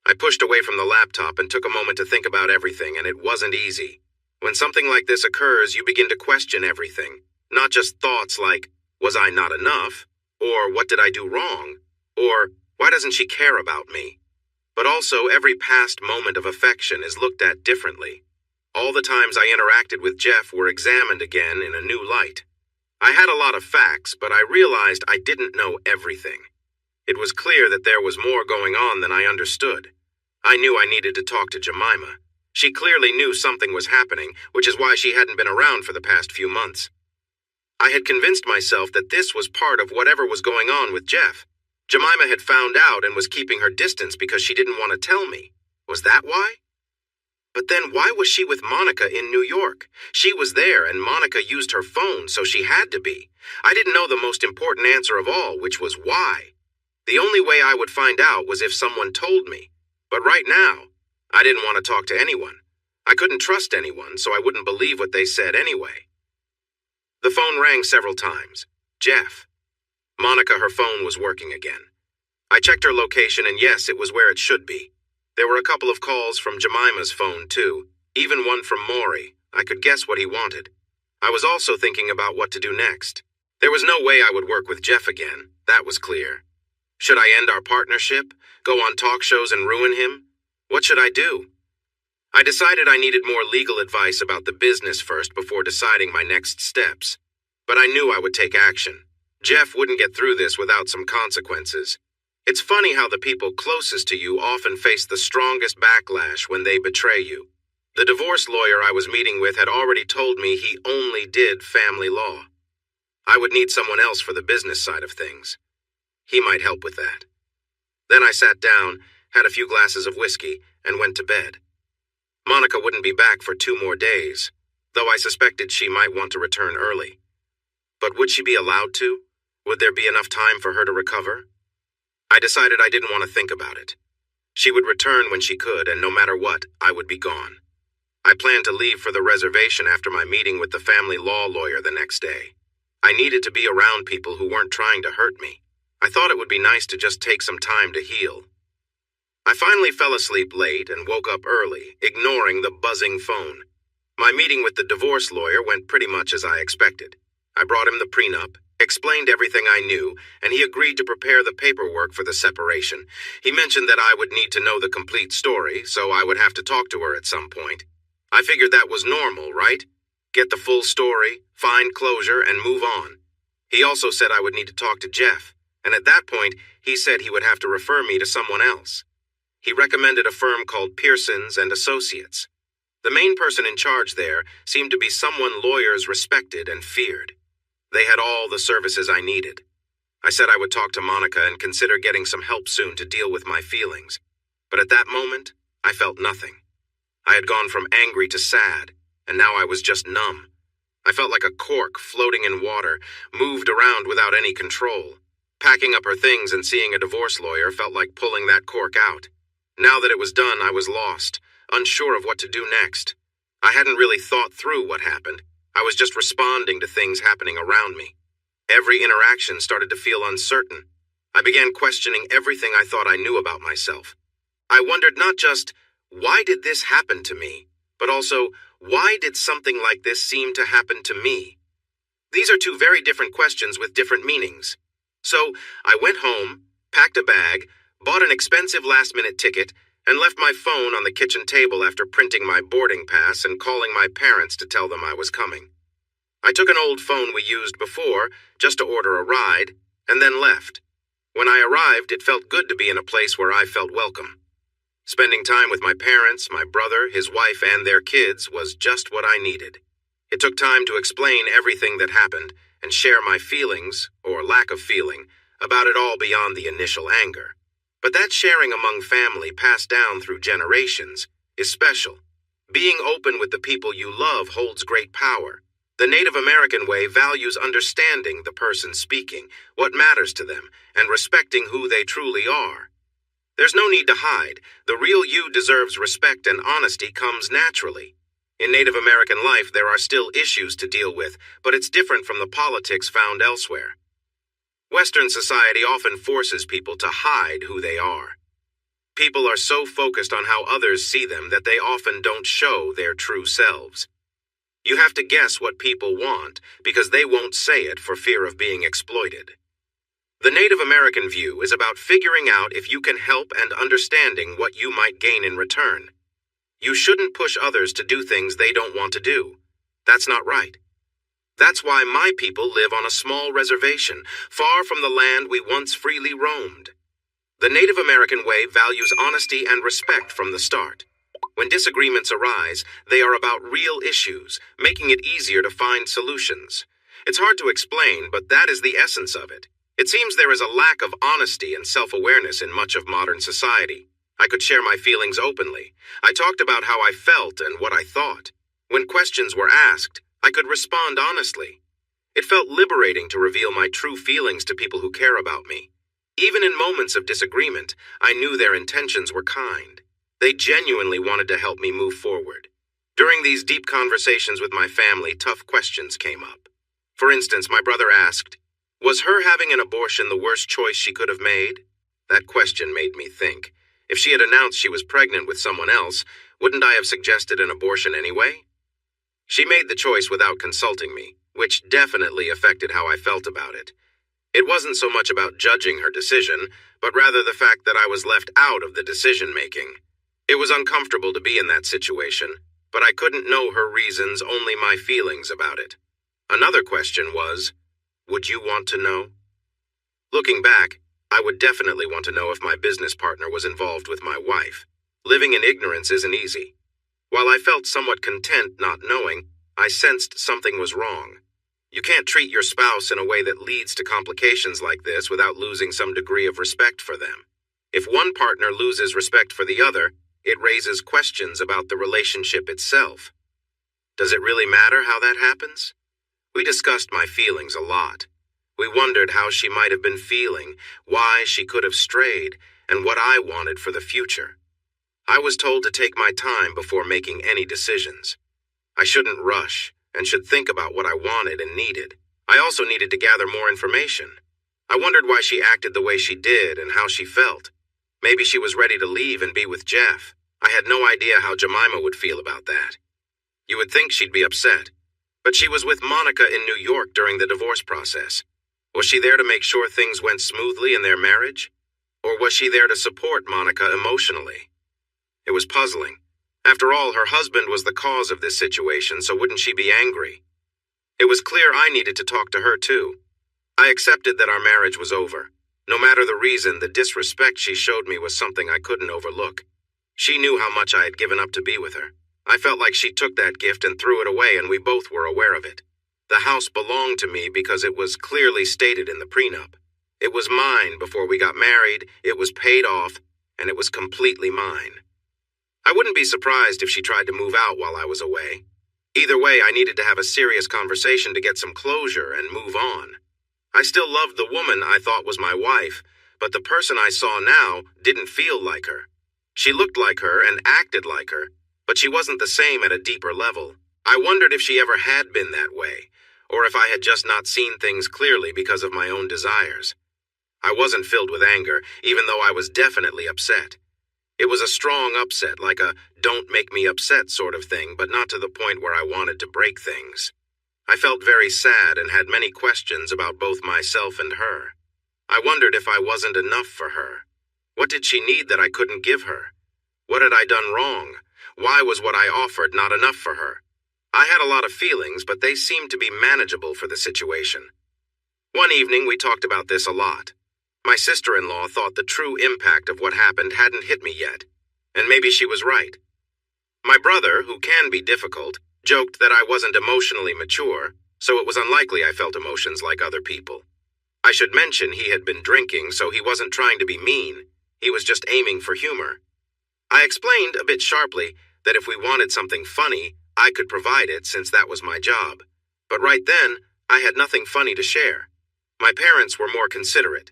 I pushed away from the laptop and took a moment to think about everything, and it wasn't easy. When something like this occurs, you begin to question everything. Not just thoughts like, was I not enough? Or what did I do wrong? Or why doesn't she care about me? But also, every past moment of affection is looked at differently. All the times I interacted with Jeff were examined again in a new light. I had a lot of facts, but I realized I didn't know everything. It was clear that there was more going on than I understood. I knew I needed to talk to Jemima. She clearly knew something was happening, which is why she hadn't been around for the past few months. I had convinced myself that this was part of whatever was going on with Jeff. Jemima had found out and was keeping her distance because she didn't want to tell me. Was that why? But then why was she with Monica in New York? She was there and Monica used her phone, so she had to be. I didn't know the most important answer of all, which was why. The only way I would find out was if someone told me. But right now, I didn't want to talk to anyone. I couldn't trust anyone, so I wouldn't believe what they said anyway. The phone rang several times. Jeff. Monica, her phone was working again. I checked her location and yes, it was where it should be. There were a couple of calls from Jemima's phone too, even one from Maury. I could guess what he wanted. I was also thinking about what to do next. There was no way I would work with Jeff again, that was clear. Should I end our partnership, go on talk shows and ruin him? What should I do? I decided I needed more legal advice about the business first before deciding my next steps. But I knew I would take action. Jeff wouldn't get through this without some consequences. It's funny how the people closest to you often face the strongest backlash when they betray you. The divorce lawyer I was meeting with had already told me he only did family law. I would need someone else for the business side of things. He might help with that. Then I sat down, had a few glasses of whiskey, and went to bed. Monica wouldn't be back for 2 more days, though I suspected she might want to return early. But would she be allowed to? Would there be enough time for her to recover? I decided I didn't want to think about it. She would return when she could, and no matter what, I would be gone. I planned to leave for the reservation after my meeting with the family law lawyer the next day. I needed to be around people who weren't trying to hurt me. I thought it would be nice to just take some time to heal. I finally fell asleep late and woke up early, ignoring the buzzing phone. My meeting with the divorce lawyer went pretty much as I expected. I brought him the prenup, explained everything I knew, and he agreed to prepare the paperwork for the separation. He mentioned that I would need to know the complete story, so I would have to talk to her at some point. I figured that was normal, right? Get the full story, find closure, and move on. He also said I would need to talk to Jeff, and at that point, he said he would have to refer me to someone else. He recommended a firm called Pearsons and Associates. The main person in charge there seemed to be someone lawyers respected and feared. They had all the services I needed. I said I would talk to Monica and consider getting some help soon to deal with my feelings. But at that moment, I felt nothing. I had gone from angry to sad, and now I was just numb. I felt like a cork floating in water, moved around without any control. Packing up her things and seeing a divorce lawyer felt like pulling that cork out. Now that it was done, I was lost, unsure of what to do next. I hadn't really thought through what happened. I was just responding to things happening around me. Every interaction started to feel uncertain. I began questioning everything I thought I knew about myself. I wondered not just, why did this happen to me, but also, why did something like this seem to happen to me? These are 2 very different questions with different meanings. So, I went home, packed a bag, bought an expensive last-minute ticket, and left my phone on the kitchen table after printing my boarding pass and calling my parents to tell them I was coming. I took an old phone we used before, just to order a ride, and then left. When I arrived, it felt good to be in a place where I felt welcome. Spending time with my parents, my brother, his wife, and their kids was just what I needed. It took time to explain everything that happened and share my feelings, or lack of feeling, about it all beyond the initial anger. But that sharing among family passed down through generations is special. Being open with the people you love holds great power. The Native American way values understanding the person speaking, what matters to them, and respecting who they truly are. There's no need to hide. The real you deserves respect, and honesty comes naturally. In Native American life, there are still issues to deal with, but it's different from the politics found elsewhere. Western society often forces people to hide who they are. People are so focused on how others see them that they often don't show their true selves. You have to guess what people want because they won't say it for fear of being exploited. The Native American view is about figuring out if you can help and understanding what you might gain in return. You shouldn't push others to do things they don't want to do. That's not right. That's why my people live on a small reservation, far from the land we once freely roamed. The Native American way values honesty and respect from the start. When disagreements arise, they are about real issues, making it easier to find solutions. It's hard to explain, but that is the essence of it. It seems there is a lack of honesty and self-awareness in much of modern society. I could share my feelings openly. I talked about how I felt and what I thought. When questions were asked, I could respond honestly. It felt liberating to reveal my true feelings to people who care about me. Even in moments of disagreement, I knew their intentions were kind. They genuinely wanted to help me move forward. During these deep conversations with my family, tough questions came up. For instance, my brother asked, "Was her having an abortion the worst choice she could have made?" That question made me think. If she had announced she was pregnant with someone else, wouldn't I have suggested an abortion anyway? She made the choice without consulting me, which definitely affected how I felt about it. It wasn't so much about judging her decision, but rather the fact that I was left out of the decision-making. It was uncomfortable to be in that situation, but I couldn't know her reasons, only my feelings about it. Another question was, would you want to know? Looking back, I would definitely want to know if my business partner was involved with my wife. Living in ignorance isn't easy. While I felt somewhat content not knowing, I sensed something was wrong. You can't treat your spouse in a way that leads to complications like this without losing some degree of respect for them. If one partner loses respect for the other, it raises questions about the relationship itself. Does it really matter how that happens? We discussed my feelings a lot. We wondered how she might have been feeling, why she could have strayed, and what I wanted for the future. I was told to take my time before making any decisions. I shouldn't rush, and should think about what I wanted and needed. I also needed to gather more information. I wondered why she acted the way she did and how she felt. Maybe she was ready to leave and be with Jeff. I had no idea how Jemima would feel about that. You would think she'd be upset. But she was with Monica in New York during the divorce process. Was she there to make sure things went smoothly in their marriage? Or was she there to support Monica emotionally? It was puzzling. After all, her husband was the cause of this situation, so wouldn't she be angry? It was clear I needed to talk to her too. I accepted that our marriage was over. No matter the reason, the disrespect she showed me was something I couldn't overlook. She knew how much I had given up to be with her. I felt like she took that gift and threw it away, and we both were aware of it. The house belonged to me because it was clearly stated in the prenup. It was mine before we got married, it was paid off, and it was completely mine. I wouldn't be surprised if she tried to move out while I was away. Either way, I needed to have a serious conversation to get some closure and move on. I still loved the woman I thought was my wife, but the person I saw now didn't feel like her. She looked like her and acted like her, but she wasn't the same at a deeper level. I wondered if she ever had been that way, or if I had just not seen things clearly because of my own desires. I wasn't filled with anger, even though I was definitely upset. It was a strong upset, like a don't make me upset sort of thing, but not to the point where I wanted to break things. I felt very sad and had many questions about both myself and her. I wondered if I wasn't enough for her. What did she need that I couldn't give her? What had I done wrong? Why was what I offered not enough for her? I had a lot of feelings, but they seemed to be manageable for the situation. One evening, we talked about this a lot. My sister-in-law thought the true impact of what happened hadn't hit me yet, and maybe she was right. My brother, who can be difficult, joked that I wasn't emotionally mature, so it was unlikely I felt emotions like other people. I should mention he had been drinking, so he wasn't trying to be mean. He was just aiming for humor. I explained, a bit sharply, that if we wanted something funny, I could provide it since that was my job. But right then, I had nothing funny to share. My parents were more considerate.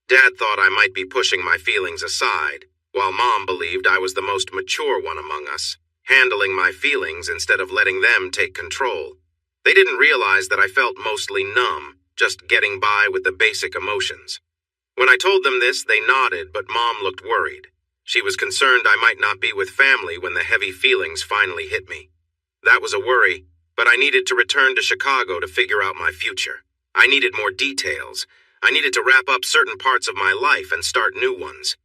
Dad thought I might be pushing my feelings aside, while Mom believed I was the most mature one among us, handling my feelings instead of letting them take control. They didn't realize that I felt mostly numb, just getting by with the basic emotions. When I told them this, they nodded, but Mom looked worried. She was concerned I might not be with family when the heavy feelings finally hit me. That was a worry, but I needed to return to Chicago to figure out my future. I needed more details. I needed to wrap up certain parts of my life and start new ones.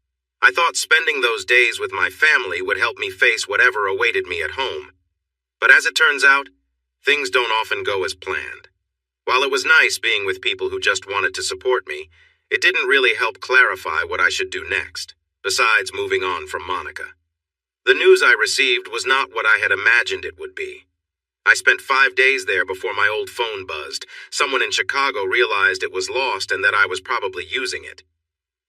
I thought spending those days with my family would help me face whatever awaited me at home. But as it turns out, things don't often go as planned. it was nice being with people who just wanted to support me, it didn't really help clarify what I should do next, besides moving on from Monica. The news I received was not what I had imagined it would be. I spent 5 days there before my old phone buzzed. Someone in Chicago realized it was lost and that I was probably using it.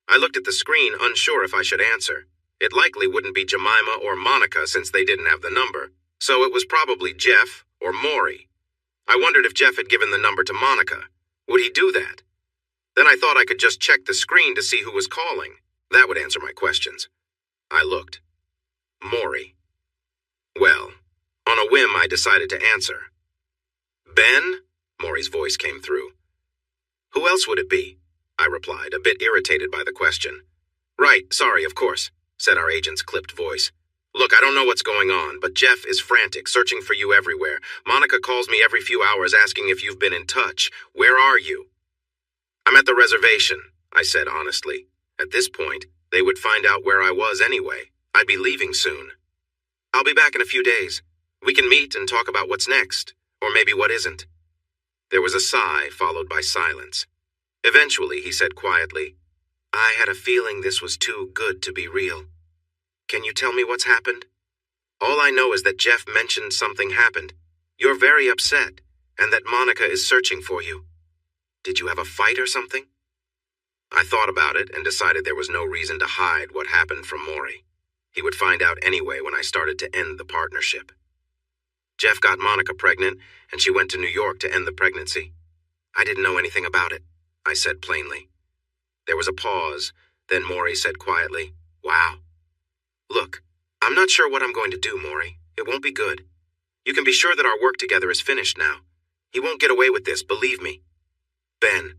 I looked at the screen, unsure if I should answer. It likely wouldn't be Jemima or Monica since they didn't have the number, so it was probably Jeff or Maury. I wondered if Jeff had given the number to Monica. Would he do that? Then I thought I could just check the screen to see who was calling. That would answer my questions. I looked. Maury. Well, on a whim, I decided to answer. Ben? Maury's voice came through. Who else would it be? I replied, a bit irritated by the question. Right, sorry, of course, said our agent's clipped voice. Look, I don't know what's going on, but Jeff is frantic, searching for you everywhere. Monica calls me every few hours asking if you've been in touch. Where are you? I'm at the reservation, I said honestly. At this point, they would find out where I was anyway. I'd be leaving soon. I'll be back in a few days. We can meet and talk about what's next, or maybe what isn't. There was a sigh, followed by silence. Eventually, he said quietly, I had a feeling this was too good to be real. Can you tell me what's happened? All I know is that Jeff mentioned something happened. You're very upset, and that Monica is searching for you. Did you have a fight or something? I thought about it and decided there was no reason to hide what happened from Maury. He would find out anyway when I started to end the partnership. Jeff got Monica pregnant, and she went to New York to end the pregnancy. I didn't know anything about it, I said plainly. There was a pause, then Maury said quietly, Wow. Look, I'm not sure what I'm going to do, Maury. It won't be good. You can be sure that our work together is finished now. He won't get away with this, believe me. Ben,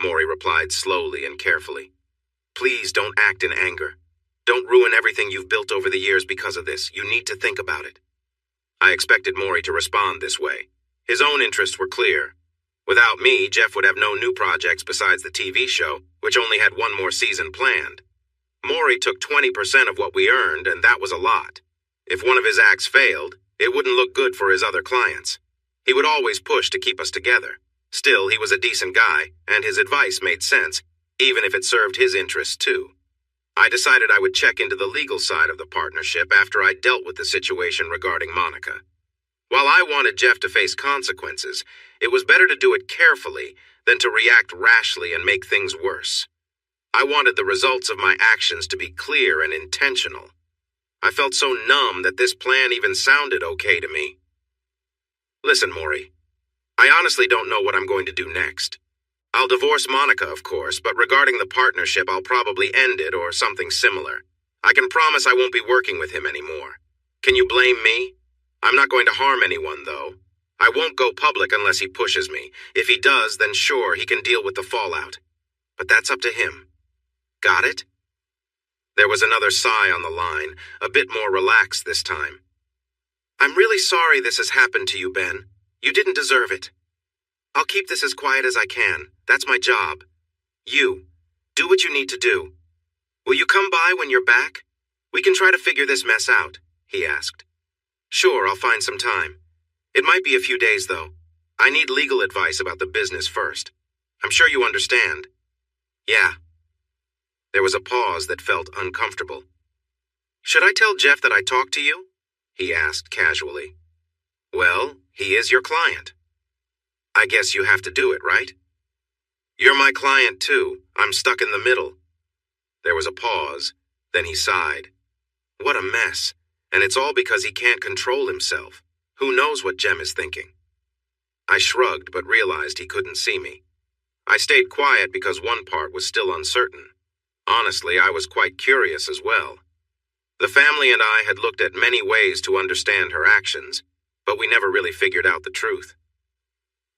Maury replied slowly and carefully. Please don't act in anger. Don't ruin everything you've built over the years because of this. You need to think about it. I expected Maury to respond this way. His own interests were clear. Without me, Jeff would have no new projects besides the TV show, which only had one more season planned. Maury took 20% of what we earned, and that was a lot. If one of his acts failed, it wouldn't look good for his other clients. He would always push to keep us together. Still, he was a decent guy, and his advice made sense, even if it served his interests too. I decided I would check into the legal side of the partnership after I dealt with the situation regarding Monica. While I wanted Jeff to face consequences, it was better to do it carefully than to react rashly and make things worse. I wanted the results of my actions to be clear and intentional. I felt so numb that this plan even sounded okay to me. Listen, Maury, I honestly don't know what I'm going to do next. I'll divorce Monica, of course, but regarding the partnership, I'll probably end it or something similar. I can promise I won't be working with him anymore. Can you blame me? I'm not going to harm anyone, though. I won't go public unless he pushes me. If he does, then sure, he can deal with the fallout. But that's up to him. Got it? There was another sigh on the line, a bit more relaxed this time. I'm really sorry this has happened to you, Ben. You didn't deserve it. I'll keep this as quiet as I can. That's my job. You, do what you need to do. Will you come by when you're back? We can try to figure this mess out, he asked. Sure, I'll find some time. It might be a few days, though. I need legal advice about the business first. I'm sure you understand. Yeah. There was a pause that felt uncomfortable. Should I tell Jeff that I talked to you? He asked casually. Well, he is your client. I guess you have to do it, right? You're my client, too. I'm stuck in the middle. There was a pause. Then he sighed. What a mess. And it's all because he can't control himself. Who knows what Jem is thinking? I shrugged, but realized he couldn't see me. I stayed quiet because one part was still uncertain. Honestly, I was quite curious as well. The family and I had looked at many ways to understand her actions, but we never really figured out the truth.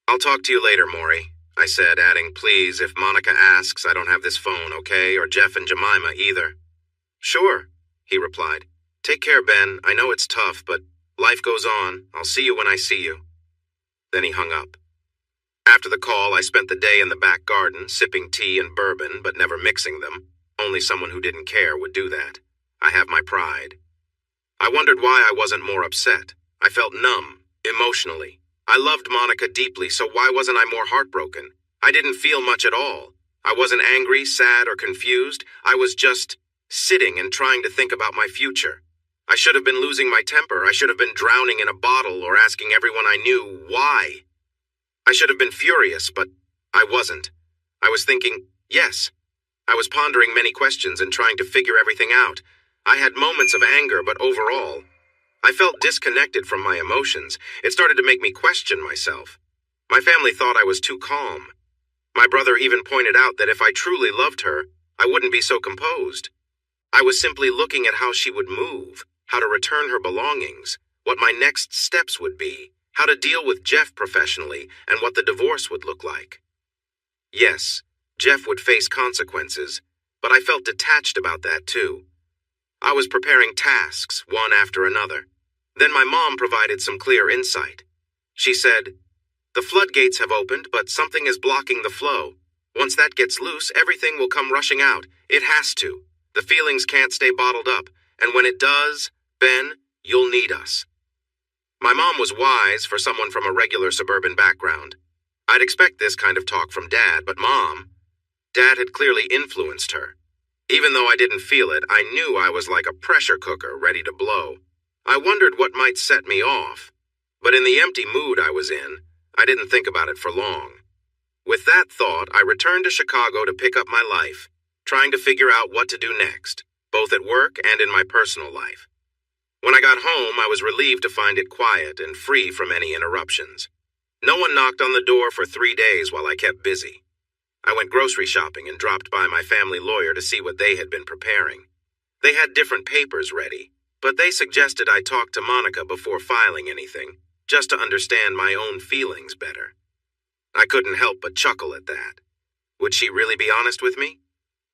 I'll talk to you later, Maury, I said, adding, please, if Monica asks, I don't have this phone, okay, or Jeff and Jemima either. Sure, he replied. Take care, Ben. I know it's tough, but life goes on. I'll see you when I see you. Then he hung up. After the call, I spent the day in the back garden, sipping tea and bourbon, but never mixing them. Only someone who didn't care would do that. I have my pride. I wondered why I wasn't more upset. I felt numb, emotionally. I loved Monica deeply, so why wasn't I more heartbroken? I didn't feel much at all. I wasn't angry, sad, or confused. I was just sitting and trying to think about my future. I should have been losing my temper. I should have been drowning in a bottle or asking everyone I knew why. I should have been furious, but I wasn't. I was thinking, yes. I was pondering many questions and trying to figure everything out. I had moments of anger, but overall, I felt disconnected from my emotions. It started to make me question myself. My family thought I was too calm. My brother even pointed out that if I truly loved her, I wouldn't be so composed. I was simply looking at how she would move, how to return her belongings, what my next steps would be, how to deal with Jeff professionally, and what the divorce would look like. Yes, Jeff would face consequences, but I felt detached about that too. I was preparing tasks, one after another. Then my mom provided some clear insight. She said, "The floodgates have opened, but something is blocking the flow. Once that gets loose, everything will come rushing out. It has to. The feelings can't stay bottled up, and when it does, Ben, you'll need us." My mom was wise for someone from a regular suburban background. I'd expect this kind of talk from Dad, but Dad had clearly influenced her. Even though I didn't feel it, I knew I was like a pressure cooker ready to blow. I wondered what might set me off. But in the empty mood I was in, I didn't think about it for long. With that thought, I returned to Chicago to pick up my life, trying to figure out what to do next, both at work and in my personal life. When I got home, I was relieved to find it quiet and free from any interruptions. No one knocked on the door for 3 days while I kept busy. I went grocery shopping and dropped by my family lawyer to see what they had been preparing. They had different papers ready, but they suggested I talk to Monica before filing anything, just to understand my own feelings better. I couldn't help but chuckle at that. Would she really be honest with me?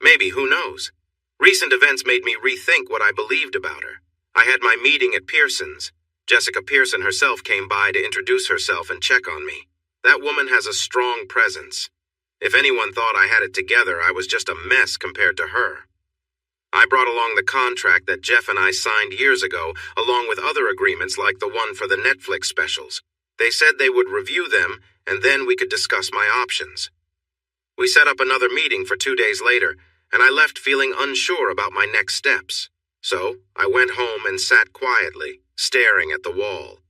Maybe, who knows? Recent events made me rethink what I believed about her. I had my meeting at Pearson's. Jessica Pearson herself came by to introduce herself and check on me. That woman has a strong presence. If anyone thought I had it together, I was just a mess compared to her. I brought along the contract that Jeff and I signed years ago, along with other agreements like the one for the Netflix specials. They said they would review them, and then we could discuss my options. We set up another meeting for 2 days later, and I left feeling unsure about my next steps. So I went home and sat quietly, staring at the wall.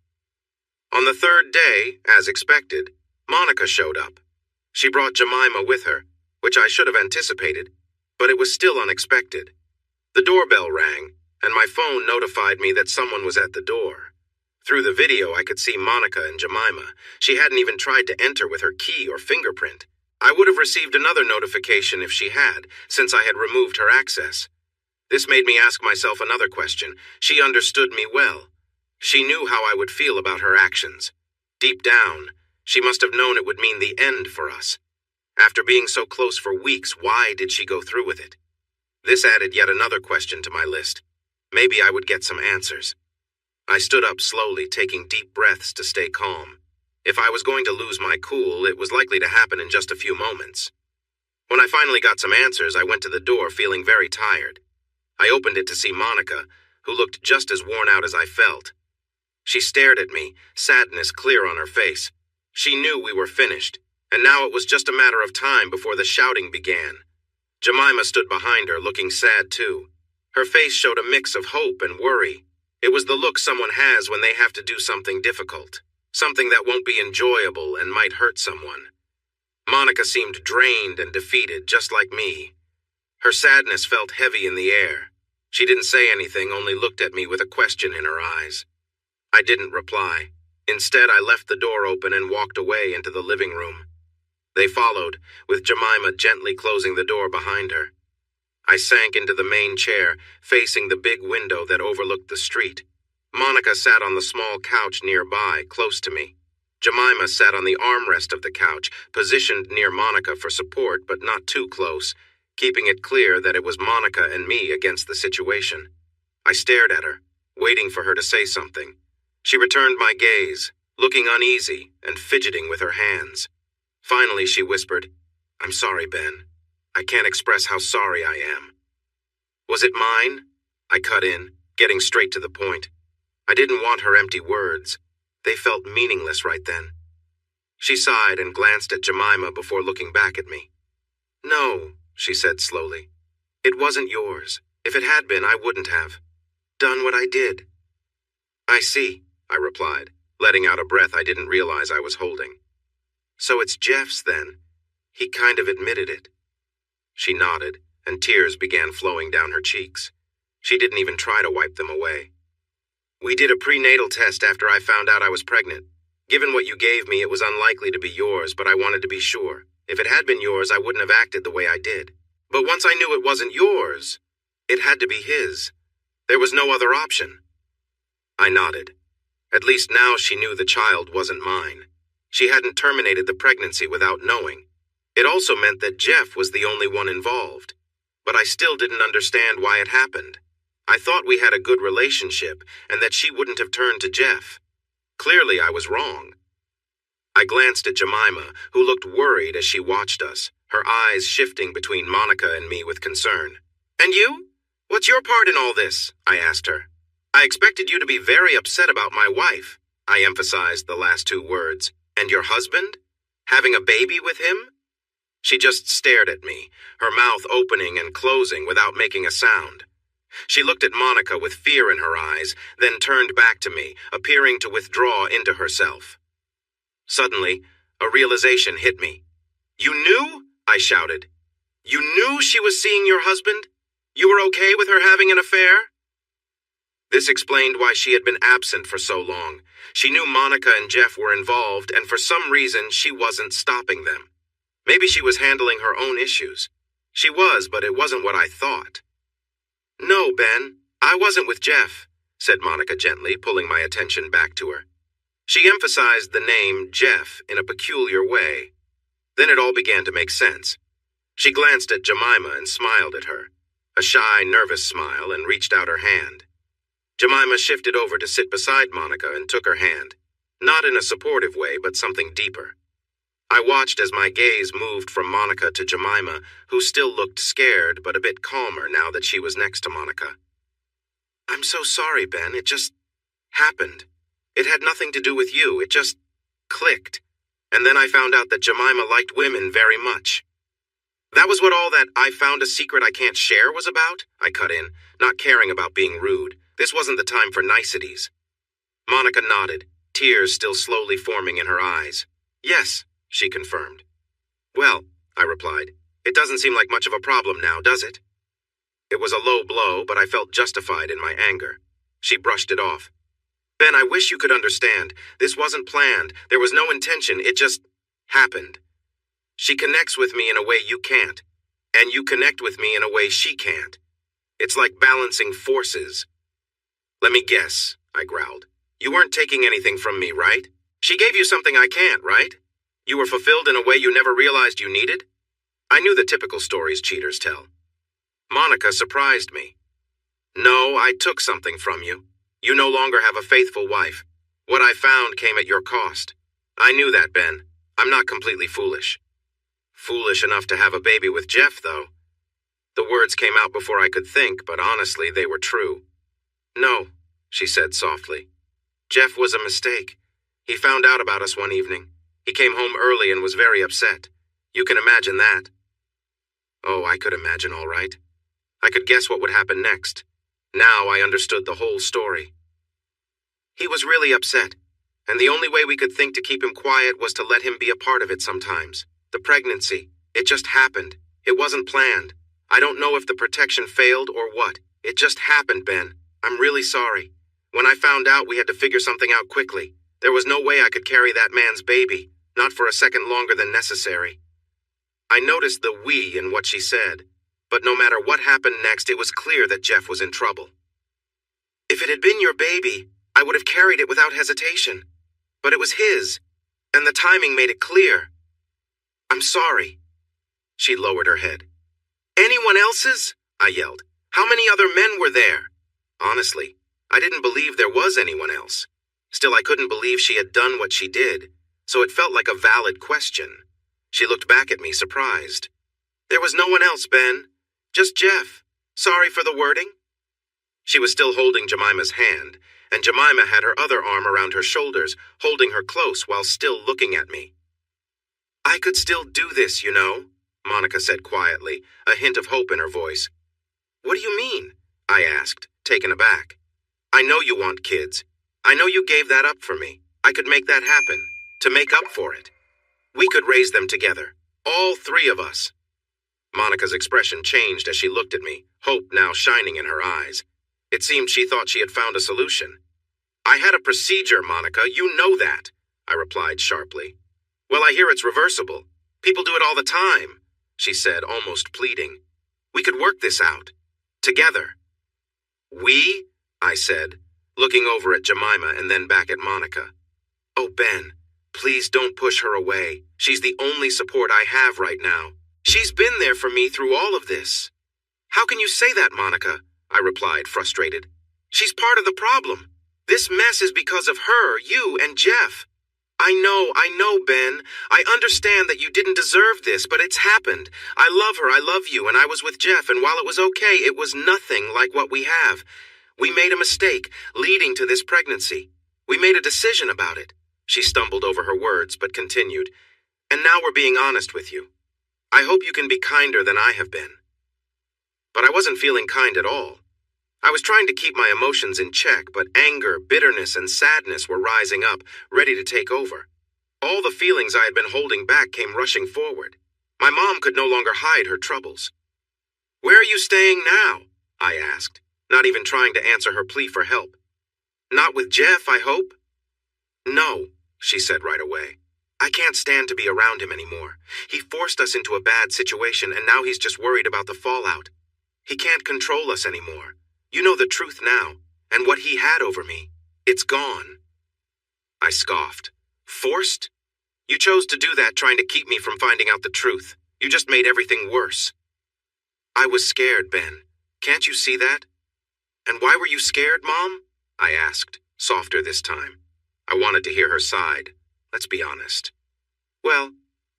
On the third day, as expected, Monica showed up. She brought Jemima with her, which I should have anticipated, but it was still unexpected. The doorbell rang, and my phone notified me that someone was at the door. Through the video, I could see Monica and Jemima. She hadn't even tried to enter with her key or fingerprint. I would have received another notification if she had, since I had removed her access. This made me ask myself another question. She understood me well. She knew how I would feel about her actions. Deep down, she must have known it would mean the end for us. After being so close for weeks, why did she go through with it? This added yet another question to my list. Maybe I would get some answers. I stood up slowly, taking deep breaths to stay calm. If I was going to lose my cool, it was likely to happen in just a few moments. When I finally got some answers, I went to the door feeling very tired. I opened it to see Monica, who looked just as worn out as I felt. She stared at me, sadness clear on her face. She knew we were finished, and now it was just a matter of time before the shouting began. Jemima stood behind her, looking sad too. Her face showed a mix of hope and worry. It was the look someone has when they have to do something difficult, something that won't be enjoyable and might hurt someone. Monica seemed drained and defeated, just like me. Her sadness felt heavy in the air. She didn't say anything, only looked at me with a question in her eyes. I didn't reply. Instead, I left the door open and walked away into the living room. They followed, with Jemima gently closing the door behind her. I sank into the main chair, facing the big window that overlooked the street. Monica sat on the small couch nearby, close to me. Jemima sat on the armrest of the couch, positioned near Monica for support, but not too close, keeping it clear that it was Monica and me against the situation. I stared at her, waiting for her to say something. She returned my gaze, looking uneasy and fidgeting with her hands. Finally, she whispered, "I'm sorry, Ben. I can't express how sorry I am." Was it mine? I cut in, getting straight to the point. I didn't want her empty words. They felt meaningless right then. She sighed and glanced at Jemima before looking back at me. "No," she said slowly. "It wasn't yours. If it had been, I wouldn't have done what I did." "I see," I replied, letting out a breath I didn't realize I was holding. "So it's Jeff's then. He kind of admitted it." She nodded, and tears began flowing down her cheeks. She didn't even try to wipe them away. "We did a prenatal test after I found out I was pregnant. Given what you gave me, it was unlikely to be yours, but I wanted to be sure. If it had been yours, I wouldn't have acted the way I did. But once I knew it wasn't yours, it had to be his. There was no other option." I nodded. At least now she knew the child wasn't mine. She hadn't terminated the pregnancy without knowing. It also meant that Jeff was the only one involved. But I still didn't understand why it happened. I thought we had a good relationship and that she wouldn't have turned to Jeff. Clearly I was wrong. I glanced at Jemima, who looked worried as she watched us, her eyes shifting between Monica and me with concern. "And you? What's your part in all this?" I asked her. "I expected you to be very upset about my wife." I emphasized the last two words. "And your husband? Having a baby with him?" She just stared at me, her mouth opening and closing without making a sound. She looked at Monica with fear in her eyes, then turned back to me, appearing to withdraw into herself. Suddenly, a realization hit me. "You knew?" I shouted. "You knew she was seeing your husband? You were okay with her having an affair?" This explained why she had been absent for so long. She knew Monica and Jeff were involved, and for some reason she wasn't stopping them. Maybe she was handling her own issues. She was, but it wasn't what I thought. "No, Ben, I wasn't with Jeff," said Monica gently, pulling my attention back to her. She emphasized the name Jeff in a peculiar way. Then it all began to make sense. She glanced at Jemima and smiled at her, a shy, nervous smile, and reached out her hand. Jemima shifted over to sit beside Monica and took her hand, not in a supportive way, but something deeper. I watched as my gaze moved from Monica to Jemima, who still looked scared but a bit calmer now that she was next to Monica. "I'm so sorry, Ben. It just happened. It had nothing to do with you. It just clicked. And then I found out that Jemima liked women very much." "That was what all that 'I found a secret I can't share' was about?" I cut in, not caring about being rude. This wasn't the time for niceties. Monica nodded, tears still slowly forming in her eyes. "Yes," she confirmed. "Well," I replied, "it doesn't seem like much of a problem now, does it?" It was a low blow, but I felt justified in my anger. She brushed it off. "Ben, I wish you could understand. This wasn't planned. There was no intention. It just happened. She connects with me in a way you can't, and you connect with me in a way she can't. It's like balancing forces." "Let me guess," I growled. "You weren't taking anything from me, right? She gave you something I can't, right? You were fulfilled in a way you never realized you needed?" I knew the typical stories cheaters tell. Monica surprised me. "No, I took something from you. You no longer have a faithful wife. What I found came at your cost. I knew that, Ben. I'm not completely foolish." "Foolish enough to have a baby with Jeff, though." The words came out before I could think, but honestly, they were true. "No," she said softly. "Jeff was a mistake. He found out about us one evening. He came home early and was very upset. You can imagine that." Oh, I could imagine all right. I could guess what would happen next. Now I understood the whole story. He was really upset, and the only way we could think to keep him quiet was to let him be a part of it sometimes. The pregnancy, it just happened. It wasn't planned. I don't know if the protection failed or what. It just happened, Ben. I'm really sorry. When I found out, we had to figure something out quickly. There was no way I could carry that man's baby, not for a second longer than necessary. I noticed the "we" in what she said, but no matter what happened next, it was clear that Jeff was in trouble. "If it had been your baby, I would have carried it without hesitation. But it was his, and the timing made it clear. I'm sorry." She lowered her head. "Anyone else's?" I yelled. "How many other men were there?" Honestly, I didn't believe there was anyone else. Still, I couldn't believe she had done what she did, so it felt like a valid question. She looked back at me, surprised. "There was no one else, Ben. Just Jeff. Sorry for the wording." She was still holding Jemima's hand, and Jemima had her other arm around her shoulders, holding her close while still looking at me. "I could still do this, you know," Monica said quietly, a hint of hope in her voice. "What do you mean?" I asked, taken aback. "I know you want kids. I know you gave that up for me. I could make that happen, to make up for it. We could raise them together, all three of us." Monica's expression changed as she looked at me, hope now shining in her eyes. It seemed she thought she had found a solution. "I had a procedure, Monica, you know that," I replied sharply. "Well, I hear it's reversible. People do it all the time," she said, almost pleading. "We could work this out. Together." "We?" I said, looking over at Jemima and then back at Monica. "Oh, Ben, please don't push her away. She's the only support I have right now. She's been there for me through all of this." "How can you say that, Monica?" I replied, frustrated. "She's part of the problem. This mess is because of her, you, and Jeff. I know, Ben. I understand that you didn't deserve this, but it's happened. I love her, I love you, and I was with Jeff, and while it was okay, it was nothing like what we have. We made a mistake, leading to this pregnancy. We made a decision about it." She stumbled over her words, but continued. "And now we're being honest with you. I hope you can be kinder than I have been." But I wasn't feeling kind at all. I was trying to keep my emotions in check, but anger, bitterness, and sadness were rising up, ready to take over. All the feelings I had been holding back came rushing forward. My mom could no longer hide her troubles. "Where are you staying now?" I asked, not even trying to answer her plea for help. "Not with Jeff, I hope?" "No," she said right away. "I can't stand to be around him anymore. He forced us into a bad situation, and now he's just worried about the fallout. He can't control us anymore. You know the truth now, and what he had over me. It's gone." I scoffed. "Forced? You chose to do that trying to keep me from finding out the truth. You just made everything worse." "I was scared, Ben. Can't you see that?" "And why were you scared, Mom?" I asked, softer this time. I wanted to hear her side. Let's be honest. "Well,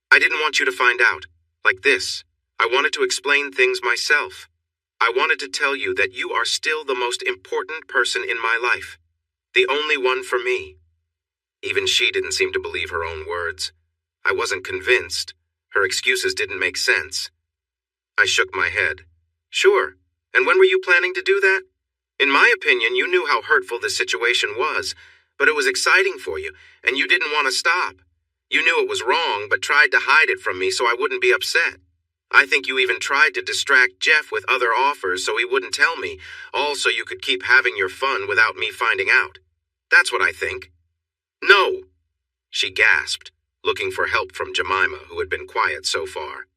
I didn't want you to find out. Like this. I wanted to explain things myself. I wanted to tell you that you are still the most important person in my life. The only one for me." Even she didn't seem to believe her own words. I wasn't convinced. Her excuses didn't make sense. I shook my head. "Sure. And when were you planning to do that? In my opinion, you knew how hurtful this situation was, but it was exciting for you, and you didn't want to stop. You knew it was wrong, but tried to hide it from me so I wouldn't be upset. I think you even tried to distract Jeff with other offers so he wouldn't tell me, all so you could keep having your fun without me finding out. That's what I think." "No," she gasped, looking for help from Jemima, who had been quiet so far.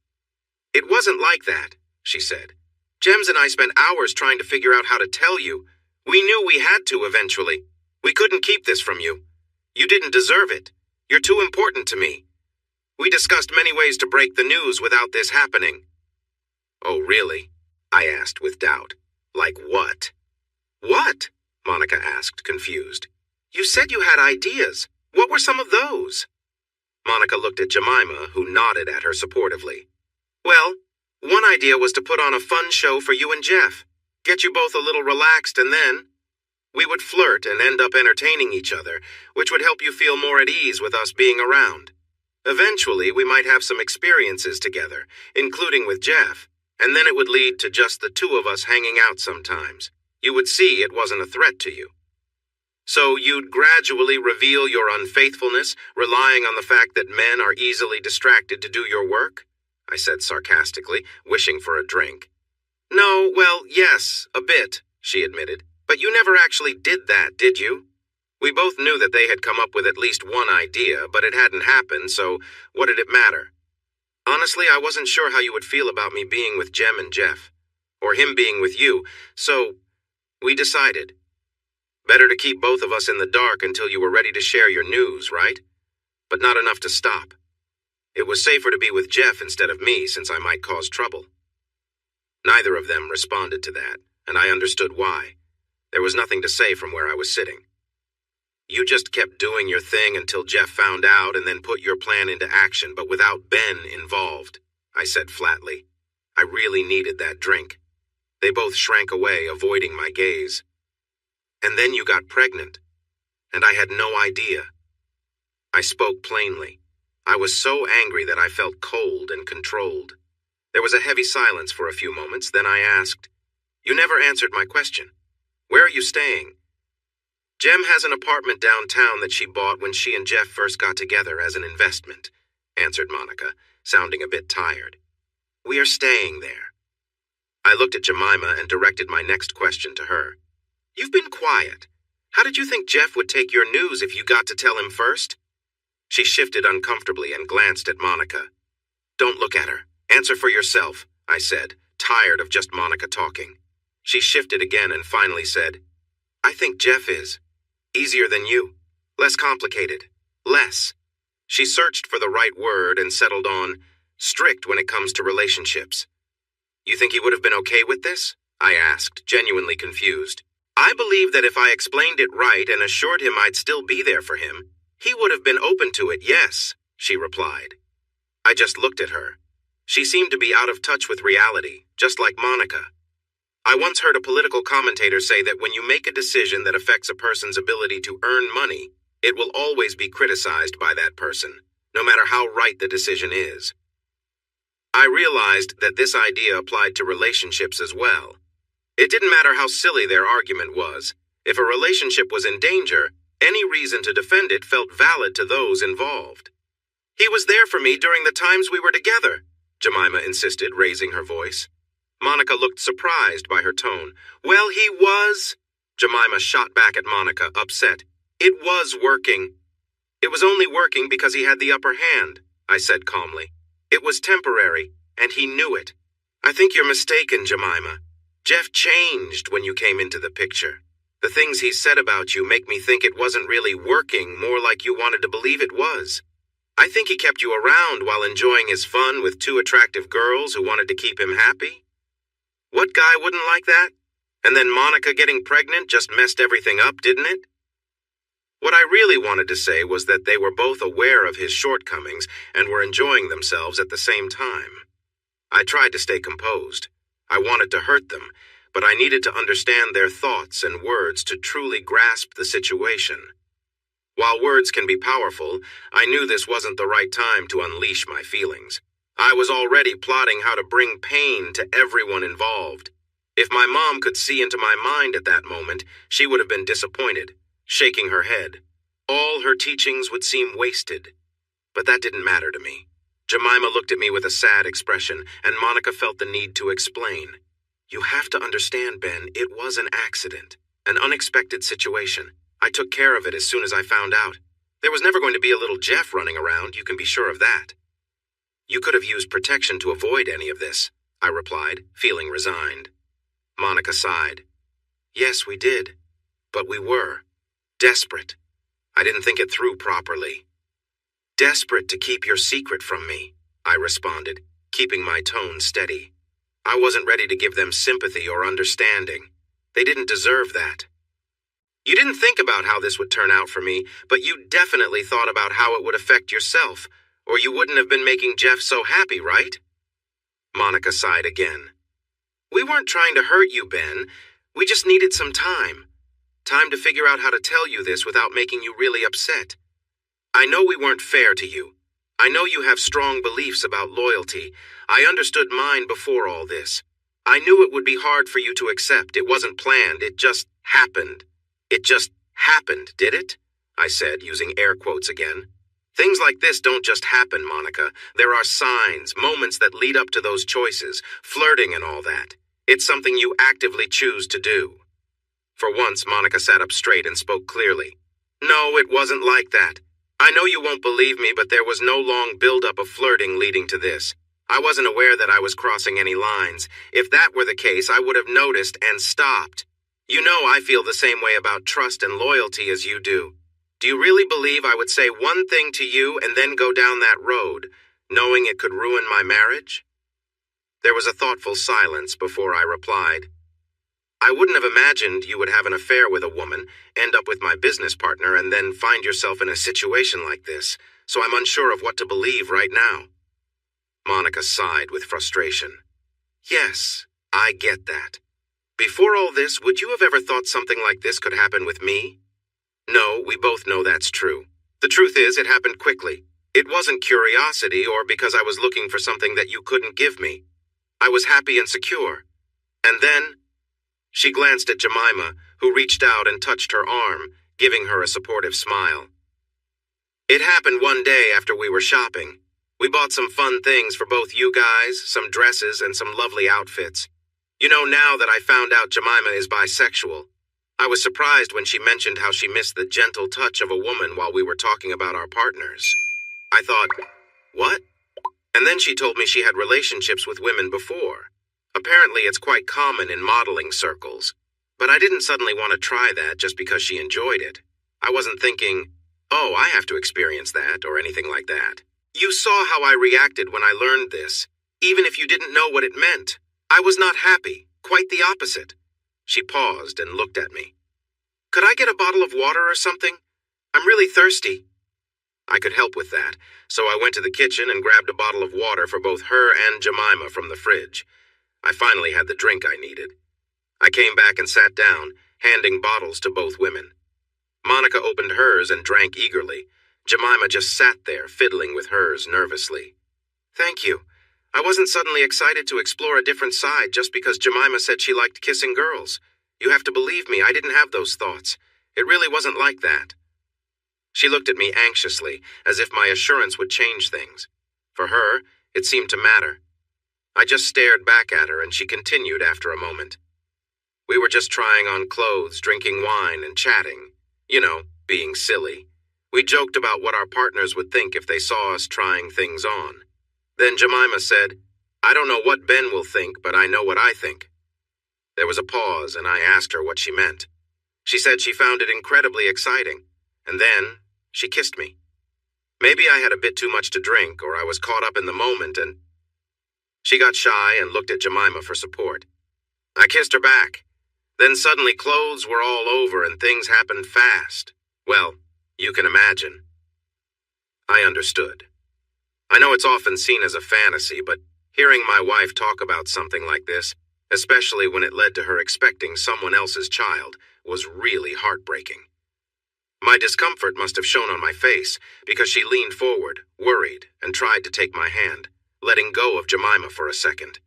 "It wasn't like that," she said. "Jems and I spent hours trying to figure out how to tell you. We knew we had to eventually. We couldn't keep this from you. You didn't deserve it. You're too important to me. We discussed many ways to break the news without this happening." "Oh, really?" I asked with doubt. "Like what?" "What?" Monica asked, confused. "You said you had ideas. What were some of those?" Monica looked at Jemima, who nodded at her supportively. "Well, one idea was to put on a fun show for you and Jeff. Get you both a little relaxed, and then we would flirt and end up entertaining each other, which would help you feel more at ease with us being around. Eventually, we might have some experiences together, including with Jeff, and then it would lead to just the two of us hanging out sometimes. You would see it wasn't a threat to you. So you'd gradually reveal your unfaithfulness, relying on the fact that men are easily distracted to do your work?" I said sarcastically, wishing for a drink. "No, well, yes, a bit," she admitted. "But you never actually did that, did you? We both knew that they had come up with at least one idea, but it hadn't happened, so what did it matter? Honestly, I wasn't sure how you would feel about me being with Jem and Jeff, or him being with you, so we decided. Better to keep both of us in the dark until you were ready to share your news, right? But not enough to stop. It was safer to be with Jeff instead of me, since I might cause trouble." Neither of them responded to that, and I understood why. There was nothing to say from where I was sitting. "You just kept doing your thing until Jeff found out and then put your plan into action, but without Ben involved," I said flatly. I really needed that drink. They both shrank away, avoiding my gaze. And then you got pregnant. And I had no idea. I spoke plainly. I was so angry that I felt cold and controlled. There was a heavy silence for a few moments, then I asked, "You never answered my question. Where are you staying?" "Jem has an apartment downtown that she bought when she and Jeff first got together as an investment," answered Monica, sounding a bit tired. "We are staying there." I looked at Jemima and directed my next question to her. "You've been quiet. How did you think Jeff would take your news if you got to tell him first?" She shifted uncomfortably and glanced at Monica. "Don't look at her. Answer for yourself," I said, tired of just Monica talking. She shifted again and finally said, "I think Jeff is. Easier than you. Less complicated. Less." She searched for the right word and settled on strict when it comes to relationships. "You think he would have been okay with this?" I asked, genuinely confused. "I believe that if I explained it right and assured him I'd still be there for him, he would have been open to it, yes," she replied. I just looked at her. She seemed to be out of touch with reality, just like Monica. I once heard a political commentator say that when you make a decision that affects a person's ability to earn money, it will always be criticized by that person, no matter how right the decision is. I realized that this idea applied to relationships as well. It didn't matter how silly their argument was. If a relationship was in danger, any reason to defend it felt valid to those involved. "He was there for me during the times we were together," Jemima insisted, raising her voice. Monica looked surprised by her tone. "Well, he was..." Jemima shot back at Monica, upset. "It was working." "It was only working because he had the upper hand," I said calmly. "It was temporary, and he knew it. I think you're mistaken, Jemima. Jeff changed when you came into the picture. The things he said about you make me think it wasn't really working, more like you wanted to believe it was. I think he kept you around while enjoying his fun with two attractive girls who wanted to keep him happy. What guy wouldn't like that? And then Monica getting pregnant just messed everything up, didn't it?" What I really wanted to say was that they were both aware of his shortcomings and were enjoying themselves at the same time. I tried to stay composed. I wanted to hurt them, but I needed to understand their thoughts and words to truly grasp the situation. While words can be powerful, I knew this wasn't the right time to unleash my feelings. I was already plotting how to bring pain to everyone involved. If my mom could see into my mind at that moment, she would have been disappointed, shaking her head. All her teachings would seem wasted. But that didn't matter to me. Jemima looked at me with a sad expression, and Monica felt the need to explain. "You have to understand, Ben, it was an accident, an unexpected situation. I took care of it as soon as I found out. There was never going to be a little Jeff running around, you can be sure of that." "You could have used protection to avoid any of this," I replied, feeling resigned. Monica sighed. "Yes, we did. But we were. Desperate. I didn't think it through properly." "Desperate to keep your secret from me," I responded, keeping my tone steady. I wasn't ready to give them sympathy or understanding. They didn't deserve that. "You didn't think about how this would turn out for me, but you definitely thought about how it would affect yourself, or you wouldn't have been making Jeff so happy, right?" Monica sighed again. "We weren't trying to hurt you, Ben. We just needed some time. Time to figure out how to tell you this without making you really upset. I know we weren't fair to you. I know you have strong beliefs about loyalty. I understood mine before all this. I knew it would be hard for you to accept. It wasn't planned. It just happened. It just happened, did it?" I said, using air quotes again. "Things like this don't just happen, Monica. There are signs, moments that lead up to those choices, flirting and all that. It's something you actively choose to do." For once, Monica sat up straight and spoke clearly. "No, it wasn't like that. I know you won't believe me, but there was no long buildup of flirting leading to this. I wasn't aware that I was crossing any lines. If that were the case, I would have noticed and stopped. You know I feel the same way about trust and loyalty as you do. Do you really believe I would say one thing to you and then go down that road, knowing it could ruin my marriage?" There was a thoughtful silence before I replied. "I wouldn't have imagined you would have an affair with a woman, end up with my business partner, and then find yourself in a situation like this, so I'm unsure of what to believe right now." Monica sighed with frustration. "Yes, I get that. Before all this, would you have ever thought something like this could happen with me? No, we both know that's true. The truth is, it happened quickly. It wasn't curiosity or because I was looking for something that you couldn't give me. I was happy and secure. And then, she glanced at Jemima, who reached out and touched her arm, giving her a supportive smile. It happened one day after we were shopping. We bought some fun things for both you guys, some dresses and some lovely outfits. You know, now that I found out Jemima is bisexual, I was surprised when she mentioned how she missed the gentle touch of a woman while we were talking about our partners. I thought, what? And then she told me she had relationships with women before. Apparently it's quite common in modeling circles, but I didn't suddenly want to try that just because she enjoyed it. I wasn't thinking, oh, I have to experience that or anything like that. You saw how I reacted when I learned this, even if you didn't know what it meant. I was not happy, quite the opposite. She paused and looked at me. Could I get a bottle of water or something? I'm really thirsty. I could help with that, so I went to the kitchen and grabbed a bottle of water for both her and Jemima from the fridge. I finally had the drink I needed. I came back and sat down, handing bottles to both women. Monica opened hers and drank eagerly. Jemima just sat there, fiddling with hers nervously. Thank you. I wasn't suddenly excited to explore a different side just because Jemima said she liked kissing girls. You have to believe me, I didn't have those thoughts. It really wasn't like that. She looked at me anxiously, as if my assurance would change things. For her, it seemed to matter. I just stared back at her, and she continued after a moment. We were just trying on clothes, drinking wine, and chatting. You know, being silly. We joked about what our partners would think if they saw us trying things on. Then Jemima said, I don't know what Ben will think, but I know what I think. There was a pause, and I asked her what she meant. She said she found it incredibly exciting, and then she kissed me. Maybe I had a bit too much to drink, or I was caught up in the moment, and she got shy and looked at Jemima for support. I kissed her back. Then suddenly clothes were all over and things happened fast. Well, you can imagine. I understood. I know it's often seen as a fantasy, but hearing my wife talk about something like this, especially when it led to her expecting someone else's child, was really heartbreaking. My discomfort must have shown on my face because she leaned forward, worried, and tried to take my hand, letting go of Jemima for a second.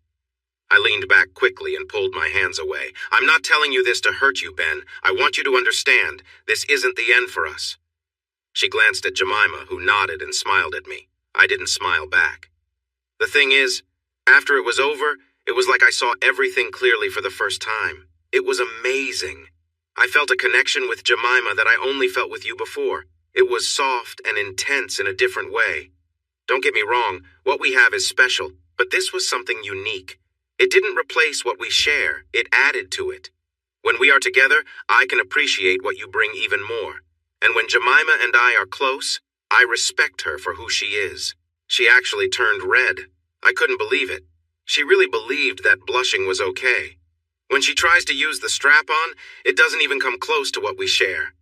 I leaned back quickly and pulled my hands away. I'm not telling you this to hurt you, Ben. I want you to understand, this isn't the end for us. She glanced at Jemima, who nodded and smiled at me. I didn't smile back. The thing is, after it was over, it was like I saw everything clearly for the first time. It was amazing. I felt a connection with Jemima that I only felt with you before. It was soft and intense in a different way. Don't get me wrong, what we have is special, but this was something unique. It didn't replace what we share, it added to it. When we are together, I can appreciate what you bring even more. And when Jemima and I are close, I respect her for who she is. She actually turned red. I couldn't believe it. She really believed that blushing was okay. When she tries to use the strap-on, it doesn't even come close to what we share.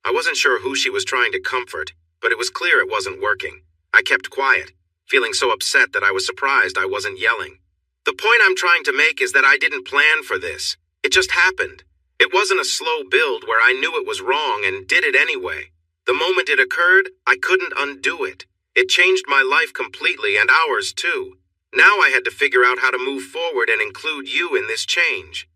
I wasn't sure who she was trying to comfort, but it was clear it wasn't working. I kept quiet, feeling so upset that I was surprised I wasn't yelling. The point I'm trying to make is that I didn't plan for this. It just happened. It wasn't a slow build where I knew it was wrong and did it anyway. The moment it occurred, I couldn't undo it. It changed my life completely and ours too. Now I had to figure out how to move forward and include you in this change.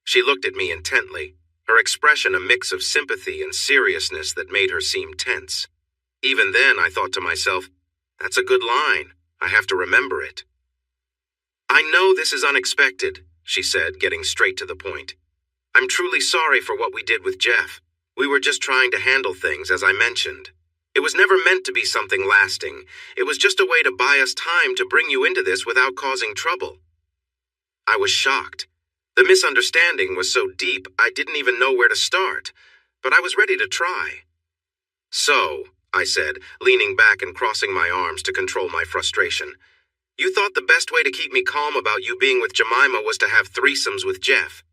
She looked at me intently, her expression a mix of sympathy and seriousness that made her seem tense. Even then, I thought to myself, that's a good line. I have to remember it. I know this is unexpected, she said, getting straight to the point. I'm truly sorry for what we did with Jeff. We were just trying to handle things, as I mentioned. It was never meant to be something lasting. It was just a way to buy us time to bring you into this without causing trouble. I was shocked. The misunderstanding was so deep, I didn't even know where to start, but I was ready to try. So, I said, leaning back and crossing my arms to control my frustration, you thought the best way to keep me calm about you being with Jemima was to have threesomes with Jeff.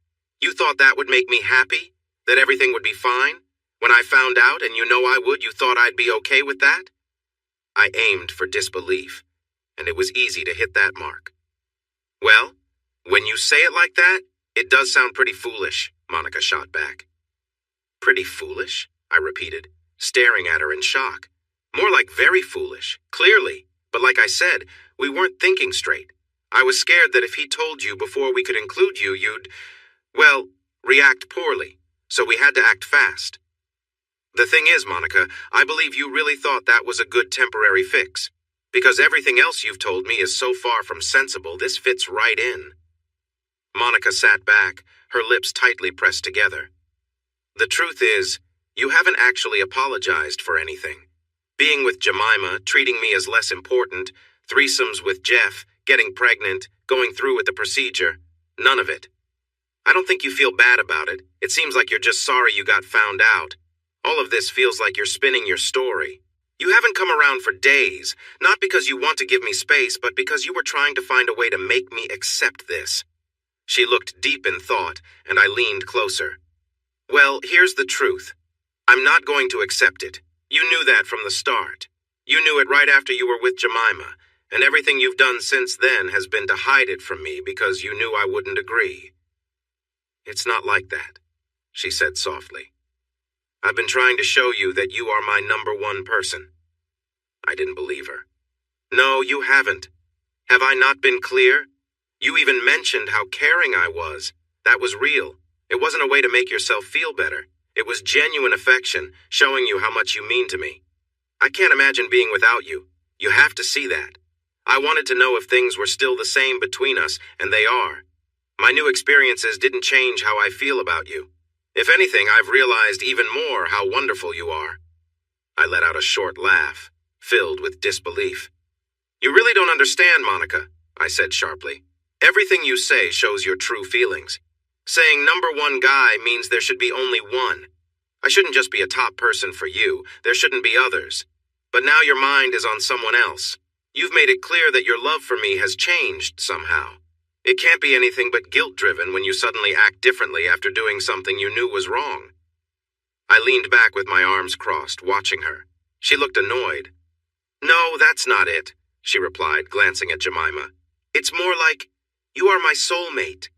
You thought that would make me happy? That everything would be fine? When I found out, and you know I would, you thought I'd be okay with that? I aimed for disbelief, and it was easy to hit that mark. Well, when you say it like that, It does sound pretty foolish, Monica shot back. Pretty foolish? I repeated, staring at her in shock. More like very foolish, clearly. But like I said, we weren't thinking straight. I was scared that if he told you before we could include you, you'd, well, react poorly. So we had to act fast. The thing is, Monica, I believe you really thought that was a good temporary fix. Because everything else you've told me is so far from sensible, this fits right in. Monica sat back, her lips tightly pressed together. The truth is, you haven't actually apologized for anything. Being with Jemima, treating me as less important, threesomes with Jeff, getting pregnant, going through with the procedure, none of it. I don't think you feel bad about it. It seems like you're just sorry you got found out. All of this feels like you're spinning your story. You haven't come around for days, not because you want to give me space, but because you were trying to find a way to make me accept this. She looked deep in thought, and I leaned closer. Well, here's the truth. I'm not going to accept it. You knew that from the start. You knew it right after you were with Jemima, and everything you've done since then has been to hide it from me because you knew I wouldn't agree. It's not like that, she said softly. I've been trying to show you that you are my number one person. I didn't believe her. No, you haven't. Have I not been clear? You even mentioned how caring I was. That was real. It wasn't a way to make yourself feel better. It was genuine affection, showing you how much you mean to me. I can't imagine being without you. You have to see that. I wanted to know if things were still the same between us, and they are. My new experiences didn't change how I feel about you. If anything, I've realized even more how wonderful you are. I let out a short laugh, filled with disbelief. You really don't understand, Monica, I said sharply. Everything you say shows your true feelings. Saying number one guy means there should be only one. I shouldn't just be a top person for you. There shouldn't be others. But now your mind is on someone else. You've made it clear that your love for me has changed somehow. It can't be anything but guilt-driven when you suddenly act differently after doing something you knew was wrong. I leaned back with my arms crossed, watching her. She looked annoyed. No, that's not it, she replied, glancing at Jemima. It's more like, you are my soulmate.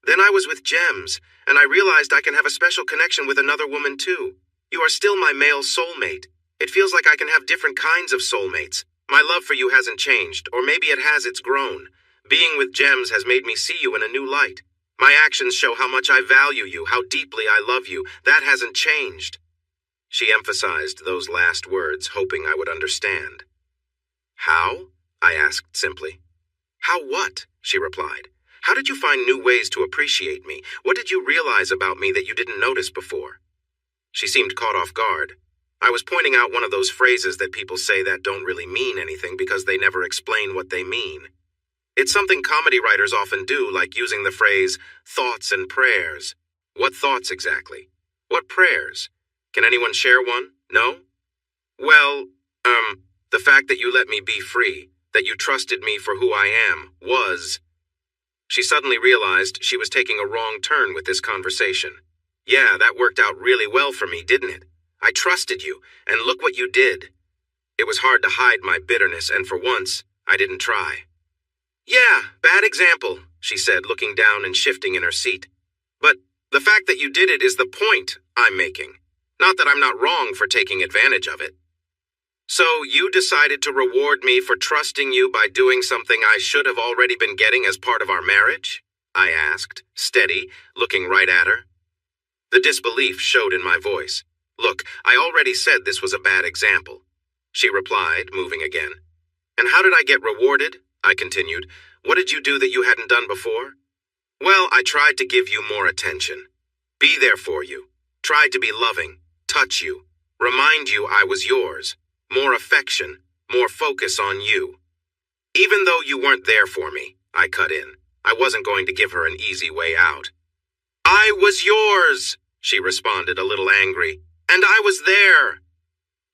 Then I was with Gems, and I realized I can have a special connection with another woman too. You are still my male soulmate. It feels like I can have different kinds of soulmates. My love for you hasn't changed, or maybe it has, it's grown. Being with Gems has made me see you in a new light. My actions show how much I value you, how deeply I love you. That hasn't changed. She emphasized those last words, hoping I would understand. How? I asked simply. How what? She replied. How did you find new ways to appreciate me? What did you realize about me that you didn't notice before? She seemed caught off guard. I was pointing out one of those phrases that people say that don't really mean anything because they never explain what they mean. It's something comedy writers often do, like using the phrase, thoughts and prayers. What thoughts exactly? What prayers? Can anyone share one? No? Well, the fact that you let me be free, that you trusted me for who I am, was... She suddenly realized she was taking a wrong turn with this conversation. Yeah, that worked out really well for me, didn't it? I trusted you, and look what you did. It was hard to hide my bitterness, and for once, I didn't try. Yeah, bad example, she said, looking down and shifting in her seat. But the fact that you did it is the point I'm making. Not that I'm not wrong for taking advantage of it. So you decided to reward me for trusting you by doing something I should have already been getting as part of our marriage? I asked, steady, looking right at her. The disbelief showed in my voice. Look, I already said this was a bad example. She replied, moving again. And how did I get rewarded? I continued. What did you do that you hadn't done before? Well, I tried to give you more attention. Be there for you. Tried to be loving. Touch you. Remind you I was yours. More affection, more focus on you. Even though you weren't there for me, I cut in. I wasn't going to give her an easy way out. I was yours, she responded, a little angry. And I was there.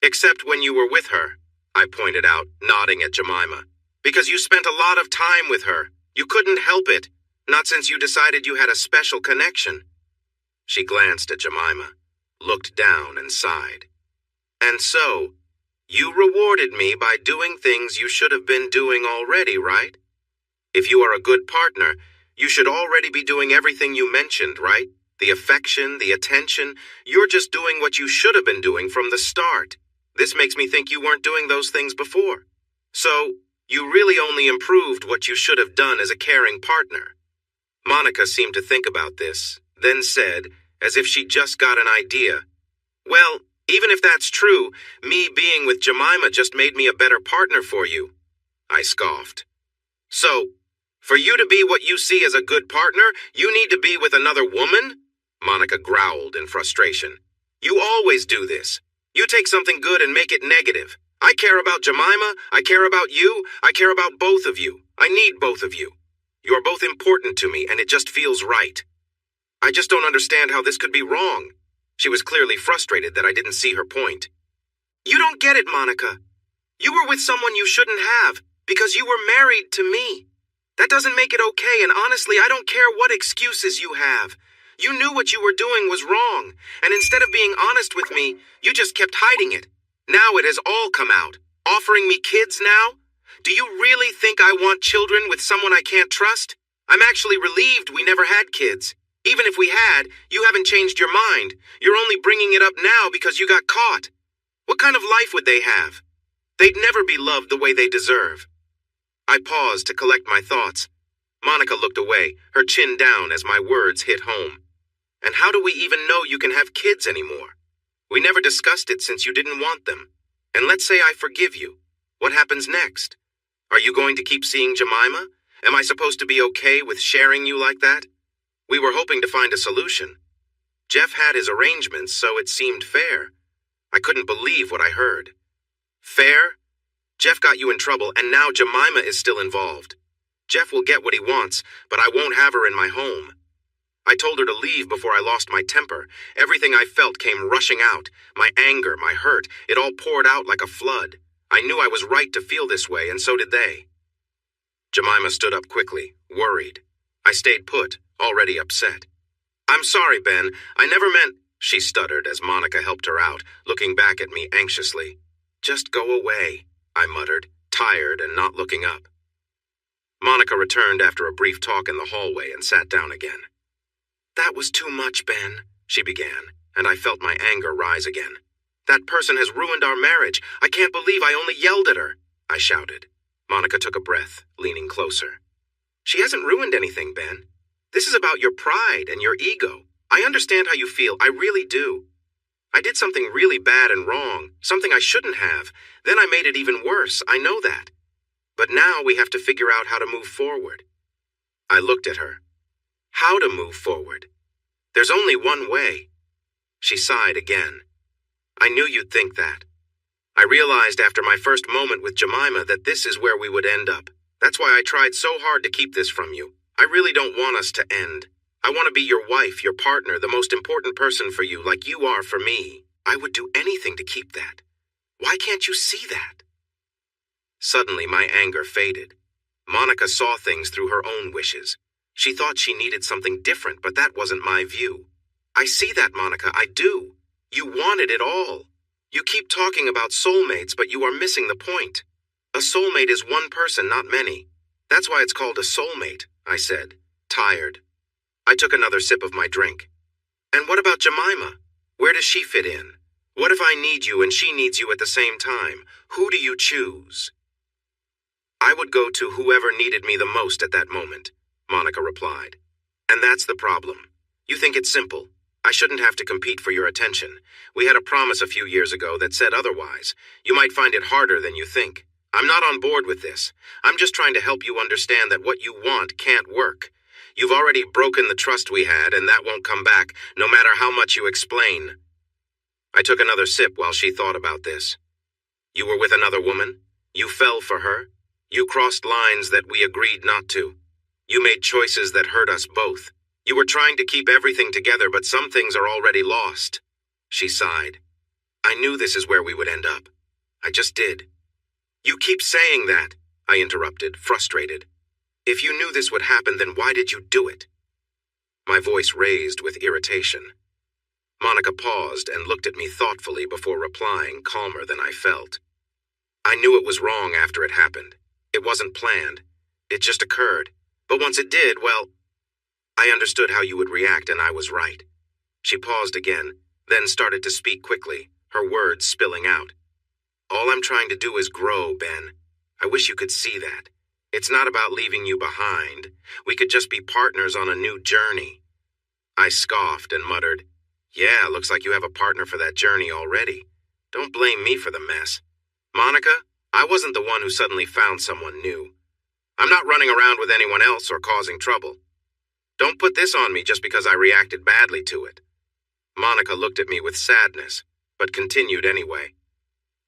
Except when you were with her, I pointed out, nodding at Jemima. Because you spent a lot of time with her. You couldn't help it, not since you decided you had a special connection. She glanced at Jemima, looked down and sighed. And so, you rewarded me by doing things you should have been doing already, right? If you are a good partner, You should already be doing everything you mentioned, right? The affection, the attention. You're just doing what you should have been doing from the start. This makes me think you weren't doing those things before. So, you really only improved what you should have done as a caring partner. Monica seemed to think about this, then said, as if she just got an idea, "Well, even if that's true, me being with Jemima just made me a better partner for you." I scoffed. "So, for you to be what you see as a good partner, you need to be with another woman?" Monica growled in frustration. "You always do this. You take something good and make it negative. I care about Jemima, I care about you, I care about both of you. I need both of you. You are both important to me, and it just feels right. I just don't understand how this could be wrong." She was clearly frustrated that I didn't see her point. "You don't get it, Monica. You were with someone you shouldn't have, because you were married to me. That doesn't make it okay, and honestly, I don't care what excuses you have. You knew what you were doing was wrong, and instead of being honest with me, you just kept hiding it. Now it has all come out. Offering me kids now? Do you really think I want children with someone I can't trust? I'm actually relieved we never had kids. Even if we had, you haven't changed your mind. You're only bringing it up now because you got caught. What kind of life would they have? They'd never be loved the way they deserve." I paused to collect my thoughts. Monica looked away, her chin down as my words hit home. "And how do we even know you can have kids anymore? We never discussed it since you didn't want them. And let's say I forgive you. What happens next? Are you going to keep seeing Jemima? Am I supposed to be okay with sharing you like that? We were hoping to find a solution. Jeff had his arrangements, so it seemed fair. I couldn't believe what I heard. Fair? Jeff got you in trouble, and now Jemima is still involved. Jeff will get what he wants, but I won't have her in my home. I told her to leave before I lost my temper. Everything I felt came rushing out. My anger, my hurt, it all poured out like a flood. I knew I was right to feel this way, and so did they." Jemima stood up quickly, worried. I stayed put, already upset. "I'm sorry, Ben. I never meant—" she stuttered as Monica helped her out, looking back at me anxiously. "Just go away," I muttered, tired and not looking up. Monica returned after a brief talk in the hallway and sat down again. "That was too much, Ben," she began, and I felt my anger rise again. "That person has ruined our marriage. I can't believe I only yelled at her," I shouted. Monica took a breath, leaning closer. "She hasn't ruined anything, Ben. This is about your pride and your ego. I understand how you feel, I really do. I did something really bad and wrong, something I shouldn't have. Then I made it even worse, I know that. But now we have to figure out how to move forward." I looked at her. How to move forward? There's only one way. She sighed again. "I knew you'd think that. I realized after my first moment with Jemima that this is where we would end up. That's why I tried so hard to keep this from you. I really don't want us to end. I want to be your wife, your partner, the most important person for you, like you are for me. I would do anything to keep that. Why can't you see that?" Suddenly, my anger faded. Monica saw things through her own wishes. She thought she needed something different, but that wasn't my view. "I see that, Monica, I do. You wanted it all. You keep talking about soulmates, but you are missing the point. A soulmate is one person, not many. That's why it's called a soulmate," I said, tired. I took another sip of my drink. "And what about Jemima? Where does she fit in? What if I need you and she needs you at the same time? Who do you choose?" "I would go to whoever needed me the most at that moment," Monica replied. "And that's the problem. You think it's simple. I shouldn't have to compete for your attention. We had a promise a few years ago that said otherwise. You might find it harder than you think. I'm not on board with this. I'm just trying to help you understand that what you want can't work. You've already broken the trust we had, and that won't come back, no matter how much you explain." I took another sip while she thought about this. "You were with another woman? You fell for her? You crossed lines that we agreed not to. You made choices that hurt us both. You were trying to keep everything together, but some things are already lost." She sighed. "I knew this is where we would end up. I just did." "You keep saying that," I interrupted, frustrated. "If you knew this would happen, then why did you do it?" My voice raised with irritation. Monica paused and looked at me thoughtfully before replying, calmer than I felt. "I knew it was wrong after it happened. It wasn't planned. It just occurred. But once it did, well, I understood how you would react, and I was right. She paused again, then started to speak quickly, her words spilling out. All I'm trying to do is grow, Ben. I wish you could see that. It's not about leaving you behind. We could just be partners on a new journey. I scoffed and muttered, Yeah, looks like you have a partner for that journey already. Don't blame me for the mess. Monica, I wasn't the one who suddenly found someone new. I'm not running around with anyone else or causing trouble. Don't put this on me just because I reacted badly to it. Monica looked at me with sadness, but continued anyway.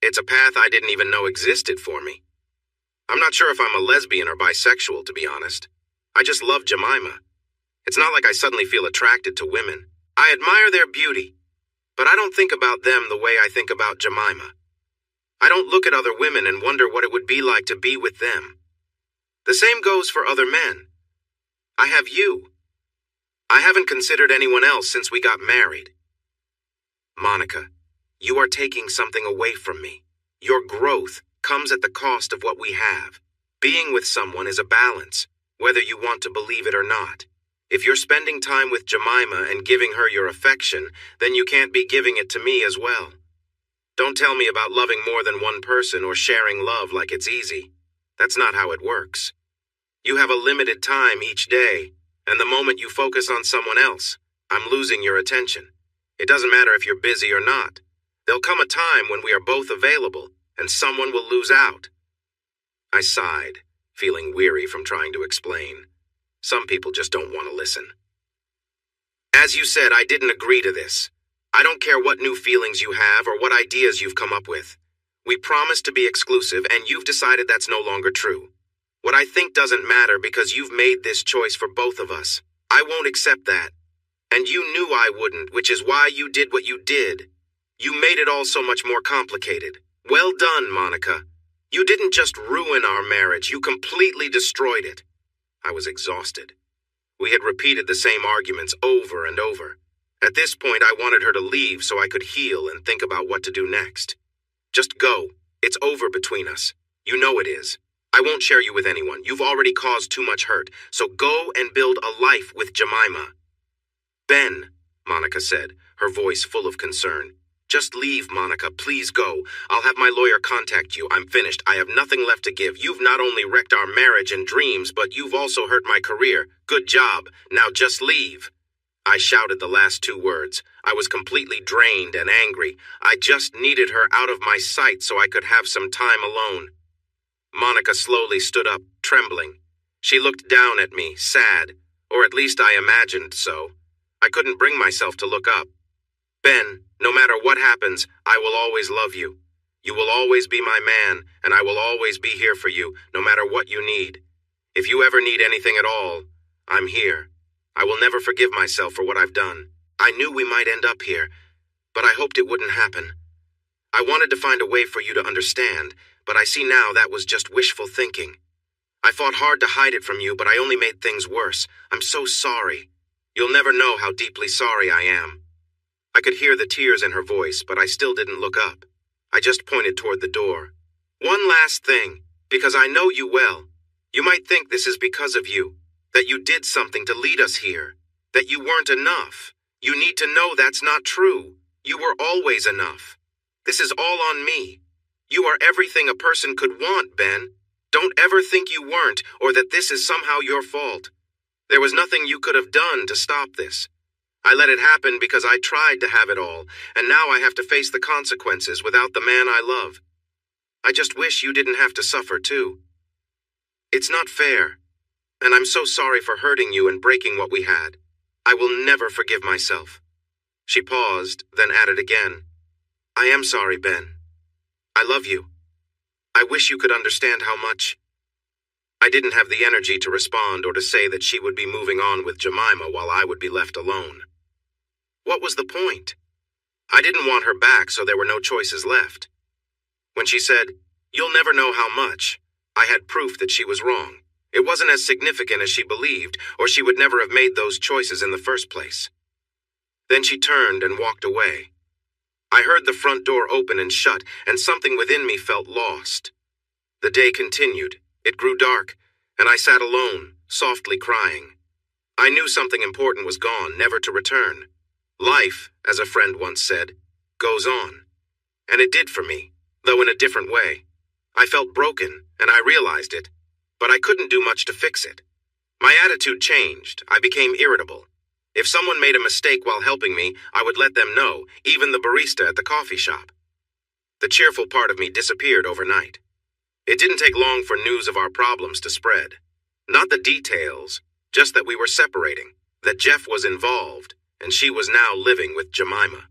It's a path I didn't even know existed for me. I'm not sure if I'm a lesbian or bisexual, to be honest. I just love Jemima. It's not like I suddenly feel attracted to women. I admire their beauty, but I don't think about them the way I think about Jemima. I don't look at other women and wonder what it would be like to be with them. The same goes for other men. I have you. I haven't considered anyone else since we got married. Monica, you are taking something away from me. Your growth comes at the cost of what we have. Being with someone is a balance, whether you want to believe it or not. If you're spending time with Jemima and giving her your affection, then you can't be giving it to me as well. Don't tell me about loving more than one person or sharing love like it's easy. That's not how it works. You have a limited time each day, and the moment you focus on someone else, I'm losing your attention. It doesn't matter if you're busy or not. There'll come a time when we are both available, and someone will lose out. I sighed, feeling weary from trying to explain. Some people just don't want to listen. As you said, I didn't agree to this. I don't care what new feelings you have or what ideas you've come up with. We promised to be exclusive, and you've decided that's no longer true. What I think doesn't matter because you've made this choice for both of us. I won't accept that. And you knew I wouldn't, which is why you did what you did. You made it all so much more complicated. Well done, Monica. You didn't just ruin our marriage, you completely destroyed it. I was exhausted. We had repeated the same arguments over and over. At this point, I wanted her to leave so I could heal and think about what to do next. Just go. It's over between us. You know it is. I won't share you with anyone. You've already caused too much hurt, so go and build a life with Jemima. Ben, Monica said, her voice full of concern. Just leave, Monica. Please go. I'll have my lawyer contact you. I'm finished. I have nothing left to give. You've not only wrecked our marriage and dreams, but you've also hurt my career. Good job. Now just leave. I shouted the last two words. I was completely drained and angry. I just needed her out of my sight so I could have some time alone. Monica slowly stood up, trembling. She looked down at me, sad, or at least I imagined so. I couldn't bring myself to look up. Ben, no matter what happens, I will always love you. You will always be my man, and I will always be here for you, no matter what you need. If you ever need anything at all, I'm here. I will never forgive myself for what I've done. I knew we might end up here, but I hoped it wouldn't happen. I wanted to find a way for you to understand, but I see now that was just wishful thinking. I fought hard to hide it from you, but I only made things worse. I'm so sorry. You'll never know how deeply sorry I am. I could hear the tears in her voice, but I still didn't look up. I just pointed toward the door. One last thing, because I know you well. You might think this is because of you, that you did something to lead us here, that you weren't enough. You need to know that's not true. You were always enough. This is all on me. You are everything a person could want, Ben. Don't ever think you weren't, or that this is somehow your fault. There was nothing you could have done to stop this. I let it happen because I tried to have it all, and now I have to face the consequences without the man I love. I just wish you didn't have to suffer, too. It's not fair, and I'm so sorry for hurting you and breaking what we had. I will never forgive myself. She paused, then added again, I am sorry, Ben. I love you. I wish you could understand how much. I didn't have the energy to respond or to say that she would be moving on with Jemima while I would be left alone. What was the point? I didn't want her back, so there were no choices left. When she said, You'll never know how much, I had proof that she was wrong. It wasn't as significant as she believed, or she would never have made those choices in the first place. Then she turned and walked away. I heard the front door open and shut, and something within me felt lost. The day continued. It grew dark, and I sat alone, softly crying. I knew something important was gone, never to return. Life, as a friend once said, goes on. And it did for me, though in a different way. I felt broken, and I realized it, but I couldn't do much to fix it. My attitude changed. I became irritable. If someone made a mistake while helping me, I would let them know, even the barista at the coffee shop. The cheerful part of me disappeared overnight. It didn't take long for news of our problems to spread. Not the details, just that we were separating, that Jeff was involved, and she was now living with Jemima.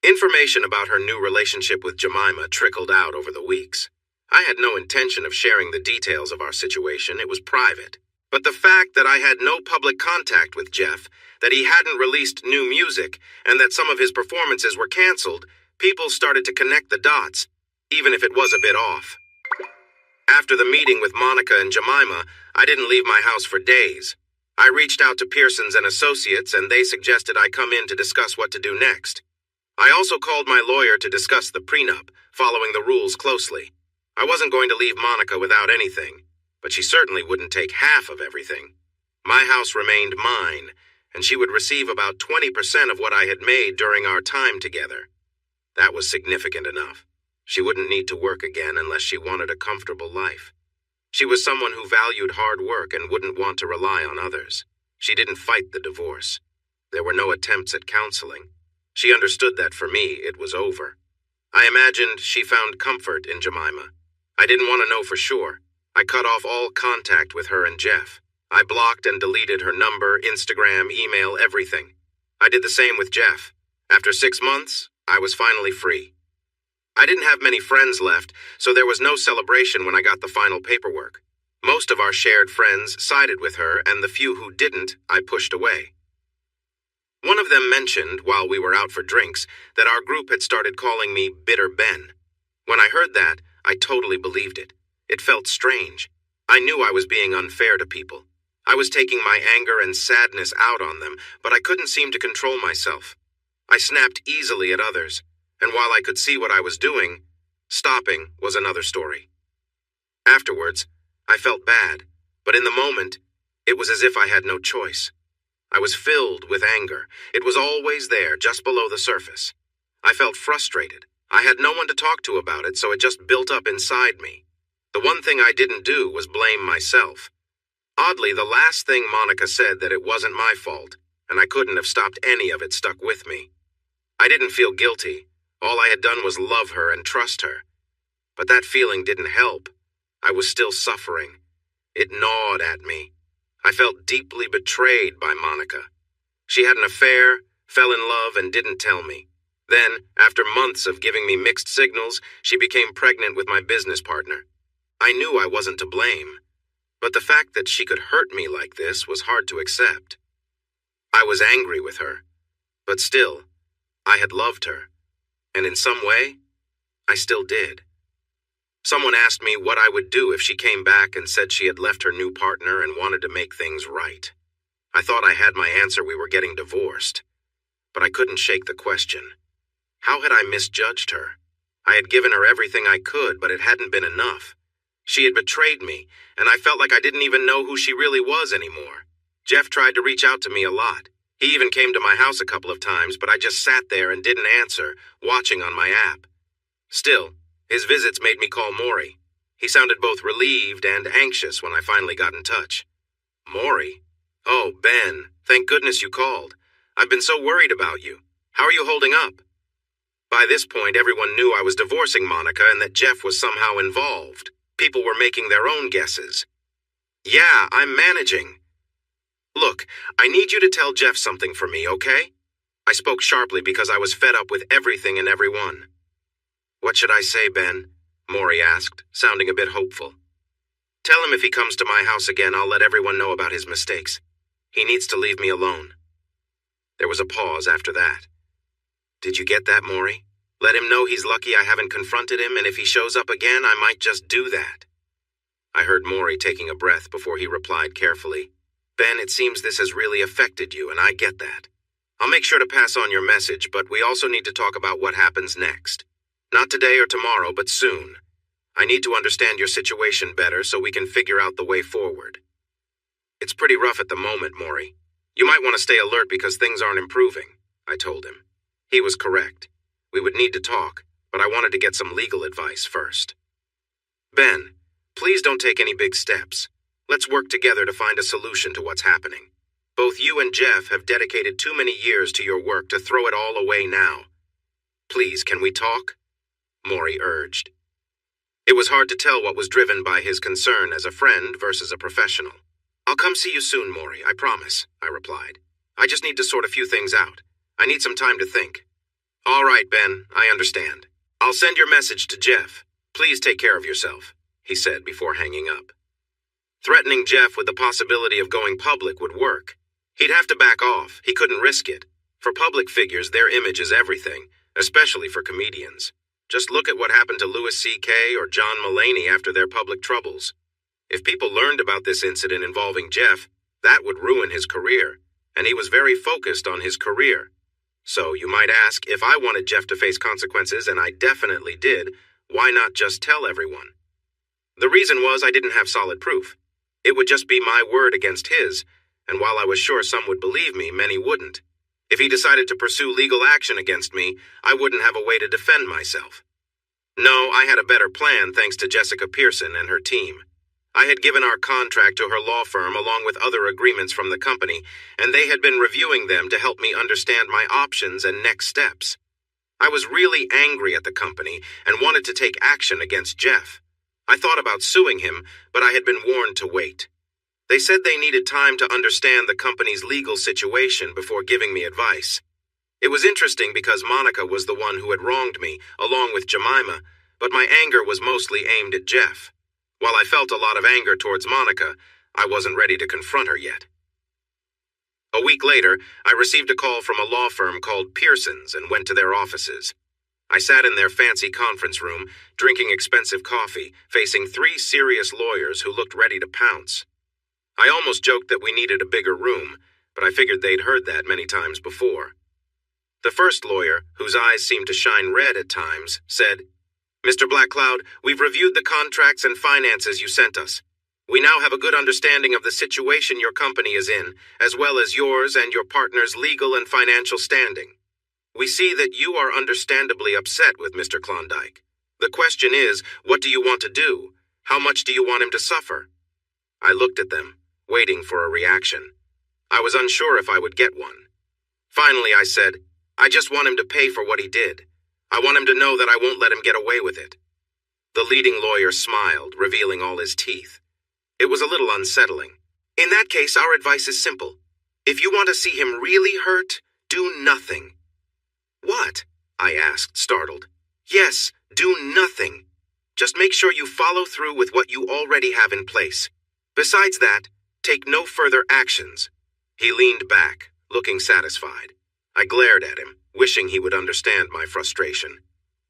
Information about her new relationship with Jemima trickled out over the weeks. I had no intention of sharing the details of our situation. It was private. But the fact that I had no public contact with Jeff, that he hadn't released new music, and that some of his performances were canceled, people started to connect the dots, even if it was a bit off. After the meeting with Monica and Jemima, I didn't leave my house for days. I reached out to Pearsons and Associates, and they suggested I come in to discuss what to do next. I also called my lawyer to discuss the prenup, following the rules closely. I wasn't going to leave Monica without anything, but she certainly wouldn't take half of everything. My house remained mine, and she would receive about 20% of what I had made during our time together. That was significant enough. She wouldn't need to work again unless she wanted a comfortable life. She was someone who valued hard work and wouldn't want to rely on others. She didn't fight the divorce. There were no attempts at counseling. She understood that for me, it was over. I imagined she found comfort in Jemima. I didn't want to know for sure. I cut off all contact with her and Jeff. I blocked and deleted her number, Instagram, email, everything. I did the same with Jeff. After 6 months, I was finally free. I didn't have many friends left, so there was no celebration when I got the final paperwork. Most of our shared friends sided with her, and the few who didn't, I pushed away. One of them mentioned, while we were out for drinks, that our group had started calling me Bitter Ben. When I heard that, I totally believed it. It felt strange. I knew I was being unfair to people. I was taking my anger and sadness out on them, but I couldn't seem to control myself. I snapped easily at others, and while I could see what I was doing, stopping was another story. Afterwards, I felt bad, but in the moment, it was as if I had no choice. I was filled with anger. It was always there, just below the surface. I felt frustrated. I had no one to talk to about it, so it just built up inside me. The one thing I didn't do was blame myself. Oddly, the last thing Monica said, that it wasn't my fault, and I couldn't have stopped any of it, stuck with me. I didn't feel guilty. All I had done was love her and trust her. But that feeling didn't help. I was still suffering. It gnawed at me. I felt deeply betrayed by Monica. She had an affair, fell in love, and didn't tell me. Then, after months of giving me mixed signals, she became pregnant with my business partner. I knew I wasn't to blame, but the fact that she could hurt me like this was hard to accept. I was angry with her, but still, I had loved her, and in some way, I still did. Someone asked me what I would do if she came back and said she had left her new partner and wanted to make things right. I thought I had my answer: we were getting divorced. But I couldn't shake the question. How had I misjudged her? I had given her everything I could, but it hadn't been enough. She had betrayed me, and I felt like I didn't even know who she really was anymore. Jeff tried to reach out to me a lot. He even came to my house a couple of times, but I just sat there and didn't answer, watching on my app. Still, his visits made me call Maury. He sounded both relieved and anxious when I finally got in touch. Maury? Oh, Ben, thank goodness you called. I've been so worried about you. How are you holding up? By this point, everyone knew I was divorcing Monica and that Jeff was somehow involved. People were making their own guesses. Yeah, I'm managing. Look, I need you to tell Jeff something for me, okay? I spoke sharply because I was fed up with everything and everyone. What should I say, Ben? Maury asked, sounding a bit hopeful. Tell him if he comes to my house again, I'll let everyone know about his mistakes. He needs to leave me alone. There was a pause after that. Did you get that, Maury? Let him know he's lucky I haven't confronted him, and if he shows up again, I might just do that. I heard Maury taking a breath before he replied carefully. Ben, it seems this has really affected you, and I get that. I'll make sure to pass on your message, but we also need to talk about what happens next. Not today or tomorrow, but soon. I need to understand your situation better so we can figure out the way forward. It's pretty rough at the moment, Maury. You might want to stay alert because things aren't improving, I told him. He was correct. We would need to talk, but I wanted to get some legal advice first. Ben, please don't take any big steps. Let's work together to find a solution to what's happening. Both you and Jeff have dedicated too many years to your work to throw it all away now. Please, can we talk? Maury urged. It was hard to tell what was driven by his concern as a friend versus a professional. I'll come see you soon, Maury, I promise, I replied. I just need to sort a few things out. I need some time to think. All right, Ben, I understand. I'll send your message to Jeff. Please take care of yourself, he said before hanging up. Threatening Jeff with the possibility of going public would work. He'd have to back off. He couldn't risk it. For public figures, their image is everything, especially for comedians. Just look at what happened to Louis C.K. or John Mulaney after their public troubles. If people learned about this incident involving Jeff, that would ruin his career, and he was very focused on his career. So you might ask, if I wanted Jeff to face consequences, and I definitely did, why not just tell everyone? The reason was I didn't have solid proof. It would just be my word against his, and while I was sure some would believe me, many wouldn't. If he decided to pursue legal action against me, I wouldn't have a way to defend myself. No, I had a better plan thanks to Jessica Pearson and her team. I had given our contract to her law firm along with other agreements from the company, and they had been reviewing them to help me understand my options and next steps. I was really angry at the company and wanted to take action against Jeff. I thought about suing him, but I had been warned to wait. They said they needed time to understand the company's legal situation before giving me advice. It was interesting because Monica was the one who had wronged me, along with Jemima, but my anger was mostly aimed at Jeff. While I felt a lot of anger towards Monica, I wasn't ready to confront her yet. A week later, I received a call from a law firm called Pearson's and went to their offices. I sat in their fancy conference room, drinking expensive coffee, facing 3 serious lawyers who looked ready to pounce. I almost joked that we needed a bigger room, but I figured they'd heard that many times before. The first lawyer, whose eyes seemed to shine red at times, said, "Mr. Blackcloud, we've reviewed the contracts and finances you sent us. We now have a good understanding of the situation your company is in, as well as yours and your partner's legal and financial standing. We see that you are understandably upset with Mr. Klondike. The question is, what do you want to do? How much do you want him to suffer?" I looked at them, waiting for a reaction. I was unsure if I would get one. Finally, I said, "I just want him to pay for what he did. I want him to know that I won't let him get away with it." The leading lawyer smiled, revealing all his teeth. It was a little unsettling. "In that case, our advice is simple. If you want to see him really hurt, do nothing." "What?" I asked, startled. "Yes, do nothing. Just make sure you follow through with what you already have in place. Besides that, take no further actions." He leaned back, looking satisfied. I glared at him, wishing he would understand my frustration.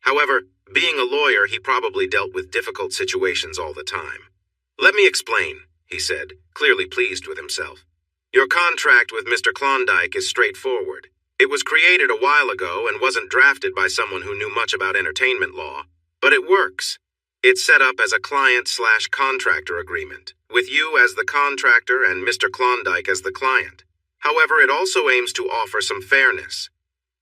However, being a lawyer, he probably dealt with difficult situations all the time. "Let me explain," he said, clearly pleased with himself. "Your contract with Mr. Klondike is straightforward. It was created a while ago and wasn't drafted by someone who knew much about entertainment law, but it works. It's set up as a client/contractor agreement, with you as the contractor and Mr. Klondike as the client. However, it also aims to offer some fairness.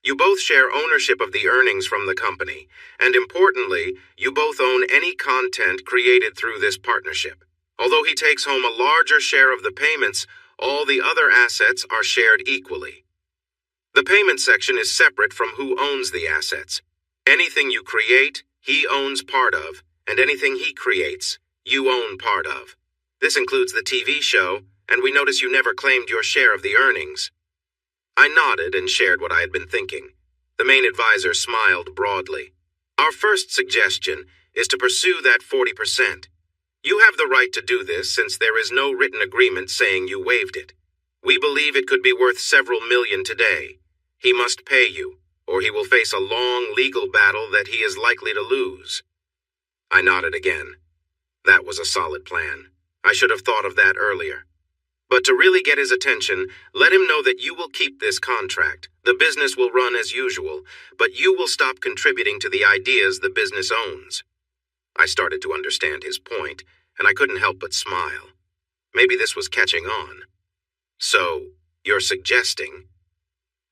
You both share ownership of the earnings from the company, and importantly, you both own any content created through this partnership. Although he takes home a larger share of the payments, all the other assets are shared equally. The payment section is separate from who owns the assets. Anything you create, he owns part of, and anything he creates, you own part of. This includes the TV show, and we notice you never claimed your share of the earnings." I nodded and shared what I had been thinking. The main advisor smiled broadly. "Our first suggestion is to pursue that 40%. You have the right to do this since there is no written agreement saying you waived it. We believe it could be worth several million today. He must pay you, or he will face a long legal battle that he is likely to lose." I nodded again. That was a solid plan. I should have thought of that earlier. But to really get his attention, let him know that you will keep this contract. The business will run as usual, but you will stop contributing to the ideas the business owns. I started to understand his point, and I couldn't help but smile. Maybe this was catching on. So, you're suggesting?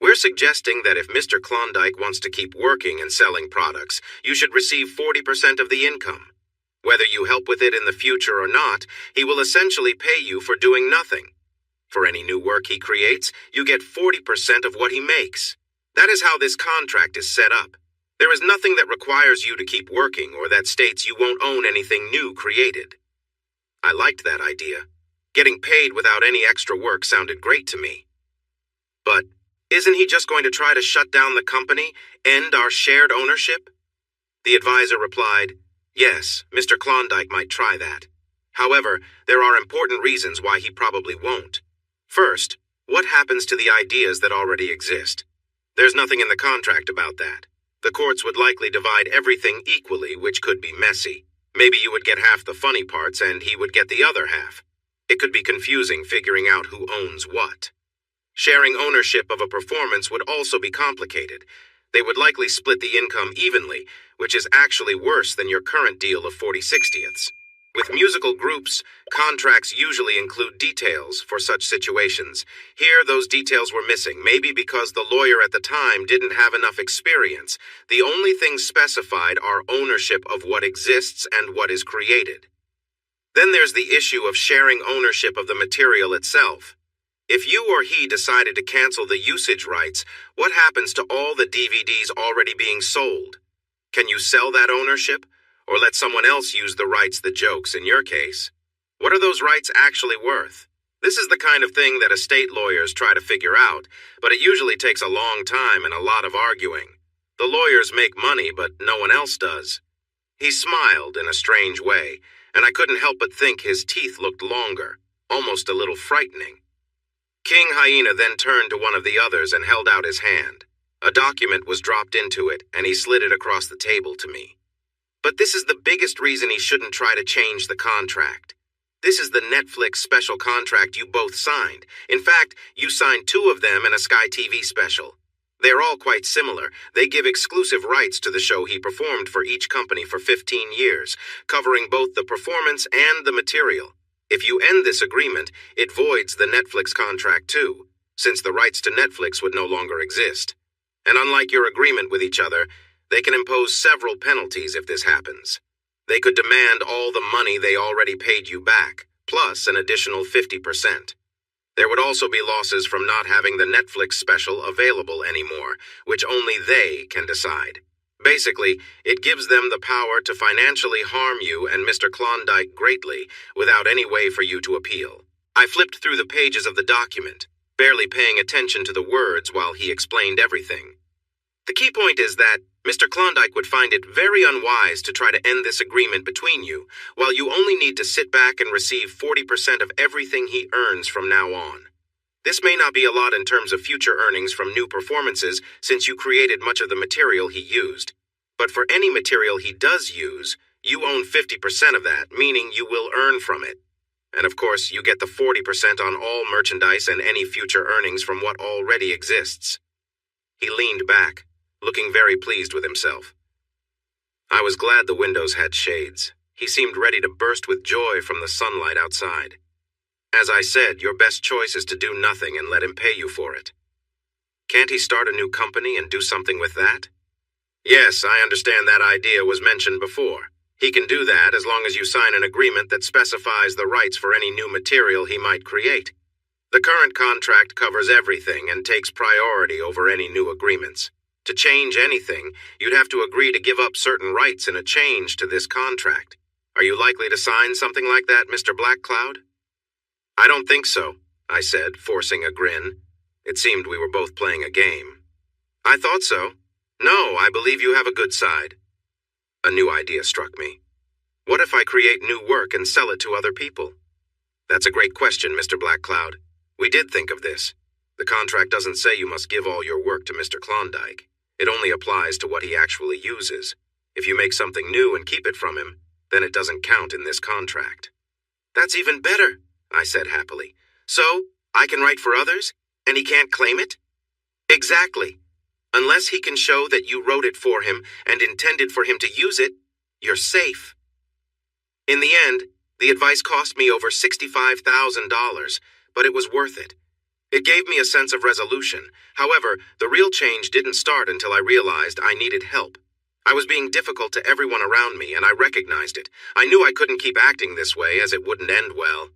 We're suggesting that if Mr. Klondike wants to keep working and selling products, you should receive 40% of the income. Whether you help with it in the future or not, he will essentially pay you for doing nothing. For any new work he creates, you get 40% of what he makes. That is how this contract is set up. There is nothing that requires you to keep working or that states you won't own anything new created. I liked that idea. Getting paid without any extra work sounded great to me. But isn't he just going to try to shut down the company, end our shared ownership? The advisor replied, yes, Mr. Klondike might try that. However, there are important reasons why he probably won't. First, what happens to the ideas that already exist? There's nothing in the contract about that. The courts would likely divide everything equally, which could be messy. Maybe you would get half the funny parts and he would get the other half. It could be confusing figuring out who owns what. Sharing ownership of a performance would also be complicated. They would likely split the income evenly, which is actually worse than your current deal of 40/60ths. With musical groups, contracts usually include details for such situations. Here, those details were missing, maybe because the lawyer at the time didn't have enough experience. The only things specified are ownership of what exists and what is created. Then there's the issue of sharing ownership of the material itself. If you or he decided to cancel the usage rights, what happens to all the DVDs already being sold? Can you sell that ownership? Or let someone else use the rights, the jokes, in your case? What are those rights actually worth? This is the kind of thing that estate lawyers try to figure out, but it usually takes a long time and a lot of arguing. The lawyers make money, but no one else does. He smiled in a strange way, and I couldn't help but think his teeth looked longer, almost a little frightening. King Hyena then turned to one of the others and held out his hand. A document was dropped into it, and he slid it across the table to me. But this is the biggest reason he shouldn't try to change the contract. This is the Netflix special contract you both signed. In fact, you signed 2 of them in a Sky TV special. They're all quite similar. They give exclusive rights to the show he performed for each company for 15 years, covering both the performance and the material. If you end this agreement, it voids the Netflix contract too, since the rights to Netflix would no longer exist. And unlike your agreement with each other, they can impose several penalties if this happens. They could demand all the money they already paid you back, plus an additional 50%. There would also be losses from not having the Netflix special available anymore, which only they can decide. Basically, it gives them the power to financially harm you and Mr. Klondike greatly, without any way for you to appeal. I flipped through the pages of the document, barely paying attention to the words while he explained everything. The key point is that Mr. Klondike would find it very unwise to try to end this agreement between you, while you only need to sit back and receive 40% of everything he earns from now on. This may not be a lot in terms of future earnings from new performances, since you created much of the material he used. But for any material he does use, you own 50% of that, meaning you will earn from it. And of course, you get the 40% on all merchandise and any future earnings from what already exists. He leaned back, looking very pleased with himself. I was glad the windows had shades. He seemed ready to burst with joy from the sunlight outside. As I said, your best choice is to do nothing and let him pay you for it. Can't he start a new company and do something with that? Yes, I understand that idea was mentioned before. He can do that as long as you sign an agreement that specifies the rights for any new material he might create. The current contract covers everything and takes priority over any new agreements. To change anything, you'd have to agree to give up certain rights in a change to this contract. Are you likely to sign something like that, Mr. Black Cloud? I don't think so, I said, forcing a grin. It seemed we were both playing a game. I thought so. No, I believe you have a good side. A new idea struck me. What if I create new work and sell it to other people? That's a great question, Mr. Black Cloud. We did think of this. The contract doesn't say you must give all your work to Mr. Klondike. It only applies to what he actually uses. If you make something new and keep it from him, then it doesn't count in this contract. That's even better, I said happily. So, I can write for others, and he can't claim it? Exactly. Unless he can show that you wrote it for him and intended for him to use it, you're safe. In the end, The advice cost me over $65,000, but it was worth it. It gave me a sense of resolution. However, the real change didn't start until I realized I needed help. I was being difficult to everyone around me, and I recognized it. I knew I couldn't keep acting this way, as it wouldn't end well.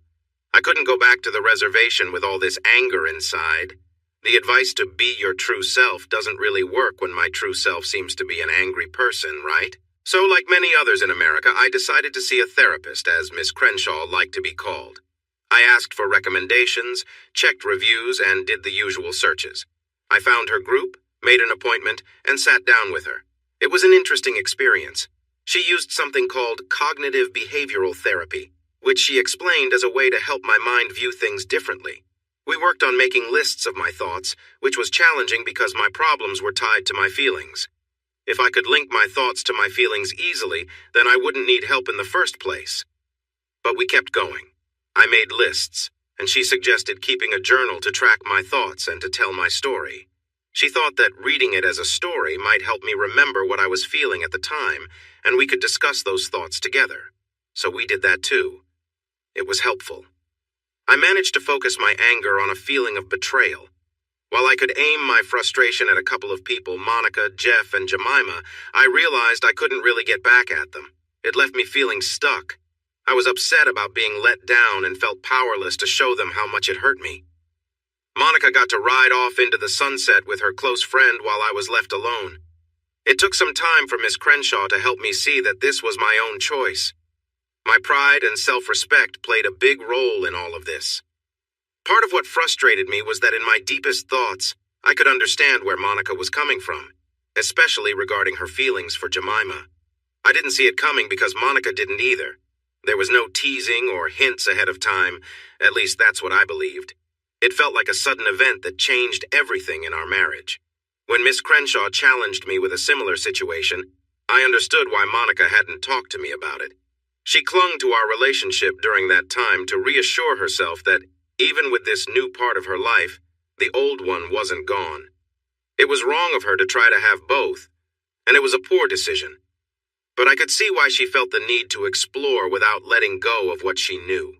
I couldn't go back to the reservation with all this anger inside. The advice to be your true self doesn't really work when my true self seems to be an angry person, right? So, like many others in America, I decided to see a therapist, as Miss Crenshaw liked to be called. I asked for recommendations, checked reviews, and did the usual searches. I found her group, made an appointment, and sat down with her. It was an interesting experience. She used something called cognitive behavioral therapy, which she explained as a way to help my mind view things differently. We worked on making lists of my thoughts, which was challenging because my problems were tied to my feelings. If I could link my thoughts to my feelings easily, then I wouldn't need help in the first place. But we kept going. I made lists, and she suggested keeping a journal to track my thoughts and to tell my story. She thought that reading it as a story might help me remember what I was feeling at the time, and we could discuss those thoughts together. So we did that too. It was helpful. I managed to focus my anger on a feeling of betrayal. While I could aim my frustration at a couple of people, Monica, Jeff, and Jemima, I realized I couldn't really get back at them. It left me feeling stuck. I was upset about being let down and felt powerless to show them how much it hurt me. Monica got to ride off into the sunset with her close friend while I was left alone. It took some time for Miss Crenshaw to help me see that this was my own choice. My pride and self-respect played a big role in all of this. Part of what frustrated me was that in my deepest thoughts, I could understand where Monica was coming from, especially regarding her feelings for Jemima. I didn't see it coming because Monica didn't either. There was no teasing or hints ahead of time, at least that's what I believed. It felt like a sudden event that changed everything in our marriage. When Miss Crenshaw challenged me with a similar situation, I understood why Monica hadn't talked to me about it. She clung to our relationship during that time to reassure herself that, even with this new part of her life, the old one wasn't gone. It was wrong of her to try to have both, and it was a poor decision. But I could see why she felt the need to explore without letting go of what she knew.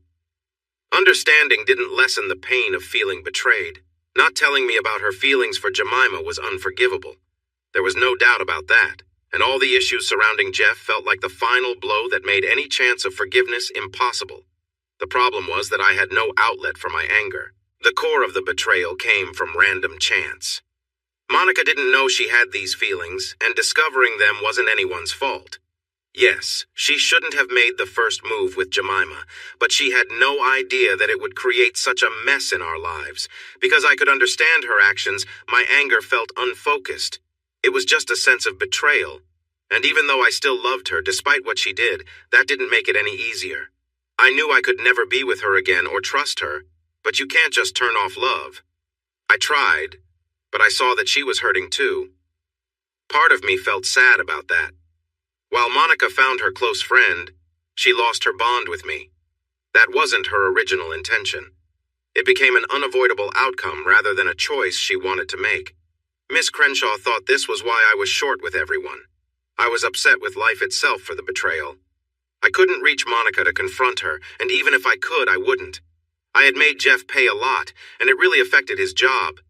Understanding didn't lessen the pain of feeling betrayed. Not telling me about her feelings for Jemima was unforgivable. There was no doubt about that, and all the issues surrounding Jeff felt like the final blow that made any chance of forgiveness impossible. The problem was that I had no outlet for my anger. The core of the betrayal came from random chance. Monica didn't know she had these feelings, and discovering them wasn't anyone's fault. Yes, she shouldn't have made the first move with Jemima, but she had no idea that it would create such a mess in our lives. Because I could understand her actions, my anger felt unfocused. It was just a sense of betrayal. And even though I still loved her despite what she did, that didn't make it any easier. I knew I could never be with her again or trust her, but you can't just turn off love. I tried, but I saw that she was hurting too. Part of me felt sad about that. While Monica found her close friend, she lost her bond with me. That wasn't her original intention. It became an unavoidable outcome rather than a choice she wanted to make. Miss Crenshaw thought this was why I was short with everyone. I was upset with life itself for the betrayal. I couldn't reach Monica to confront her, and even if I could, I wouldn't. I had made Jeff pay a lot, and it really affected his job.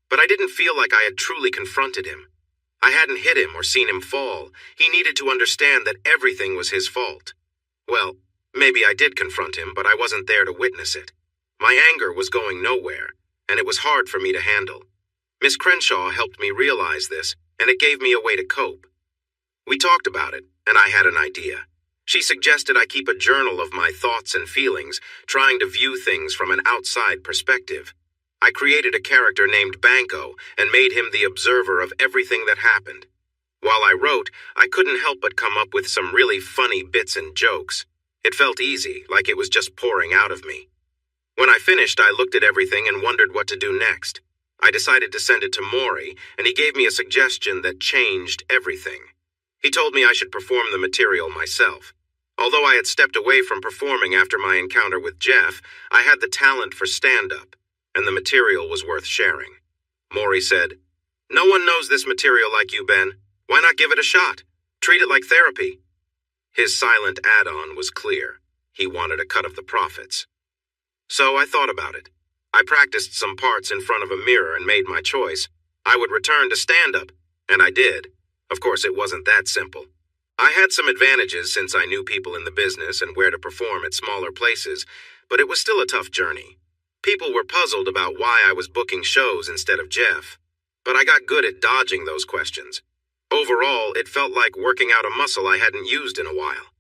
But I didn't feel like I had truly confronted him. I hadn't hit him or seen him fall. He needed to understand that everything was his fault. Well, maybe I did confront him, but I wasn't there to witness it. My anger was going nowhere, and it was hard for me to handle. Miss Crenshaw helped me realize this, and it gave me a way to cope. We talked about it, and I had an idea. She suggested I keep a journal of my thoughts and feelings, trying to view things from an outside perspective. I created a character named Banco and made him the observer of everything that happened. While I wrote, I couldn't help but come up with some really funny bits and jokes. It felt easy, like it was just pouring out of me. When I finished, I looked at everything and wondered what to do next. I decided to send it to Maury, and he gave me a suggestion that changed everything. He told me I should perform the material myself. Although I had stepped away from performing after my encounter with Jeff, I had the talent for stand-up, and the material was worth sharing. Maury said, "No one knows this material like you, Ben. Why not give it a shot? Treat it like therapy." His silent add-on was clear. he wanted a cut of the profits. So I thought about it. I practiced some parts in front of a mirror and made my choice. I would return to stand-up, and I did. Of course, it wasn't that simple. I had some advantages since I knew people in the business and where to perform at smaller places, but it was still a tough journey. People were puzzled about why I was booking shows instead of Jeff, but I got good at dodging those questions. Overall, it felt like working out a muscle I hadn't used in a while.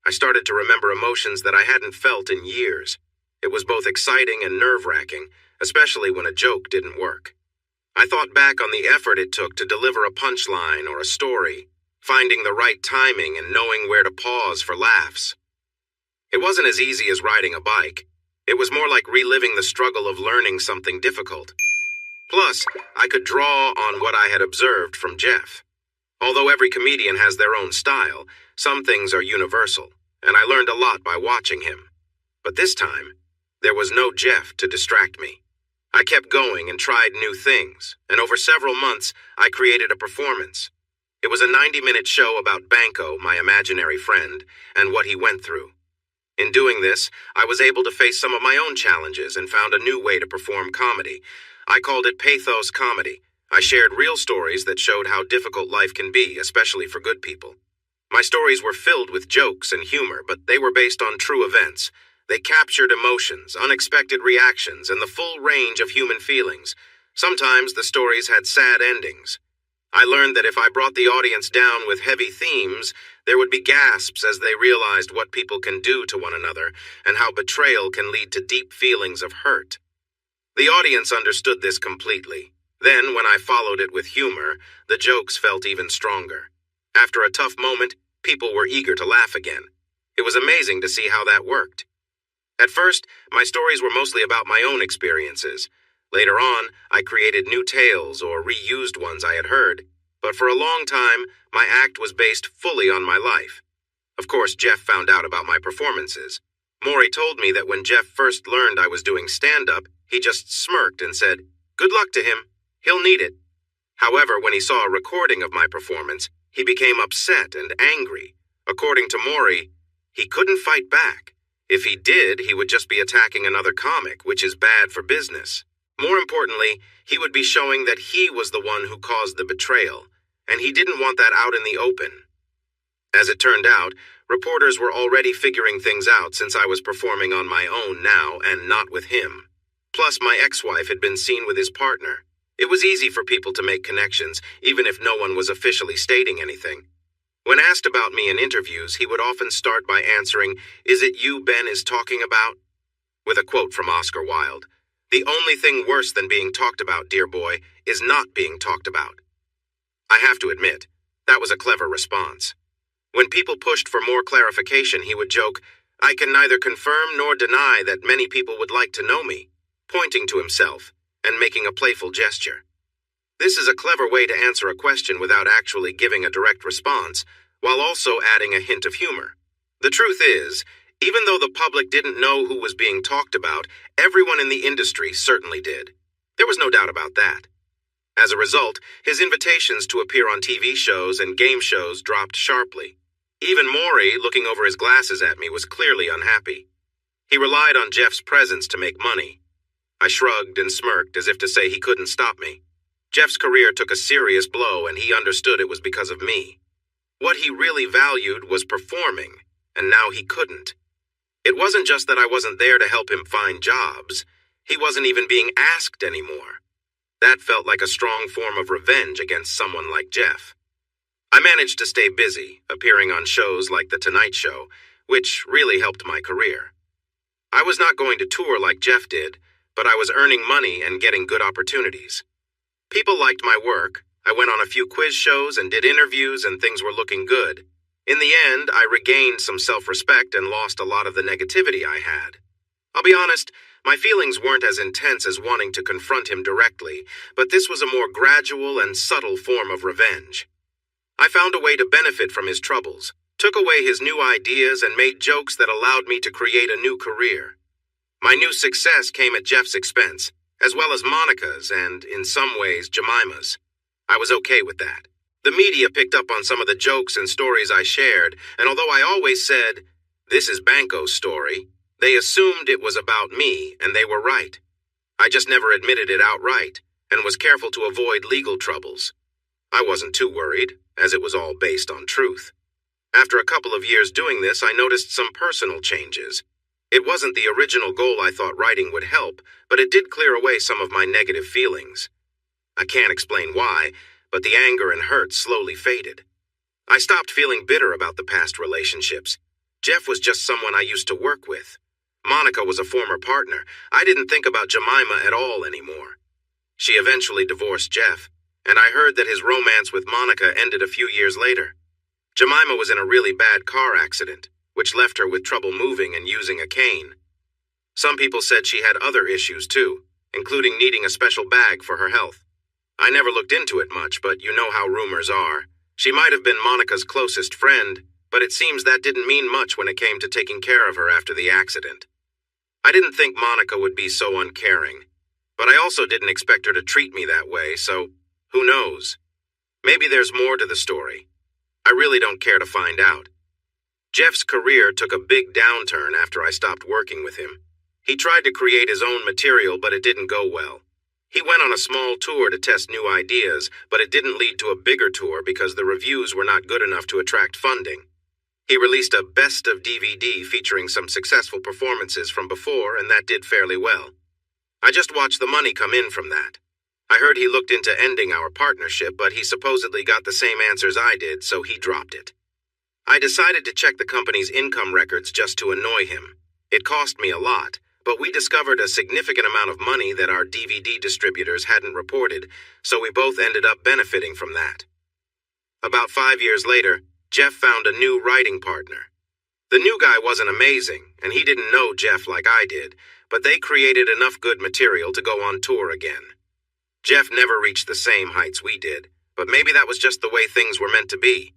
I started to remember emotions that I hadn't felt in years. It was both exciting and nerve-wracking, especially when a joke didn't work. I thought back on the effort it took to deliver a punchline or a story, finding the right timing and knowing where to pause for laughs. It wasn't as easy as riding a bike. It was more like reliving the struggle of learning something difficult. Plus, I could draw on what I had observed from Jeff. Although every comedian has their own style, some things are universal, and I learned a lot by watching him. But this time, there was no Jeff to distract me. I kept going and tried new things, and over several months, I created a performance. It was a 90-minute show about Banco, my imaginary friend, and what he went through. In doing this, I was able to face some of my own challenges and found a new way to perform comedy. I called it pathos comedy. I shared real stories that showed how difficult life can be, especially for good people. My stories were filled with jokes and humor, but they were based on true events. They captured emotions, unexpected reactions, and the full range of human feelings. Sometimes the stories had sad endings. I learned that if I brought the audience down with heavy themes, there would be gasps as they realized what people can do to one another and how betrayal can lead to deep feelings of hurt. The audience understood this completely. Then, when I followed it with humor, the jokes felt even stronger. After a tough moment, people were eager to laugh again. It was amazing to see how that worked. At first, my stories were mostly about my own experiences. Later on, I created new tales or reused ones I had heard. But for a long time, my act was based fully on my life. Of course, Jeff found out about my performances. Maury told me that when Jeff first learned I was doing stand-up, he just smirked and said, "Good luck to him. He'll need it." However, when he saw a recording of my performance, he became upset and angry. According to Maury, he couldn't fight back. If he did, he would just be attacking another comic, which is bad for business. More importantly, he would be showing that he was the one who caused the betrayal, and he didn't want that out in the open. As it turned out, reporters were already figuring things out since I was performing on my own now and not with him. Plus, my ex-wife had been seen with his partner. It was easy for people to make connections, even if no one was officially stating anything. When asked about me in interviews, he would often start by answering, "Is it you Ben is talking about?" with a quote from Oscar Wilde. "The only thing worse than being talked about, dear boy, is not being talked about." I have to admit, that was a clever response. When people pushed for more clarification, he would joke, "I can neither confirm nor deny that many people would like to know me," pointing to himself and making a playful gesture. This is a clever way to answer a question without actually giving a direct response, while also adding a hint of humor. The truth is, even though the public didn't know who was being talked about, everyone in the industry certainly did. There was no doubt about that. As a result, his invitations to appear on TV shows and game shows dropped sharply. Even Maury, looking over his glasses at me, was clearly unhappy. He relied on Jeff's presence to make money. I shrugged and smirked as if to say he couldn't stop me. Jeff's career took a serious blow, and he understood it was because of me. What he really valued was performing, and now he couldn't. It wasn't just that I wasn't there to help him find jobs. He wasn't even being asked anymore. That felt like a strong form of revenge against someone like Jeff. I managed to stay busy, appearing on shows like The Tonight Show, which really helped my career. I was not going to tour like Jeff did, but I was earning money and getting good opportunities. People liked my work. I went on a few quiz shows and did interviews, and things were looking good. In the end, I regained some self-respect and lost a lot of the negativity I had. I'll be honest, my feelings weren't as intense as wanting to confront him directly, but this was a more gradual and subtle form of revenge. I found a way to benefit from his troubles, took away his new ideas, and made jokes that allowed me to create a new career. My new success came at Jeff's expense, as well as Monica's and, in some ways, Jemima's. I was okay with that. The media picked up on some of the jokes and stories I shared, and although I always said, This is Banco's story. They assumed it was about me, and they were right. I just never admitted it outright, and was careful to avoid legal troubles. I wasn't too worried, as it was all based on truth. After a couple of years doing this, I noticed some personal changes. It wasn't the original goal I thought writing would help, but it did clear away some of my negative feelings. I can't explain why, but the anger and hurt slowly faded. I stopped feeling bitter about the past relationships. Jeff was just someone I used to work with. Monica was a former partner. I didn't think about Jemima at all anymore. She eventually divorced Jeff, and I heard that his romance with Monica ended a few years later. Jemima was in a really bad car accident, which left her with trouble moving and using a cane. Some people said she had other issues too, including needing a special bag for her health. I never looked into it much, but you know how rumors are. She might have been Monica's closest friend, but it seems that didn't mean much when it came to taking care of her after the accident. I didn't think Monica would be so uncaring, but I also didn't expect her to treat me that way, so who knows? Maybe there's more to the story. I really don't care to find out. Jeff's career took a big downturn after I stopped working with him. He tried to create his own material, but it didn't go well. He went on a small tour to test new ideas, but it didn't lead to a bigger tour because the reviews were not good enough to attract funding. He released a best of DVD featuring some successful performances from before, and that did fairly well. I just watched the money come in from that. I heard he looked into ending our partnership, but he supposedly got the same answers I did, so he dropped it. I decided to check the company's income records just to annoy him. It cost me a lot, but we discovered a significant amount of money that our DVD distributors hadn't reported, so we both ended up benefiting from that. About 5 years later, Jeff found a new writing partner. The new guy wasn't amazing, and he didn't know Jeff like I did, but they created enough good material to go on tour again. Jeff never reached the same heights we did, but maybe that was just the way things were meant to be.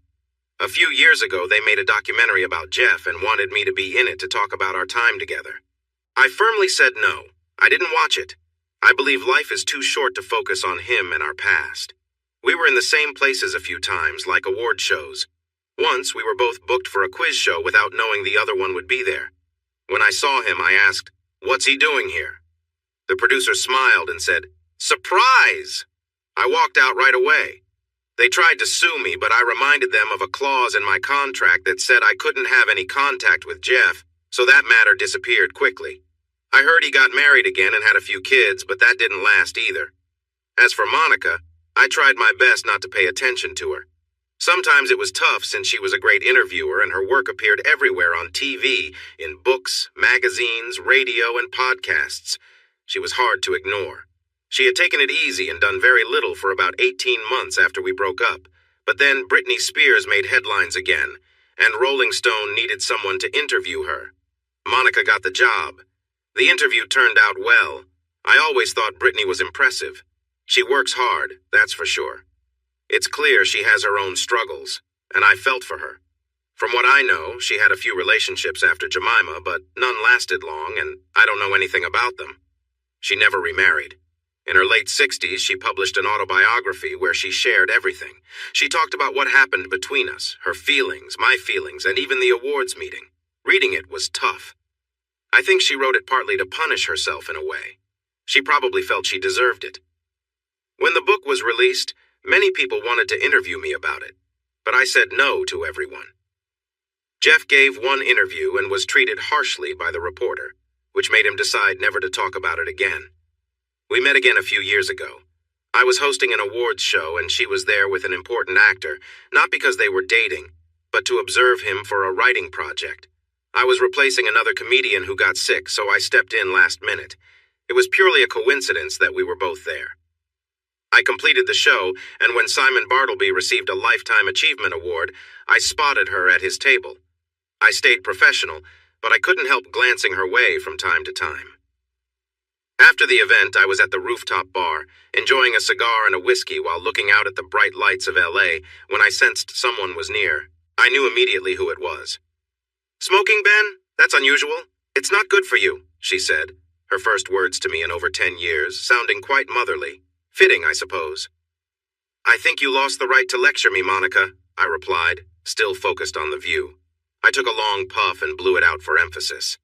A few years ago, they made a documentary about Jeff and wanted me to be in it to talk about our time together. I firmly said no. I didn't watch it. I believe life is too short to focus on him and our past. We were in the same places a few times, like award shows. Once, we were both booked for a quiz show without knowing the other one would be there. When I saw him, I asked, "What's he doing here?" The producer smiled and said, "Surprise!" I walked out right away. They tried to sue me, but I reminded them of a clause in my contract that said I couldn't have any contact with Jeff, so that matter disappeared quickly. I heard he got married again and had a few kids, but that didn't last either. As for Monica, I tried my best not to pay attention to her. Sometimes it was tough since she was a great interviewer and her work appeared everywhere on TV, in books, magazines, radio, and podcasts. She was hard to ignore. She had taken it easy and done very little for about 18 months after we broke up, but then Britney Spears made headlines again, and Rolling Stone needed someone to interview her. Monica got the job. The interview turned out well. I always thought Britney was impressive. She works hard, that's for sure. It's clear she has her own struggles, and I felt for her. From what I know, she had a few relationships after Jemima, but none lasted long, and I don't know anything about them. She never remarried. In her late 60s, she published an autobiography where she shared everything. She talked about what happened between us, her feelings, my feelings, and even the awards meeting. Reading it was tough. I think she wrote it partly to punish herself in a way. She probably felt she deserved it. When the book was released, many people wanted to interview me about it, but I said no to everyone. Jeff gave one interview and was treated harshly by the reporter, which made him decide never to talk about it again. We met again a few years ago. I was hosting an awards show and she was there with an important actor, not because they were dating, but to observe him for a writing project. I was replacing another comedian who got sick, so I stepped in last minute. It was purely a coincidence that we were both there. I completed the show, and when Simon Bartleby received a Lifetime Achievement Award, I spotted her at his table. I stayed professional, but I couldn't help glancing her way from time to time. After the event, I was at the rooftop bar, enjoying a cigar and a whiskey while looking out at the bright lights of LA when I sensed someone was near. I knew immediately who it was. "Smoking, Ben? That's unusual. It's not good for you," she said, her first words to me in over 10 years, sounding quite motherly. Fitting, I suppose. "I think you lost the right to lecture me, Monica," I replied, still focused on the view. I took a long puff and blew it out for emphasis.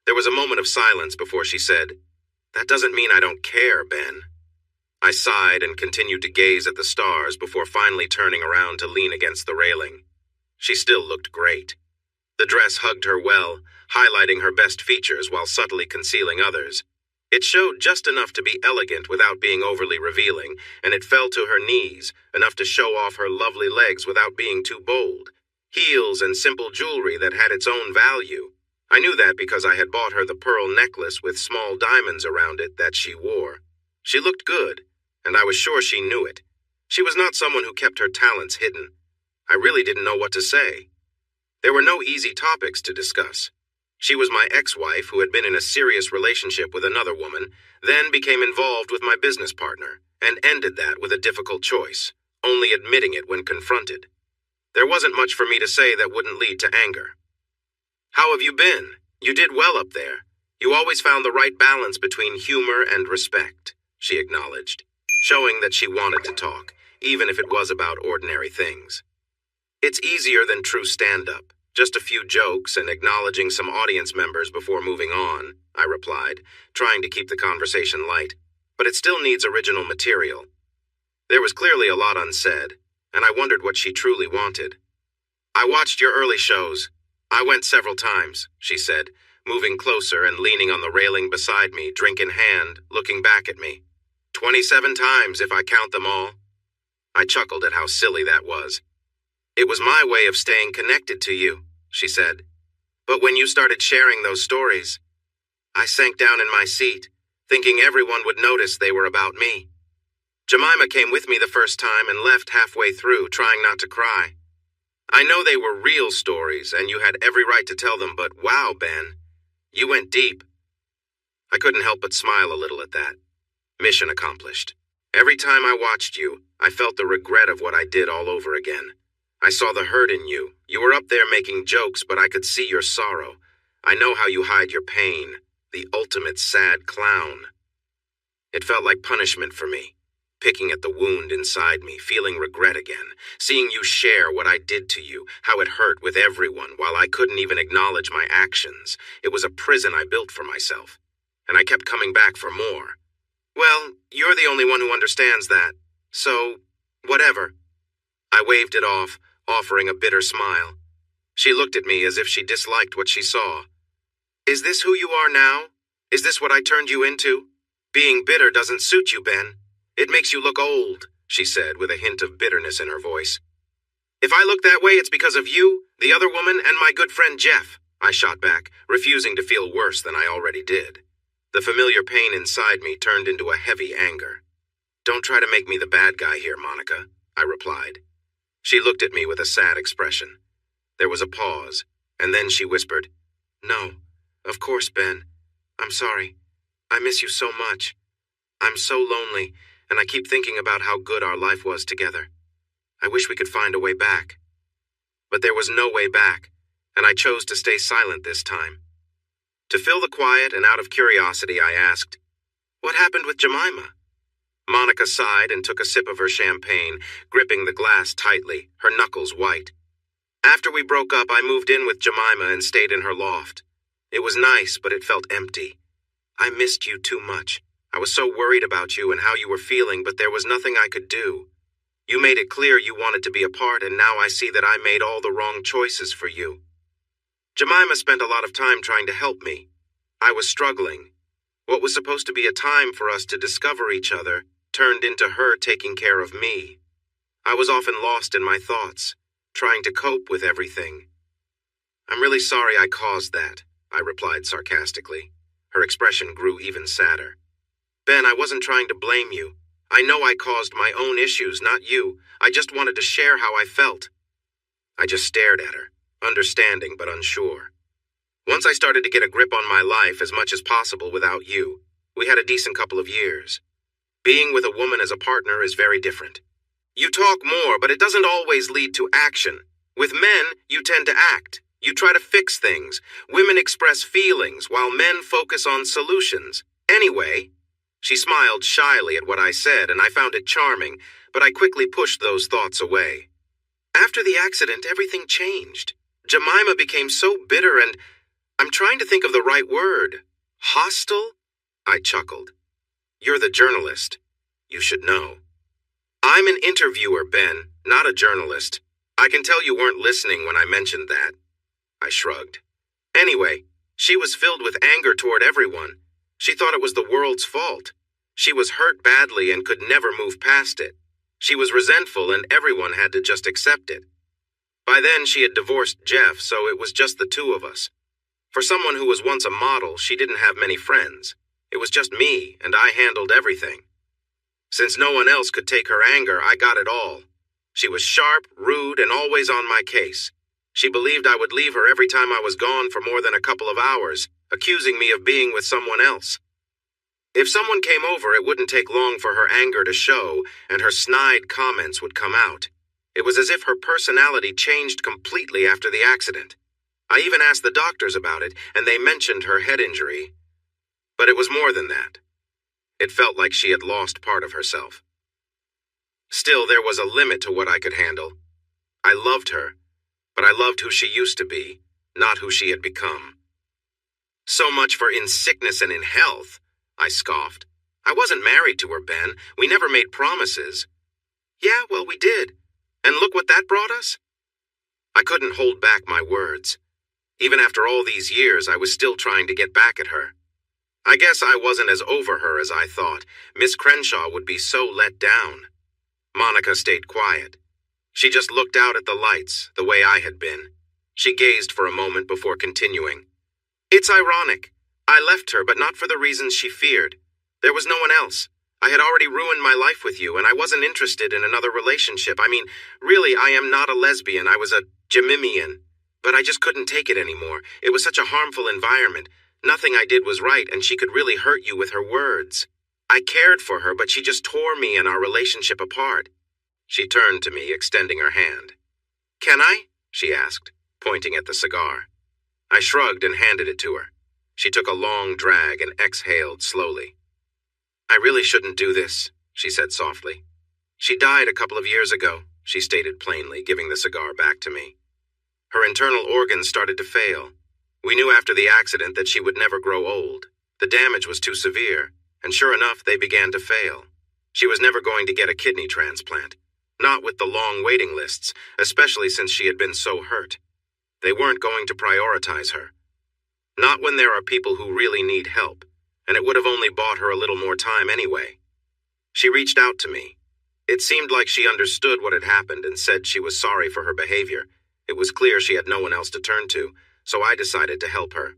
There was a moment of silence before she said, "That doesn't mean I don't care, Ben." I sighed and continued to gaze at the stars before finally turning around to lean against the railing. She still looked great. The dress hugged her well, highlighting her best features while subtly concealing others. It showed just enough to be elegant without being overly revealing, and it fell to her knees, enough to show off her lovely legs without being too bold. Heels and simple jewelry that had its own value. I knew that because I had bought her the pearl necklace with small diamonds around it that she wore. She looked good, and I was sure she knew it. She was not someone who kept her talents hidden. I really didn't know what to say. There were no easy topics to discuss. She was my ex-wife who had been in a serious relationship with another woman, then became involved with my business partner, and ended that with a difficult choice, only admitting it when confronted. There wasn't much for me to say that wouldn't lead to anger. "How have you been? You did well up there. You always found the right balance between humor and respect," she acknowledged, showing that she wanted to talk, even if it was about ordinary things. "It's easier than true stand-up. Just a few jokes and acknowledging some audience members before moving on," I replied, trying to keep the conversation light. "But it still needs original material." There was clearly a lot unsaid, and I wondered what she truly wanted. "I watched your early shows. I went several times," she said, moving closer and leaning on the railing beside me, drink in hand, looking back at me. 27 times if I count them all." I chuckled at how silly that was. "It was my way of staying connected to you," she said. "But when you started sharing those stories, I sank down in my seat, thinking everyone would notice they were about me. Jemima came with me the first time and left halfway through, trying not to cry. I know they were real stories, and you had every right to tell them, but wow, Ben, you went deep." I couldn't help but smile a little at that. Mission accomplished. Every time I watched you, I felt the regret of what I did all over again. I saw the hurt in you. You were up there making jokes, but I could see your sorrow. I know how you hide your pain, the ultimate sad clown. It felt like punishment for me, picking at the wound inside me, feeling regret again, seeing you share what I did to you, how it hurt with everyone while I couldn't even acknowledge my actions. It was a prison I built for myself, and I kept coming back for more. Well, you're the only one who understands that, so whatever. I waved it off, offering a bitter smile. She looked at me as if she disliked what she saw. "Is this who you are now? Is this what I turned you into? Being bitter doesn't suit you, Ben. It makes you look old," she said with a hint of bitterness in her voice. "If I look that way, it's because of you, the other woman, and my good friend Jeff," I shot back, refusing to feel worse than I already did. The familiar pain inside me turned into a heavy anger. "Don't try to make me the bad guy here, Monica," I replied. She looked at me with a sad expression. There was a pause, and then she whispered, "No, of course, Ben. I'm sorry. I miss you so much. I'm so lonely, and I keep thinking about how good our life was together. I wish we could find a way back." But there was no way back, and I chose to stay silent this time. To fill the quiet and out of curiosity, I asked, "What happened with Jemima?" Monica sighed and took a sip of her champagne, gripping the glass tightly, her knuckles white. "After we broke up, I moved in with Jemima and stayed in her loft. It was nice, but it felt empty. I missed you too much. I was so worried about you and how you were feeling, but there was nothing I could do. You made it clear you wanted to be apart, and now I see that I made all the wrong choices for you. Jemima spent a lot of time trying to help me. I was struggling. What was supposed to be a time for us to discover each other turned into her taking care of me. I was often lost in my thoughts, trying to cope with everything. I'm really sorry I caused that, I replied sarcastically. Her expression grew even sadder. Ben, I wasn't trying to blame you. I know I caused my own issues, not you. I just wanted to share how I felt. I just stared at her, understanding but unsure. Once I started to get a grip on my life as much as possible without you, we had a decent couple of years. Being with a woman as a partner is very different. You talk more, but it doesn't always lead to action. With men, you tend to act. You try to fix things. Women express feelings, while men focus on solutions. Anyway, she smiled shyly at what I said, and I found it charming, but I quickly pushed those thoughts away. After the accident, everything changed. Jemima became so bitter and I'm trying to think of the right word. Hostile? I chuckled. You're the journalist. You should know. I'm an interviewer, Ben, not a journalist. I can tell you weren't listening when I mentioned that. I shrugged. Anyway, she was filled with anger toward everyone. She thought it was the world's fault. She was hurt badly and could never move past it. She was resentful and everyone had to just accept it. By then, she had divorced Jeff, so it was just the two of us. For someone who was once a model, she didn't have many friends. It was just me, and I handled everything. Since no one else could take her anger, I got it all. She was sharp, rude, and always on my case. She believed I would leave her every time I was gone for more than a couple of hours, accusing me of being with someone else. If someone came over, it wouldn't take long for her anger to show, and her snide comments would come out. It was as if her personality changed completely after the accident. I even asked the doctors about it, and they mentioned her head injury. But it was more than that. It felt like she had lost part of herself. Still, there was a limit to what I could handle. I loved her, but I loved who she used to be, not who she had become. So much for in sickness and in health, I scoffed. I wasn't married to her, Ben. We never made promises. Yeah, well, we did. And look what that brought us. I couldn't hold back my words. Even after all these years, I was still trying to get back at her. I guess I wasn't as over her as I thought. Miss Crenshaw would be so let down. Monica stayed quiet. She just looked out at the lights, the way I had been. She gazed for a moment before continuing. It's ironic. I left her, but not for the reasons she feared. There was no one else. I had already ruined my life with you, and I wasn't interested in another relationship. I mean, really, I am not a lesbian. I was a Jemimian. But I just couldn't take it anymore. It was such a harmful environment. Nothing I did was right, and she could really hurt you with her words. I cared for her, but she just tore me and our relationship apart. She turned to me, extending her hand. Can I? She asked, pointing at the cigar. I shrugged and handed it to her. She took a long drag and exhaled slowly. I really shouldn't do this, she said softly. She died a couple of years ago, she stated plainly, giving the cigar back to me. Her internal organs started to fail. We knew after the accident that she would never grow old. The damage was too severe, and sure enough, they began to fail. She was never going to get a kidney transplant. Not with the long waiting lists, especially since she had been so hurt. They weren't going to prioritize her. Not when there are people who really need help, and it would have only bought her a little more time anyway. She reached out to me. It seemed like she understood what had happened and said she was sorry for her behavior. It was clear she had no one else to turn to, so I decided to help her.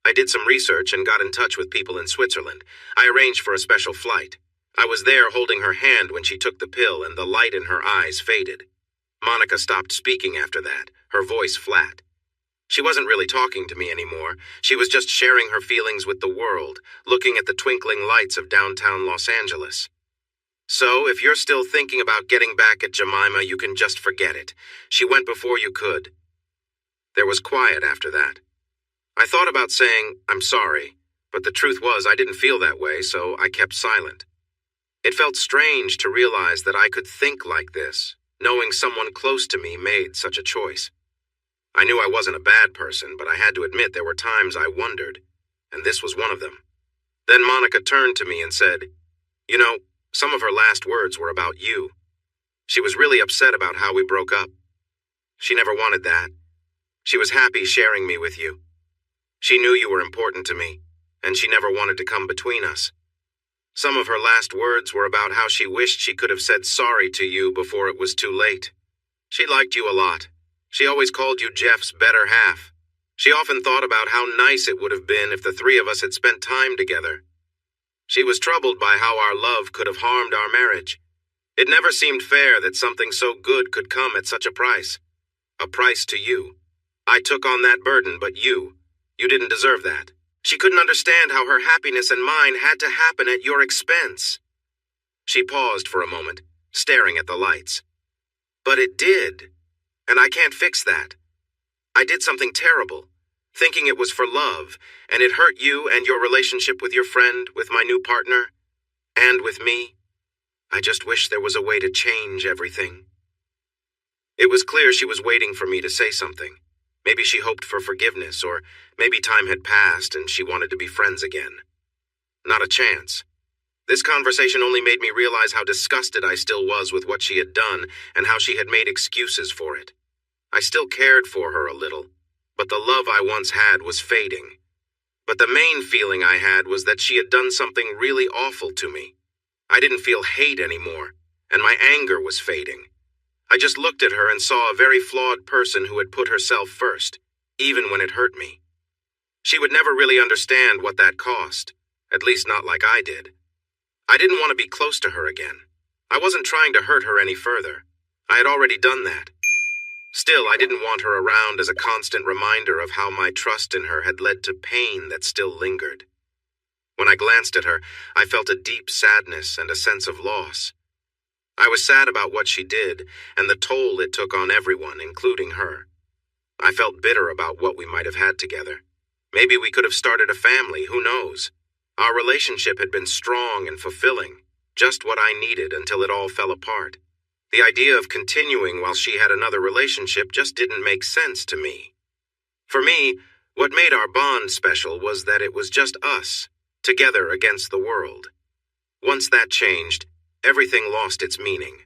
I did some research and got in touch with people in Switzerland. I arranged for a special flight. I was there holding her hand when she took the pill and the light in her eyes faded. Monica stopped speaking after that, her voice flat. She wasn't really talking to me anymore. She was just sharing her feelings with the world, looking at the twinkling lights of downtown Los Angeles. So, if you're still thinking about getting back at Jemima, you can just forget it. She went before you could. There was quiet after that. I thought about saying, I'm sorry, but the truth was I didn't feel that way, so I kept silent. It felt strange to realize that I could think like this, knowing someone close to me made such a choice. I knew I wasn't a bad person, but I had to admit there were times I wondered, and this was one of them. Then Monica turned to me and said, You know, some of her last words were about you. She was really upset about how we broke up. She never wanted that. She was happy sharing me with you. She knew you were important to me, and she never wanted to come between us. Some of her last words were about how she wished she could have said sorry to you before it was too late. She liked you a lot. She always called you Jeff's better half. She often thought about how nice it would have been if the three of us had spent time together. She was troubled by how our love could have harmed our marriage. It never seemed fair that something so good could come at such a price. A price to you. I took on that burden, but you didn't deserve that. She couldn't understand how her happiness and mine had to happen at your expense. She paused for a moment, staring at the lights. But it did, and I can't fix that. I did something terrible, thinking it was for love, and it hurt you and your relationship with your friend, with my new partner, and with me. I just wish there was a way to change everything. It was clear she was waiting for me to say something. Maybe she hoped for forgiveness, or maybe time had passed and she wanted to be friends again. Not a chance. This conversation only made me realize how disgusted I still was with what she had done and how she had made excuses for it. I still cared for her a little, but the love I once had was fading. But the main feeling I had was that she had done something really awful to me. I didn't feel hate anymore, and my anger was fading. I just looked at her and saw a very flawed person who had put herself first, even when it hurt me. She would never really understand what that cost, at least not like I did. I didn't want to be close to her again. I wasn't trying to hurt her any further. I had already done that. Still, I didn't want her around as a constant reminder of how my trust in her had led to pain that still lingered. When I glanced at her, I felt a deep sadness and a sense of loss. I was sad about what she did and the toll it took on everyone, including her. I felt bitter about what we might have had together. Maybe we could have started a family, who knows? Our relationship had been strong and fulfilling, just what I needed until it all fell apart. The idea of continuing while she had another relationship just didn't make sense to me. For me, what made our bond special was that it was just us, together against the world. Once that changed, everything lost its meaning.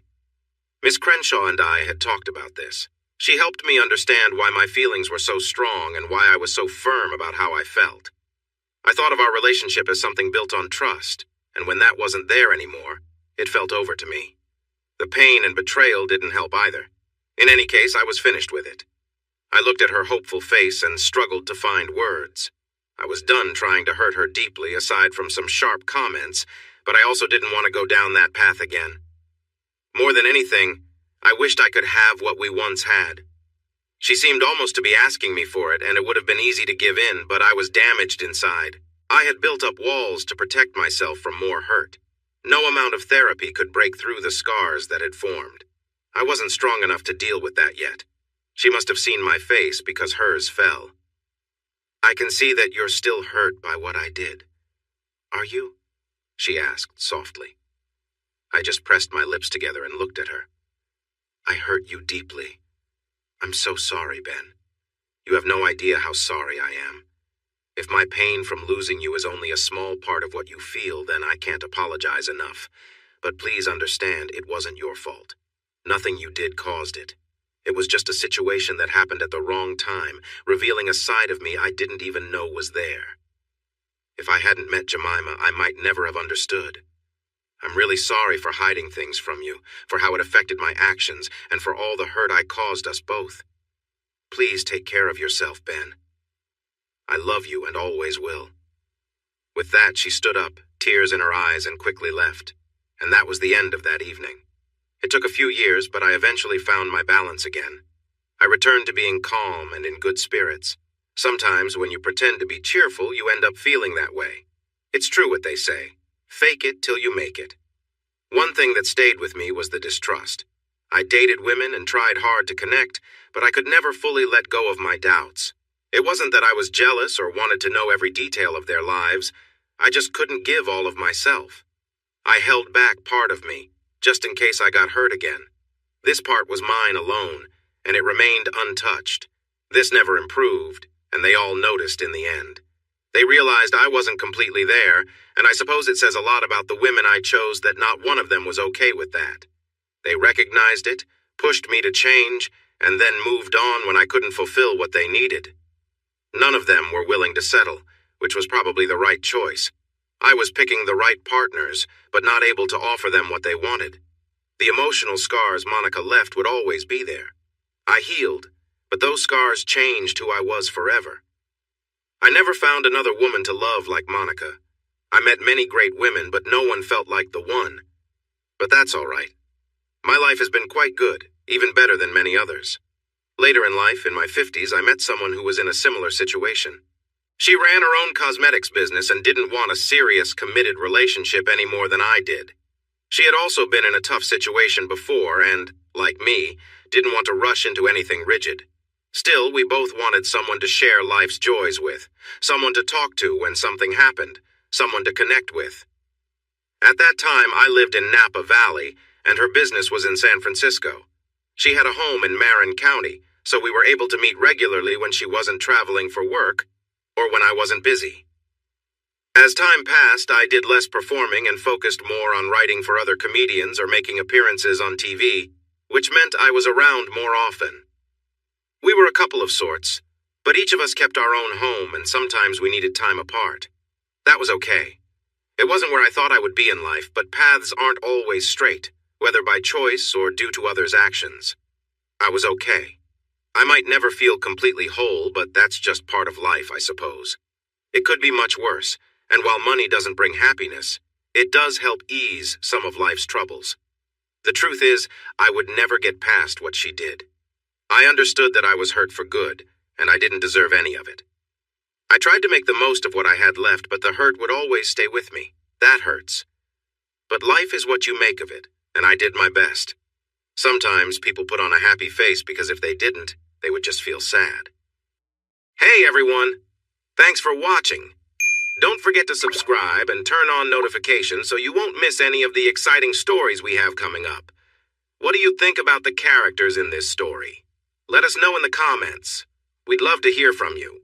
Miss Crenshaw and I had talked about this. She helped me understand why my feelings were so strong and why I was so firm about how I felt. I thought of our relationship as something built on trust, and when that wasn't there anymore, it felt over to me. The pain and betrayal didn't help either. In any case, I was finished with it. I looked at her hopeful face and struggled to find words. I was done trying to hurt her deeply, aside from some sharp comments, but I also didn't want to go down that path again. More than anything, I wished I could have what we once had. She seemed almost to be asking me for it, and it would have been easy to give in, but I was damaged inside. I had built up walls to protect myself from more hurt. No amount of therapy could break through the scars that had formed. I wasn't strong enough to deal with that yet. She must have seen my face because hers fell. "I can see that you're still hurt by what I did. Are you?" she asked softly. I just pressed my lips together and looked at her. "I hurt you deeply. I'm so sorry, Ben. You have no idea how sorry I am. If my pain from losing you is only a small part of what you feel, then I can't apologize enough. But please understand, it wasn't your fault. Nothing you did caused it. It was just a situation that happened at the wrong time, revealing a side of me I didn't even know was there. If I hadn't met Jemima, I might never have understood. I'm really sorry for hiding things from you, for how it affected my actions, and for all the hurt I caused us both. Please take care of yourself, Ben. I love you and always will." With that, she stood up, tears in her eyes, and quickly left. And that was the end of that evening. It took a few years, but I eventually found my balance again. I returned to being calm and in good spirits. Sometimes when you pretend to be cheerful, you end up feeling that way. It's true what they say. Fake it till you make it. One thing that stayed with me was the distrust. I dated women and tried hard to connect, but I could never fully let go of my doubts. It wasn't that I was jealous or wanted to know every detail of their lives. I just couldn't give all of myself. I held back part of me, just in case I got hurt again. This part was mine alone, and it remained untouched. This never improved, and they all noticed in the end. They realized I wasn't completely there, and I suppose it says a lot about the women I chose that not one of them was okay with that. They recognized it, pushed me to change, and then moved on when I couldn't fulfill what they needed. None of them were willing to settle, which was probably the right choice. I was picking the right partners, but not able to offer them what they wanted. The emotional scars Monica left would always be there. I healed, but those scars changed who I was forever. I never found another woman to love like Monica. I met many great women, but no one felt like the one. But that's all right. My life has been quite good, even better than many others. Later in life, in my 50s, I met someone who was in a similar situation. She ran her own cosmetics business and didn't want a serious, committed relationship any more than I did. She had also been in a tough situation before and, like me, didn't want to rush into anything rigid. Still, we both wanted someone to share life's joys with, someone to talk to when something happened, someone to connect with. At that time, I lived in Napa Valley, and her business was in San Francisco. She had a home in Marin County, so we were able to meet regularly when she wasn't traveling for work or when I wasn't busy. As time passed, I did less performing and focused more on writing for other comedians or making appearances on TV, which meant I was around more often. We were a couple of sorts, but each of us kept our own home and sometimes we needed time apart. That was okay. It wasn't where I thought I would be in life, but paths aren't always straight, whether by choice or due to others' actions. I was okay. I might never feel completely whole, but that's just part of life, I suppose. It could be much worse. And while money doesn't bring happiness, it does help ease some of life's troubles. The truth is, I would never get past what she did. I understood that I was hurt for good, and I didn't deserve any of it. I tried to make the most of what I had left, but the hurt would always stay with me. That hurts. But life is what you make of it, and I did my best. Sometimes people put on a happy face because if they didn't, they would just feel sad. Hey everyone! Thanks for watching. Don't forget to subscribe and turn on notifications so you won't miss any of the exciting stories we have coming up. What do you think about the characters in this story? Let us know in the comments. We'd love to hear from you.